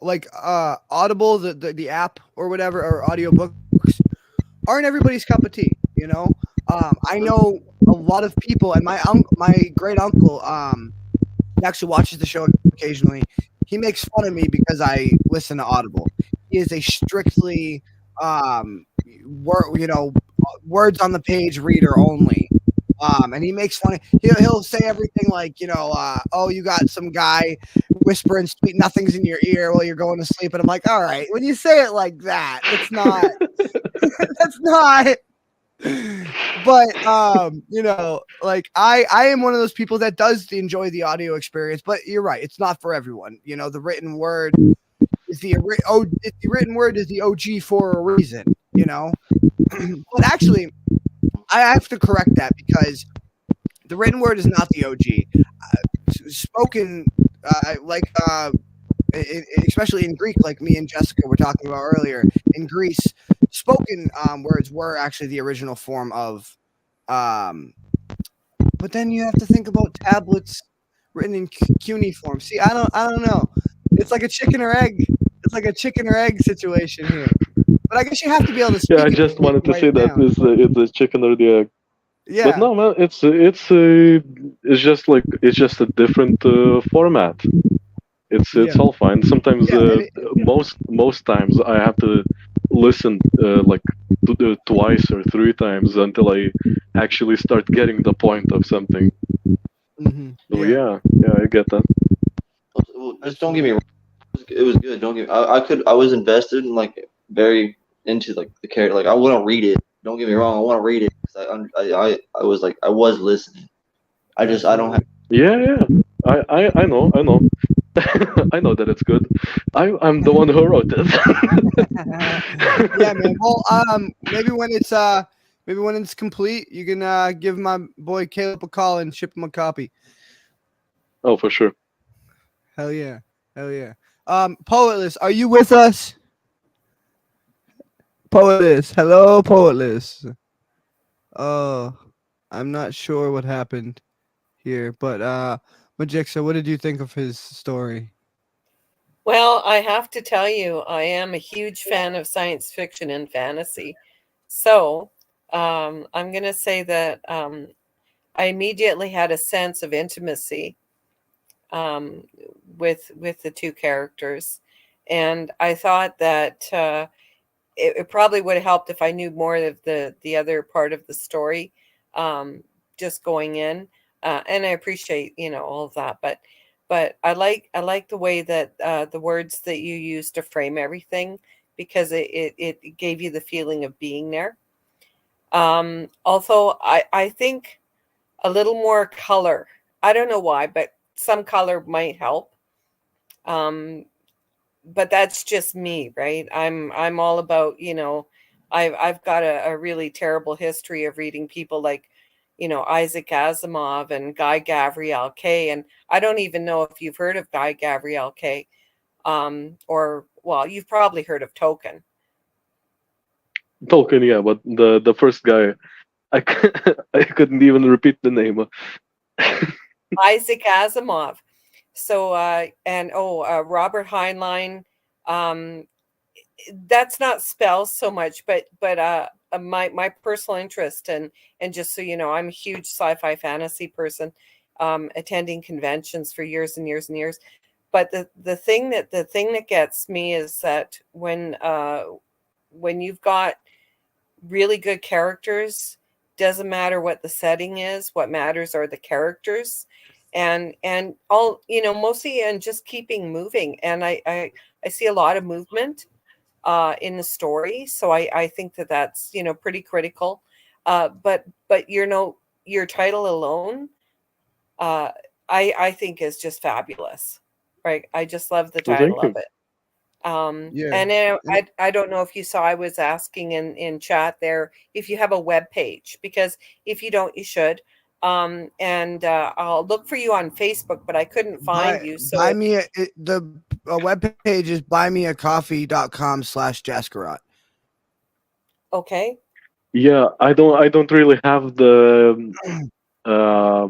like Audible, the app or whatever, or audiobooks aren't everybody's cup of tea, I know a lot of people, and my great uncle he actually watches the show occasionally. He makes fun of me because I listen to Audible. He is a strictly words on the page reader only. And he makes fun. He'll say everything like, oh, you got some guy whispering sweet nothings in your ear while you're going to sleep, and I'm like, all right, when you say it like that, that's not, that's not. But like I am one of those people that does enjoy the audio experience, but you're right, it's not for everyone. The written word is the written word is the OG for a reason. But actually, I have to correct that because the written word is not the OG. Spoken, especially in Greek, like me and Jessica were talking about earlier, in Greece, spoken words were actually the original form of. But then you have to think about tablets written in cuneiform. See, I don't know. It's like a chicken or egg. It's like a chicken or egg situation here. But I guess you have to be able to speak. Yeah, I just wanted to say that it's a chicken or the egg. Yeah. But no, man, it's just a different format. It's all fine. Sometimes, most times, I have to listen like twice or three times until I actually start getting the point of something. Mm-hmm. So yeah, I get that. Just don't get me wrong. It was good. Don't get. I was invested in like very into like the character. Like I want to read it. Don't get me wrong. I want to read it because I was like I was listening. I don't have. Yeah. I know. I know that it's good. I'm the one who wrote it. Yeah, man. Well, maybe when it's complete, you can give my boy Caleb a call and ship him a copy. Oh, for sure. Hell yeah. Poetless, are you with us? Poetless, hello, Poetless. Oh, I'm not sure what happened here, but Majixa, what did you think of his story? Well, I have to tell you, I am a huge fan of science fiction and fantasy. So I'm going to say that I immediately had a sense of intimacy with the two characters, and I thought that it probably would have helped if I knew more of the other part of the story, just going in. And I appreciate all of that, but I like the way that the words that you use to frame everything, because it gave you the feeling of being there. Also, I think a little more color. I don't know why, but some color might help. But that's just me, right? I'm all about, I've got a really terrible history of reading people like, Isaac Asimov and Guy Gavriel Kay. And I don't even know if you've heard of Guy Gavriel Kay. Or well, you've probably heard of Tolkien. Tolkien, yeah, but the first guy, I couldn't even repeat the name. Isaac Asimov. So Robert Heinlein, that's not spells so much, but my personal interest, and just so you know, I'm a huge sci-fi fantasy person, attending conventions for years and years and years. But the thing that gets me is that when you've got really good characters, doesn't matter what the setting is, what matters are the characters, and all, mostly, and just keeping moving. And I see a lot of movement in the story, so I think that's pretty critical. But your title alone, I think is just fabulous, right? I just love the Well, title thank of you. it. And then I don't know if you saw, I was asking in chat there if you have a web page, because if you don't, you should. And I'll look for you on Facebook, but I couldn't find you. So the web page is buymeacoffee.com/Jaskarot. Okay. Yeah, I don't really have uh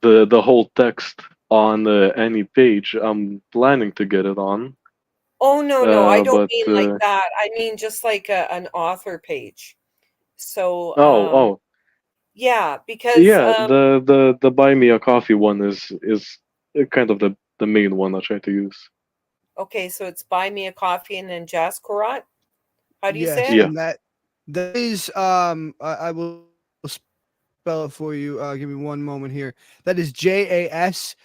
the whole text on any page. I'm planning to get it on. Oh no, I don't But mean like that. I mean just like an author page. So yeah, because yeah, the buy me a coffee one is kind of the main one I try to use. okay, so it's buy me a coffee and then Jaskarot. How do you say Yes, it? Yeah. and That is I will spell it for you. Give me one moment here. That is JASQUEROTTE.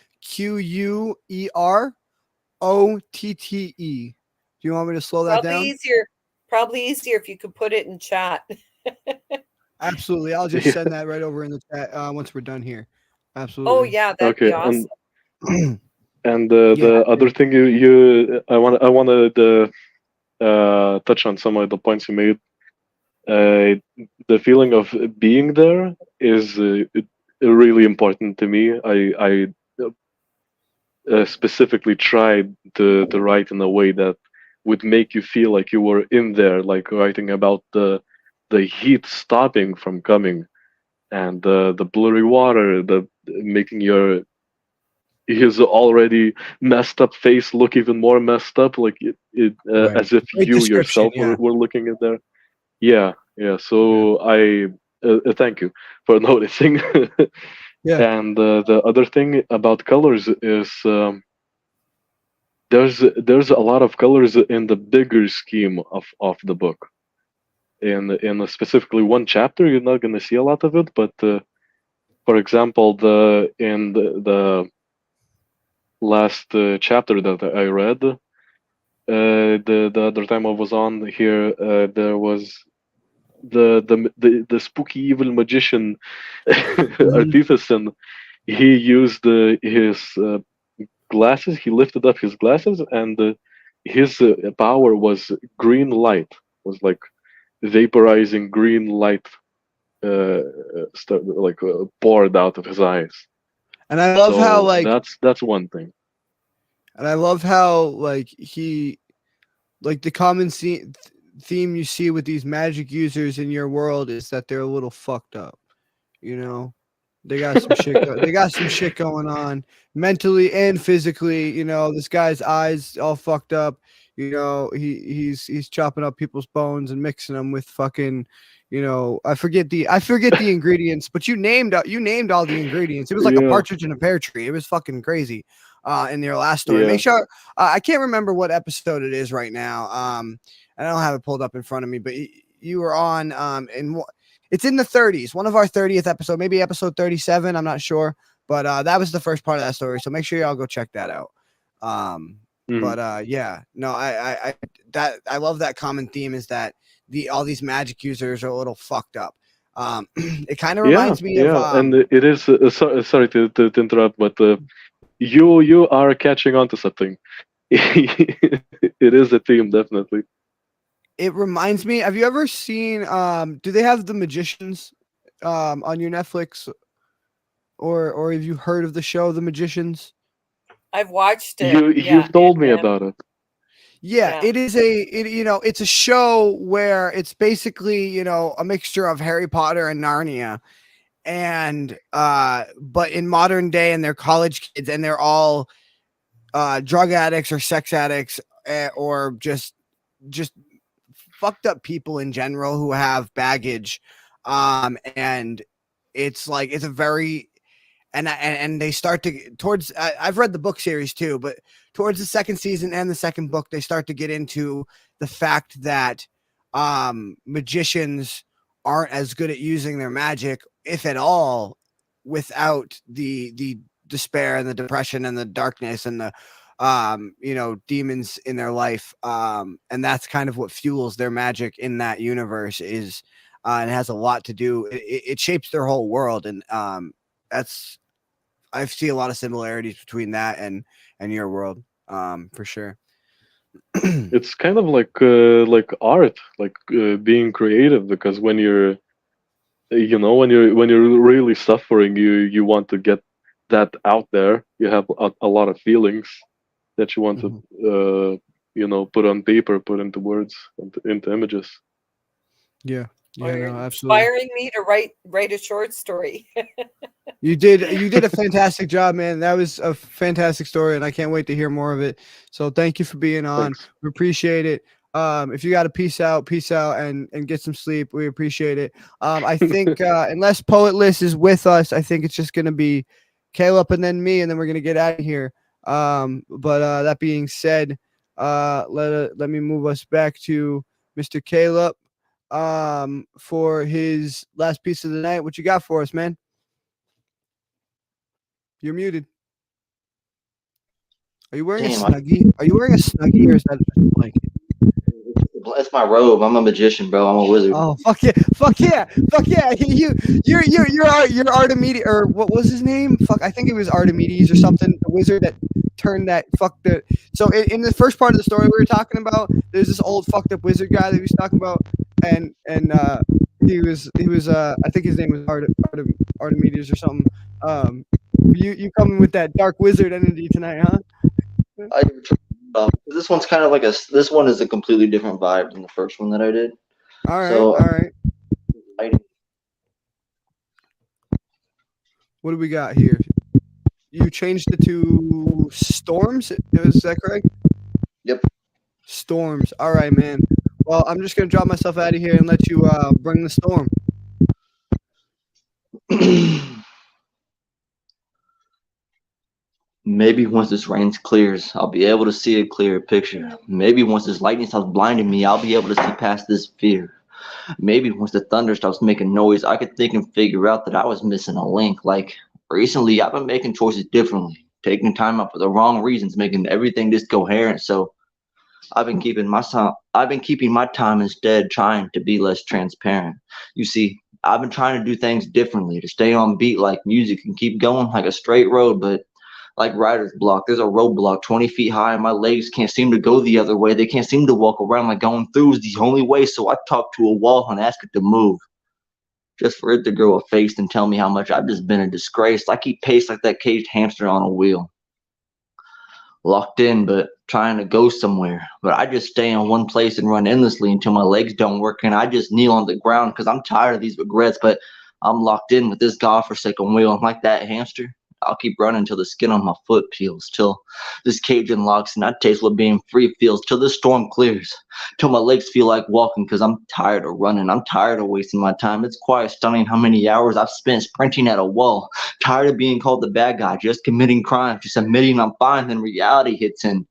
Do you want me to slow that Probably down? easier. Probably easier if you could put it in chat. Absolutely. I'll just Yeah. send that right over in the chat once we're done here. Oh Absolutely. yeah, that'd be Okay, awesome. and Yeah. the other thing I want to touch on some of the points you made. The feeling of being there is really important to me. I specifically tried to write in a way that would make you feel like you were in there, like writing about the heat stopping from coming and the blurry water, the making your his already messed up face look even more messed up, like Right. as if Great you description. yourself Yeah. were looking in there. Yeah, yeah. Yeah. So I thank you for noticing. Yeah. And the other thing about colors is there's a lot of colors in the bigger scheme of the book. In specifically one chapter, you're not going to see a lot of it, but for example, the last chapter that I read, the other time I was on here, there was the spooky evil magician Mhm. Artificin. He used his glasses. He lifted up his glasses, and his power was green light. Was like vaporizing green light, poured out of his eyes. And I love how So like that's one thing. and I love how like like the common theme you see with these magic users in your world is that they're a little fucked up. You know, they got some shit. They got some shit going on mentally and physically. You know, this guy's eyes all fucked up. You know, he's chopping up people's bones and mixing them with fucking. You know, I forget the ingredients, but you named all the ingredients. It was like a Yeah, partridge in a pear tree. It was fucking crazy. In your last story, yeah, make sure I can't remember what episode it is right now. I don't have it pulled up in front of me, but you were on in it's in the 30s, one of our 30th episode, maybe episode 37. I'm not sure, but that was the first part of that story. So make sure y'all go check that out. mhm. But yeah, no, I love that common theme is that all these magic users are a little fucked up. It kind of Yeah, reminds me of yeah. And it is. Sorry to interrupt, but you are catching on to something. It is a theme, definitely. it reminds me. Have you ever seen? Do they have the magicians on your Netflix, or have you heard of the show The Magicians? I've watched it. Yeah, You've told me about it. Yeah, yeah. it is it's a show where it's basically, a mixture of Harry Potter and Narnia. And but in modern day, and they're college kids, and they're all drug addicts or sex addicts, or just fucked up people in general who have baggage. And it's like it's a very and they start to towards I've read the book series too, but towards the second season and the second book, they start to get into the fact that magicians aren't as good at using their magic, if at all, without the despair and the depression and the darkness and the demons in their life. And that's kind of what fuels their magic in that universe is and it has a lot to do. It shapes their whole world, and that's I see a lot of similarities between that and your world, for sure. It's kind of like art, like being creative. Because when you're, when you're really suffering, you want to get that out there. You have a lot of feelings that you want to, Mhm. put on paper, put into words, into images. Yeah, Or yeah, you're no, absolutely. inspiring me to write a short story. You did a fantastic job, man. That was a fantastic story, and I can't wait to hear more of it. So thank you for being on. Thanks. We appreciate it. If you got to peace out, and get some sleep. We appreciate it. I think unless Poetless is with us, I think it's just gonna be Caleb and then me, and then we're gonna get out of here. But that being said, let me move us back to Mr. Caleb. for his last piece of the night. What you got for us, man? You're muted. Are you wearing a Snuggie? Are you wearing a Snuggie, or is that a blanket? It's my robe. I'm a magician, bro. I'm a wizard. Oh, fuck yeah, fuck yeah, fuck yeah! You're Archimedes, or what was his name? Fuck, I think it was Archimedes or something. The wizard that turned that fucked the. So in the first part of the story we were talking about, there's this old fucked up wizard guy that we was talking about, and he was I think his name was Archimedes or something. You coming with that dark wizard energy tonight, huh? This one's kind of like this one is a completely different vibe than the first one that I did. All right, all right. What do we got here? You changed it to storms. Is that correct? Yep. Storms. All right, man. Well, I'm just gonna drop myself out of here and let you bring the storm. Maybe once this rain clears, I'll be able to see a clearer picture. Maybe once this lightning stops blinding me, I'll be able to see past this fear. Maybe once the thunder stops making noise, I could think and figure out that I was missing a link. Like, recently, I've been making choices differently, taking time out for the wrong reasons, making everything discoherent. So I've been keeping my time instead, trying to be less transparent. You see, I've been trying to do things differently, to stay on beat like music and keep going like a straight road, but like writer's block, there's a roadblock 20 feet high and my legs can't seem to go the other way. They can't seem to walk around, like going through is the only way. So I talk to a wall and ask it to move, just for it to grow a face and tell me how much I've just been a disgrace. I keep pace like that caged hamster on a wheel, locked in but trying to go somewhere. But I just stay in one place and run endlessly until my legs don't work, and I just kneel on the ground because I'm tired of these regrets. But I'm locked in with this godforsaken wheel. I'm like that hamster. I'll keep running till the skin on my foot peels, till this cage unlocks and I taste what being free feels, till the storm clears, till my legs feel like walking because I'm tired of running. I'm tired of wasting my time. It's quite stunning how many hours I've spent sprinting at a wall, tired of being called the bad guy, just committing crimes, just admitting I'm fine, then reality hits in.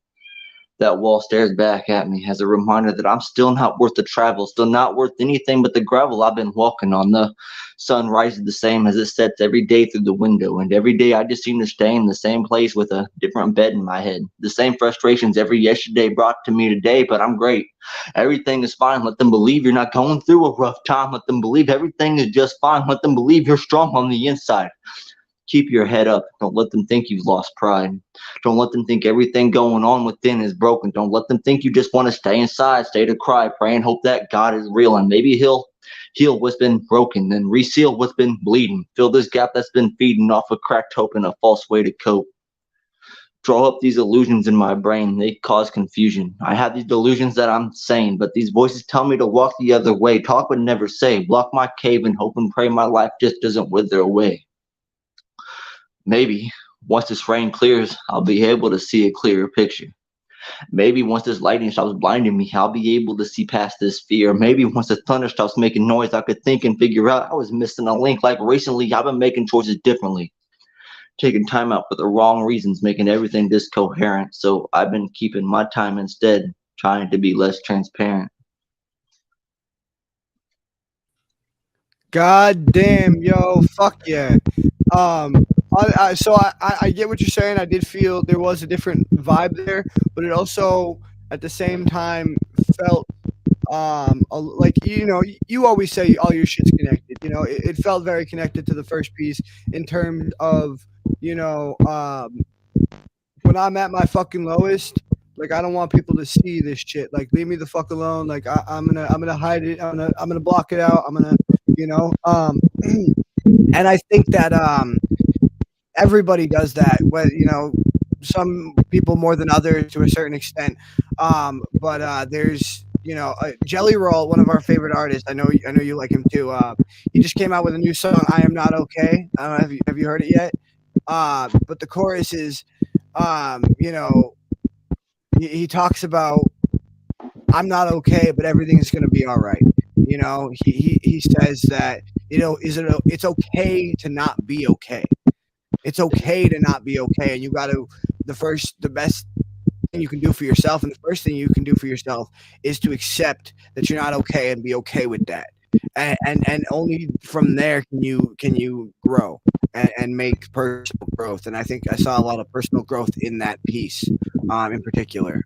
That wall stares back at me as a reminder that I'm still not worth the travel, still not worth anything but the gravel I've been walking on. The sun rises the same as it sets every day through the window, and every day I just seem to stay in the same place with a different bed in my head. The same frustrations every yesterday brought to me today, but I'm great. Everything is fine. Let them believe you're not going through a rough time. Let them believe everything is just fine. Let them believe you're strong on the inside. Keep your head up. Don't let them think you've lost pride. Don't let them think everything going on within is broken. Don't let them think you just want to stay inside, stay to cry, pray and hope that God is real, and maybe he'll heal what's been broken, then reseal what's been bleeding. Fill this gap that's been feeding off a cracked hope and a false way to cope. Draw up these illusions in my brain. They cause confusion. I have these delusions that I'm sane, but these voices tell me to walk the other way. Talk but never say. Block my cave and hope and pray my life just doesn't wither away. Maybe once this rain clears, I'll be able to see a clearer picture. Maybe once this lightning stops blinding me, I'll be able to see past this fear. Maybe once the thunder stops making noise, I could think and figure out I was missing a link. Like recently, I've been making choices differently, taking time out for the wrong reasons, making everything discoherent. So I've been keeping my time instead, trying to be less transparent. God damn, yo, fuck yeah. So I get what you're saying. I did feel there was a different vibe there, but it also at the same time felt like, you know, you always say all your shit's connected. You know, it felt very connected to the first piece in terms of, you know, when I'm at my fucking lowest, like I don't want people to see this shit. Like leave me the fuck alone. Like I'm gonna hide it. I'm gonna block it out. I'm gonna, you know, and I think that everybody does that. When, you know, some people more than others to a certain extent. But there's, you know, Jelly Roll, one of our favorite artists. I know you like him too. He just came out with a new song, "I Am Not Okay." I don't know, have you heard it yet? But the chorus is, you know, he talks about, I'm not okay, but everything is going to be all right. You know, he says that, you know, it's okay to not be okay. It's okay to not be okay. And you got to, the best thing you can do for yourself, and the first thing you can do for yourself is to accept that you're not okay and be okay with that. And only from there can you grow and make personal growth. And I think I saw a lot of personal growth in that piece, in particular.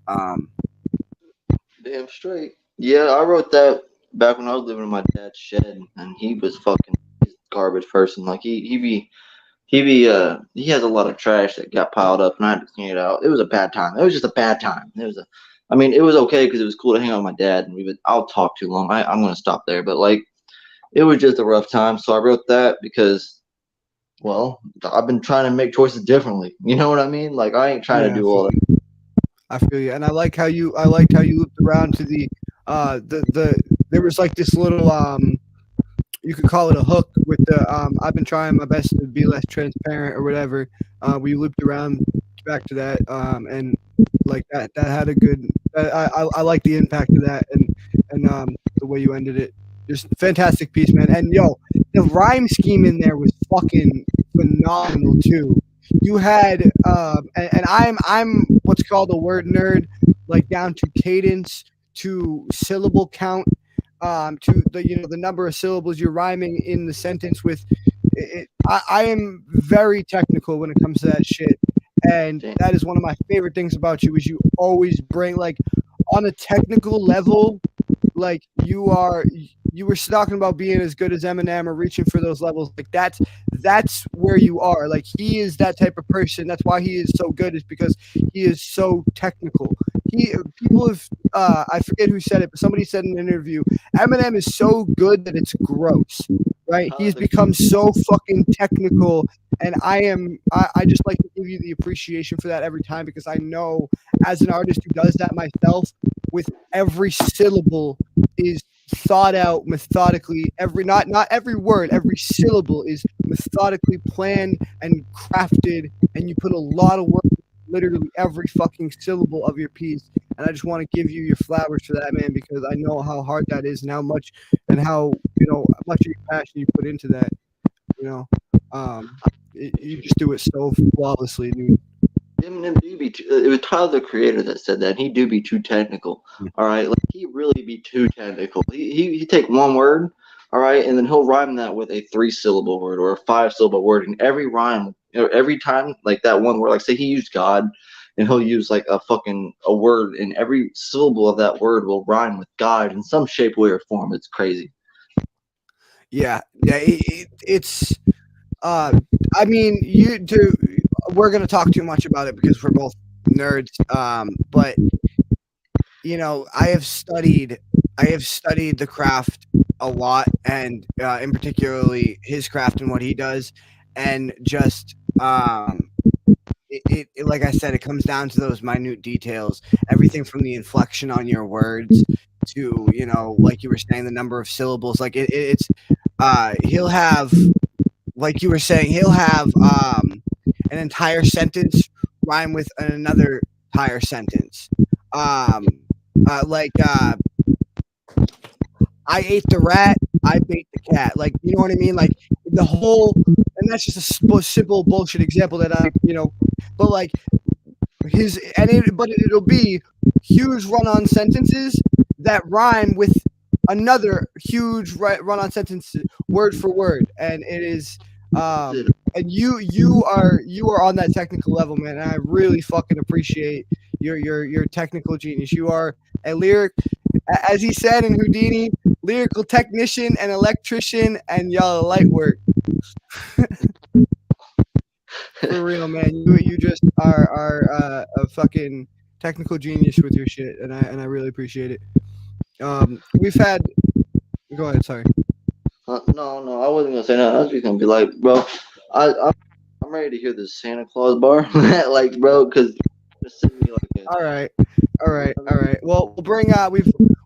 Damn straight. Yeah, I wrote that back when I was living in my dad's shed, and he was fucking garbage person. Like he has a lot of trash that got piled up, and I had to clean it out. It was a bad time. It was just a bad time. I mean, it was okay because it was cool to hang out with my dad, and I'll talk too long. I'm gonna stop there, but like, it was just a rough time. So I wrote that because, well, I've been trying to make choices differently. You know what I mean? Like, I ain't trying to do all that. I feel you, and I liked how you looped around to the there was like this little you could call it a hook with the I've been trying my best to be less transparent or whatever. We looped around back to that, and like that had a good. I like the impact of that, and the way you ended it. Just fantastic piece, man. And yo, the rhyme scheme in there was fucking phenomenal too. You had and I'm what's called a word nerd, like down to cadence, to syllable count, to the number of syllables you're rhyming in the sentence with. I am very technical when it comes to that shit, and that is one of my favorite things about you. Is you always bring, like, on a technical level, like you were talking about being as good as Eminem or reaching for those levels. Like that's where you are. Like, he is that type of person. That's why he is so good, is because he is so technical. People have I forget who said it, but somebody said in an interview, Eminem is so good that it's gross. Right? He's become so fucking technical, and I just like to give you the appreciation for that every time, because I know, as an artist who does that myself, with every syllable is thought out methodically. Not every word, every syllable is methodically planned and crafted, and you put a lot of work into literally every fucking syllable of your piece. And I just want to give you your flowers for that, man, because I know how hard that is, and how much much of your passion you put into that. You just do it so flawlessly, dude. Eminem do be it was Tyler the Creator that said that. He do be too technical. All right, like, he really be too technical. He take one word, all right, and then he'll rhyme that with a 3-syllable word or a 5-syllable word, and every rhyme, every time, like, that one word, like, say he used God, and he'll use like a word, and every syllable of that word will rhyme with God in some shape, way, or form. It's crazy. Yeah, it's. I mean, we're gonna talk too much about it because we're both nerds. But I have studied the craft a lot, and in particularly his craft and what he does, and just it like I said, it comes down to those minute details. Everything from the inflection on your words to, like you were saying, the number of syllables. Like it's he'll have, like you were saying, he'll have an entire sentence rhyme with another entire sentence. I ate the rat, I bait the cat. Like, you know what I mean? Like, the whole, and that's just a simple bullshit example that but like it'll be huge run-on sentences that rhyme with another huge run-on sentence, word for word, and it is and you are on that technical level, man, and I really fucking appreciate your technical genius. You are a lyric, as he said in Houdini, lyrical technician and electrician, and y'all light work. For real, man. You just are a fucking technical genius with your shit, and I really appreciate it. We've had. Go ahead. Sorry. No, I wasn't gonna say that. I was just gonna be like, bro, I'm ready to hear this Santa Claus bar, like, bro, because all right. Well, we'll bring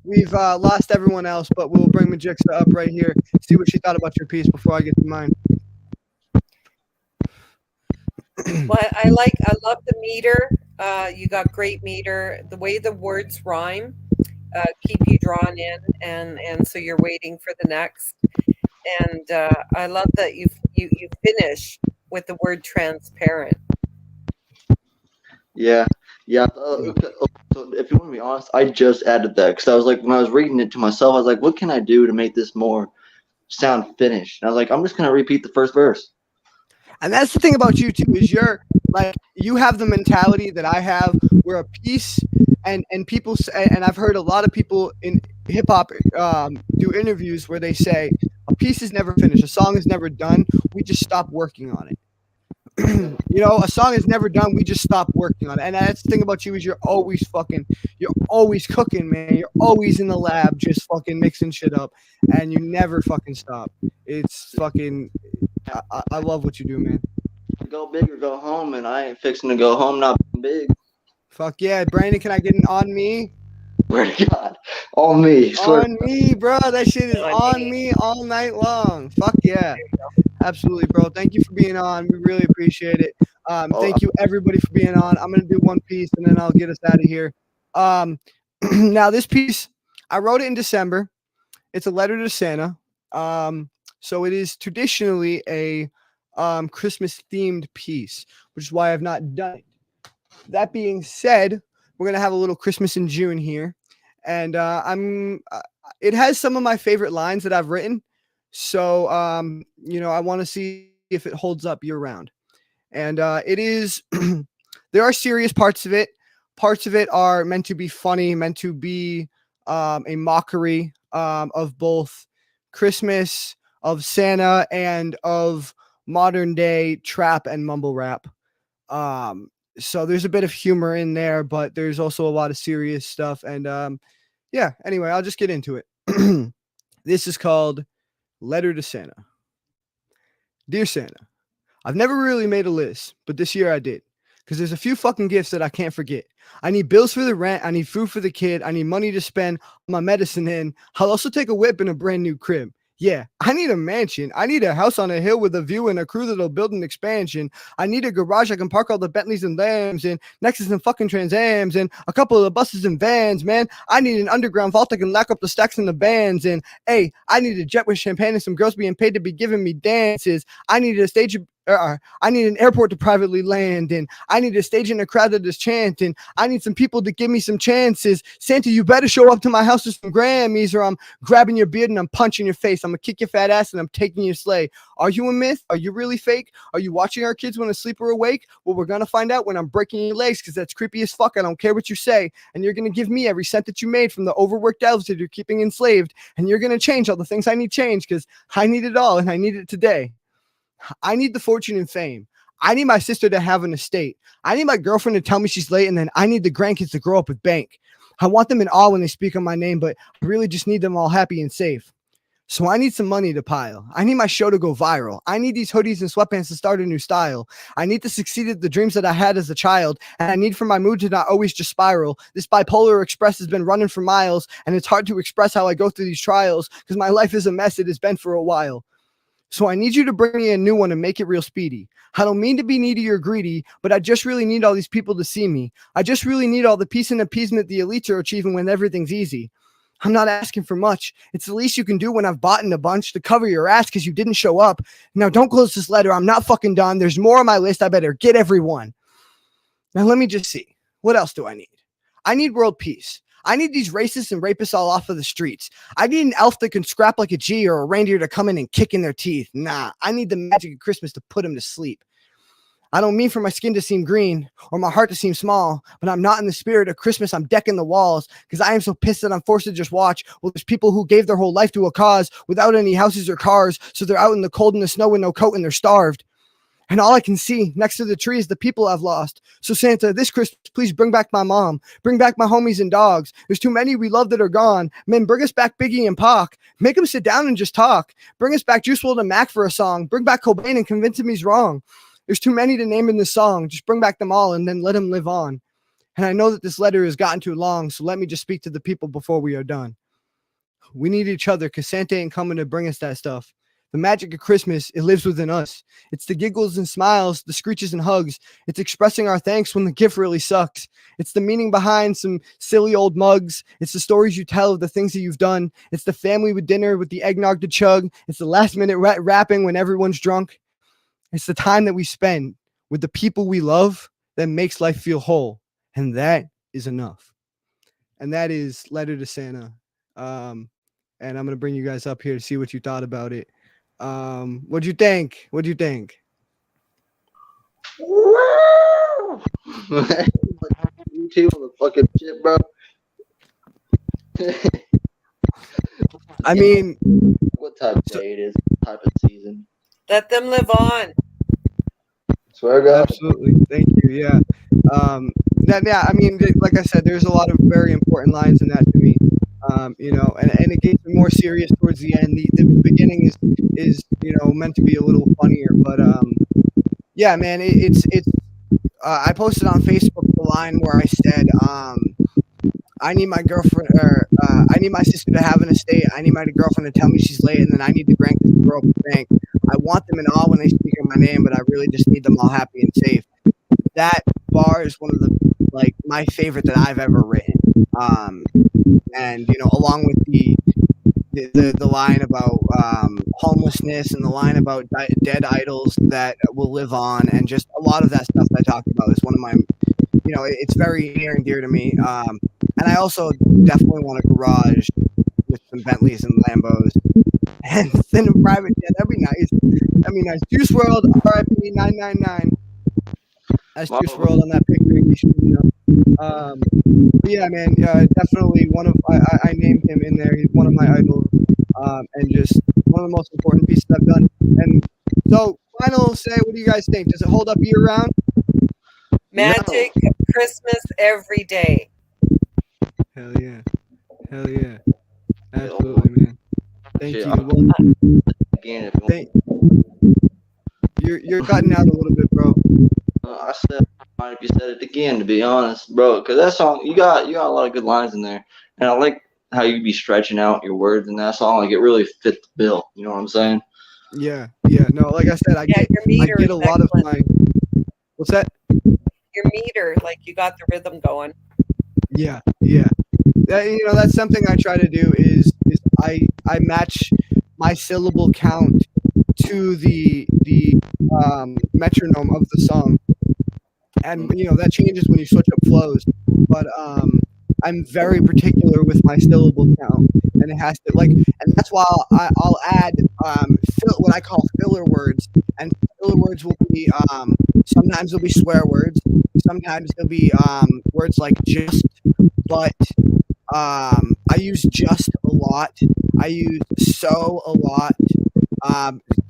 we've lost everyone else, but we'll bring Majixa up right here. See what she thought about your piece before I get to mine. Well, I love the meter. You got great meter. The way the words rhyme keep you drawn in, and so you're waiting for the next. And I love that you finish with the word transparent. Yeah, Yeah. Okay, so if you want to be honest, I just added that because I was like, when I was reading it to myself, I was like, what can I do to make this more sound finished? And I was like, I'm just gonna repeat the first verse. And that's the thing about you too, is you're like, you have the mentality that I have, where a piece, and people say, and I've heard a lot of people in hip hop do interviews where they say a piece is never finished, a song is never done. We just stop working on it. You know, a song is never done. We just stop working on it. And that's the thing about you, is you're always cooking, man. You're always in the lab, just fucking mixing shit up, and you never fucking stop. It's fucking. I love what you do, man. Go big or go home, and I ain't fixing to go home not big. Fuck yeah, Brandon. Can I get an on me? Swear to God, on me. Swear. On me, bro. That shit is on me all night long. Fuck yeah. Absolutely, bro. Thank you for being on. We really appreciate it. Thank you, everybody, for being on. I'm going to do one piece, and then I'll get us out of here. Now, this piece, I wrote it in December. It's a letter to Santa. So it is traditionally a Christmas-themed piece, which is why I've not done it. That being said, we're going to have a little Christmas in June here. And it has some of my favorite lines that I've written. So, you know, I want to see if it holds up year round. And it is, there are serious parts of it. Parts of it are meant to be funny, meant to be a mockery of both Christmas, of Santa, and of modern day trap and mumble rap. So there's a bit of humor in there, but there's also a lot of serious stuff. And yeah, anyway, I'll just get into it. This is called Letter to Santa. Dear Santa, I've never really made a list, but this year I did. Because there's a few fucking gifts that I can't forget. I need bills for the rent. I need food for the kid. I need money to spend on my medicine in. I'll also take a whip and a brand new crib. Yeah, I need a mansion. I need a house on a hill with a view and a crew that'll build an expansion. I need a garage I can park all the Bentleys and Lambs in, Nexus and fucking Trans Ams, and a couple of the buses and vans, man. I need an underground vault I can lock up the stacks and the bands. And hey, I need a jet with champagne and some girls being paid to be giving me dances. I need a stage. I need an airport to privately land in. I need a stage in a crowd that is chanting. I need some people to give me some chances. Santa, you better show up to my house with some Grammys, or I'm grabbing your beard and I'm punching your face. I'm gonna kick your fat ass and I'm taking your sleigh. Are you a myth? Are you really fake? Are you watching our kids when asleep or awake? Well, we're gonna find out when I'm breaking your legs, because that's creepy as fuck. I don't care what you say. And you're gonna give me every cent that you made from the overworked elves that you're keeping enslaved. And you're gonna change all the things I need changed, because I need it all and I need it today. I need the fortune and fame. I need my sister to have an estate. I need my girlfriend to tell me she's late, and then I need the grandkids to grow up with bank. I want them in awe when they speak on my name, but I really just need them all happy and safe. So I need some money to pile. I need my show to go viral. I need these hoodies and sweatpants to start a new style. I need to succeed at the dreams that I had as a child, and I need for my mood to not always just spiral. This bipolar express has been running for miles, and it's hard to express how I go through these trials, because my life is a mess. It has been for a while. So I need you to bring me a new one and make it real speedy. I don't mean to be needy or greedy, but I just really need all these people to see me. I just really need all the peace and appeasement the elites are achieving when everything's easy. I'm not asking for much. It's the least you can do when I've bought in a bunch to cover your ass because you didn't show up. Now don't close this letter. I'm not fucking done. There's more on my list. I better get everyone. Now let me just see. What else do I need? I need world peace. I need these racists and rapists all off of the streets. I need an elf that can scrap like a G, or a reindeer to come in and kick in their teeth. Nah, I need the magic of Christmas to put them to sleep. I don't mean for my skin to seem green or my heart to seem small, but I'm not in the spirit of Christmas. I'm decking the walls because I am so pissed that I'm forced to just watch. Well, there's people who gave their whole life to a cause without any houses or cars, so they're out in the cold and the snow with no coat and they're starved. And all I can see next to the tree is the people I've lost. So Santa, this Christmas, please bring back my mom. Bring back my homies and dogs. There's too many we love that are gone. Man, bring us back Biggie and Pac. Make them sit down and just talk. Bring us back Juice WRLD and Mac for a song. Bring back Cobain and convince him he's wrong. There's too many to name in this song. Just bring back them all and then let him live on. And I know that this letter has gotten too long, so let me just speak to the people before we are done. We need each other because Santa ain't coming to bring us that stuff. The magic of Christmas, it lives within us. It's the giggles and smiles, the screeches and hugs. It's expressing our thanks when the gift really sucks. It's the meaning behind some silly old mugs. It's the stories you tell of the things that you've done. It's the family with dinner with the eggnog to chug. It's the last minute rapping when everyone's drunk. It's the time that we spend with the people we love that makes life feel whole. and that is enough. And that is Letter to Santa. And I'm gonna bring you guys up here to see what you thought about it. What'd you think? What'd you think? You too on the fucking shit, bro. I mean, what type of day it is? What type of season? Let them live on. Swear to God. absolutely. Thank you. Yeah. Yeah. I mean, like I said, there's a lot of very important lines in that to me. You know, and it gets more serious towards the end. The beginning is meant to be a little funnier, but yeah, man, it's. I posted on Facebook the line where I said, I need my girlfriend, or I need my sister to have an estate. I need my girlfriend to tell me she's late, and then I need the grandkids to grow up and think. I want them in awe when they speak of my name, but I really just need them all happy and safe. That bar is one of the my favorite that I've ever written. And along with the line about homelessness and the line about dead idols that will live on, and just a lot of that stuff that I talked about is one of my, it's very near and dear to me. And I also definitely want a garage with some Bentleys and Lambos and then a private jet. That'd be nice. That'd be nice. Juice World, RIP 999. That's Juice World on that picture. You should know. But yeah, man, definitely one of I named him in there. He's one of my idols, and just one of the most important pieces I've done. And so, final say, what do you guys think? Does it hold up year round? Magic Christmas every day. Hell yeah, hell yeah, absolutely, man. Thank Shit, you. I'm- Well, Again, if you thank, you're cutting out a little bit, bro. I said, if you said it again, to be honest, bro, because that song, you got a lot of good lines in there, and I like how you be stretching out your words in that song. Like it really fit the bill. You know what I'm saying? Yeah, yeah. No, like I said, I Yeah, your meter get a is lot of excellent. my. What's that? Your meter, like you got the rhythm going. Yeah, yeah. That's something I try to do is I match my syllable count to the metronome of the song, and that changes when you switch up flows. But I'm very particular with my syllable count, and it has to and that's why I'll add what I call filler words, and filler words will be sometimes they'll be swear words, sometimes they'll be words like just, but. I use just a lot. I use so a lot.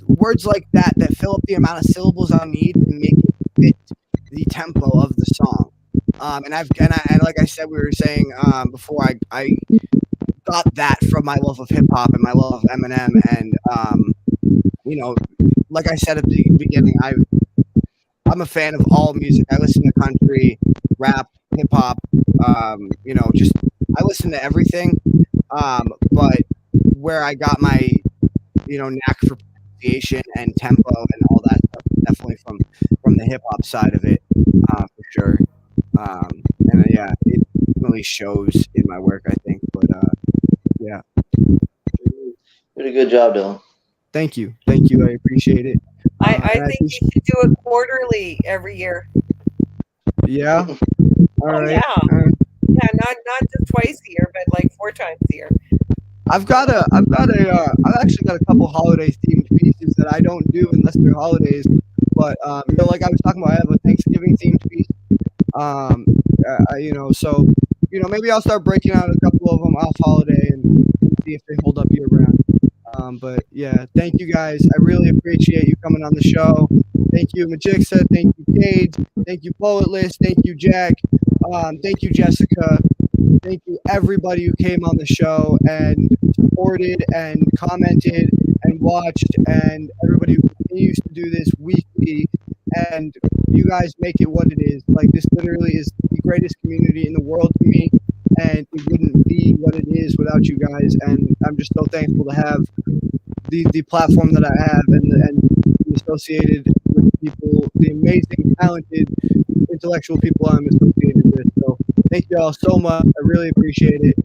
Words like that fill up the amount of syllables I need to make it fit the tempo of the song. And like I said, we were saying before, I got that from my love of hip hop and my love of Eminem, and like I said at the beginning, I'm a fan of all music. I listen to country, rap, hip hop. Just I listen to everything. But where I got my knack for pronunciation and tempo and all that stuff, definitely from the hip hop side of it, for sure. And yeah, it really shows in my work, I think. But yeah, You did a good job, Dylan. thank you. I appreciate it. I think you should do it quarterly every year. Yeah. All right. Yeah. All right. Yeah, not just twice a year, but like 4 times a year. I've actually got a couple holiday themed pieces that I don't do unless they're holidays. But like I was talking about, I have a Thanksgiving themed piece. So maybe I'll start breaking out a couple of them off holiday and see if they hold up year round. But yeah, thank you guys. I really appreciate you coming on the show. Thank you, Majixa. Thank you, Cage. Thank you, Poetless. Thank you, Jack. Thank you, Jessica. Thank you, everybody who came on the show and supported and commented and watched, and everybody who continues to do this weekly. And you guys make it what it is. Like, this literally is the greatest community in the world to me, and it wouldn't be what it is without you guys. And I'm just so thankful to have the platform that I have, and be associated with people, the amazing, talented, intellectual people I'm associated with. So Thank you all so much. I really appreciate it.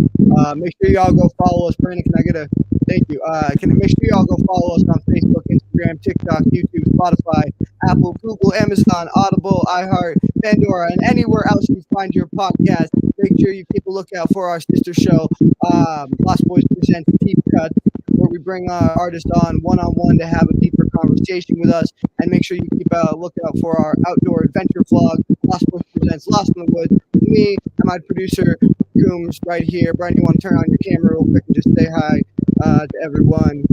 Make sure y'all go follow us. Brandon, can I get a thank you? Make sure y'all go follow us on Facebook, Instagram, TikTok, YouTube, Spotify, Apple, Google, Amazon, Audible, iHeart, Pandora, and anywhere else you find your podcast. Make sure you keep a lookout for our sister show, Lostboys Presents Deep Cuts, where we bring our artists on one-on-one to have a deeper conversation with us. And make sure you keep a lookout for our outdoor adventure vlog, Lostboys Presents Lost in the Woods. With me and my producer, Coombs, right here. Brian, you want to turn on your camera real quick and just say hi to everyone.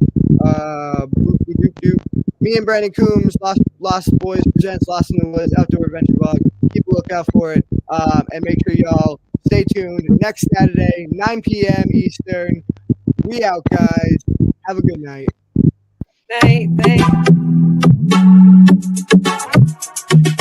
Me and Brandon Coombs, Lost Boys Presents Lost in the Woods Outdoor Adventure Vlog. Keep a lookout for it. And make sure y'all stay tuned. Next Saturday, 9 p.m. Eastern. We out, guys. Have a good night. Night. Thanks.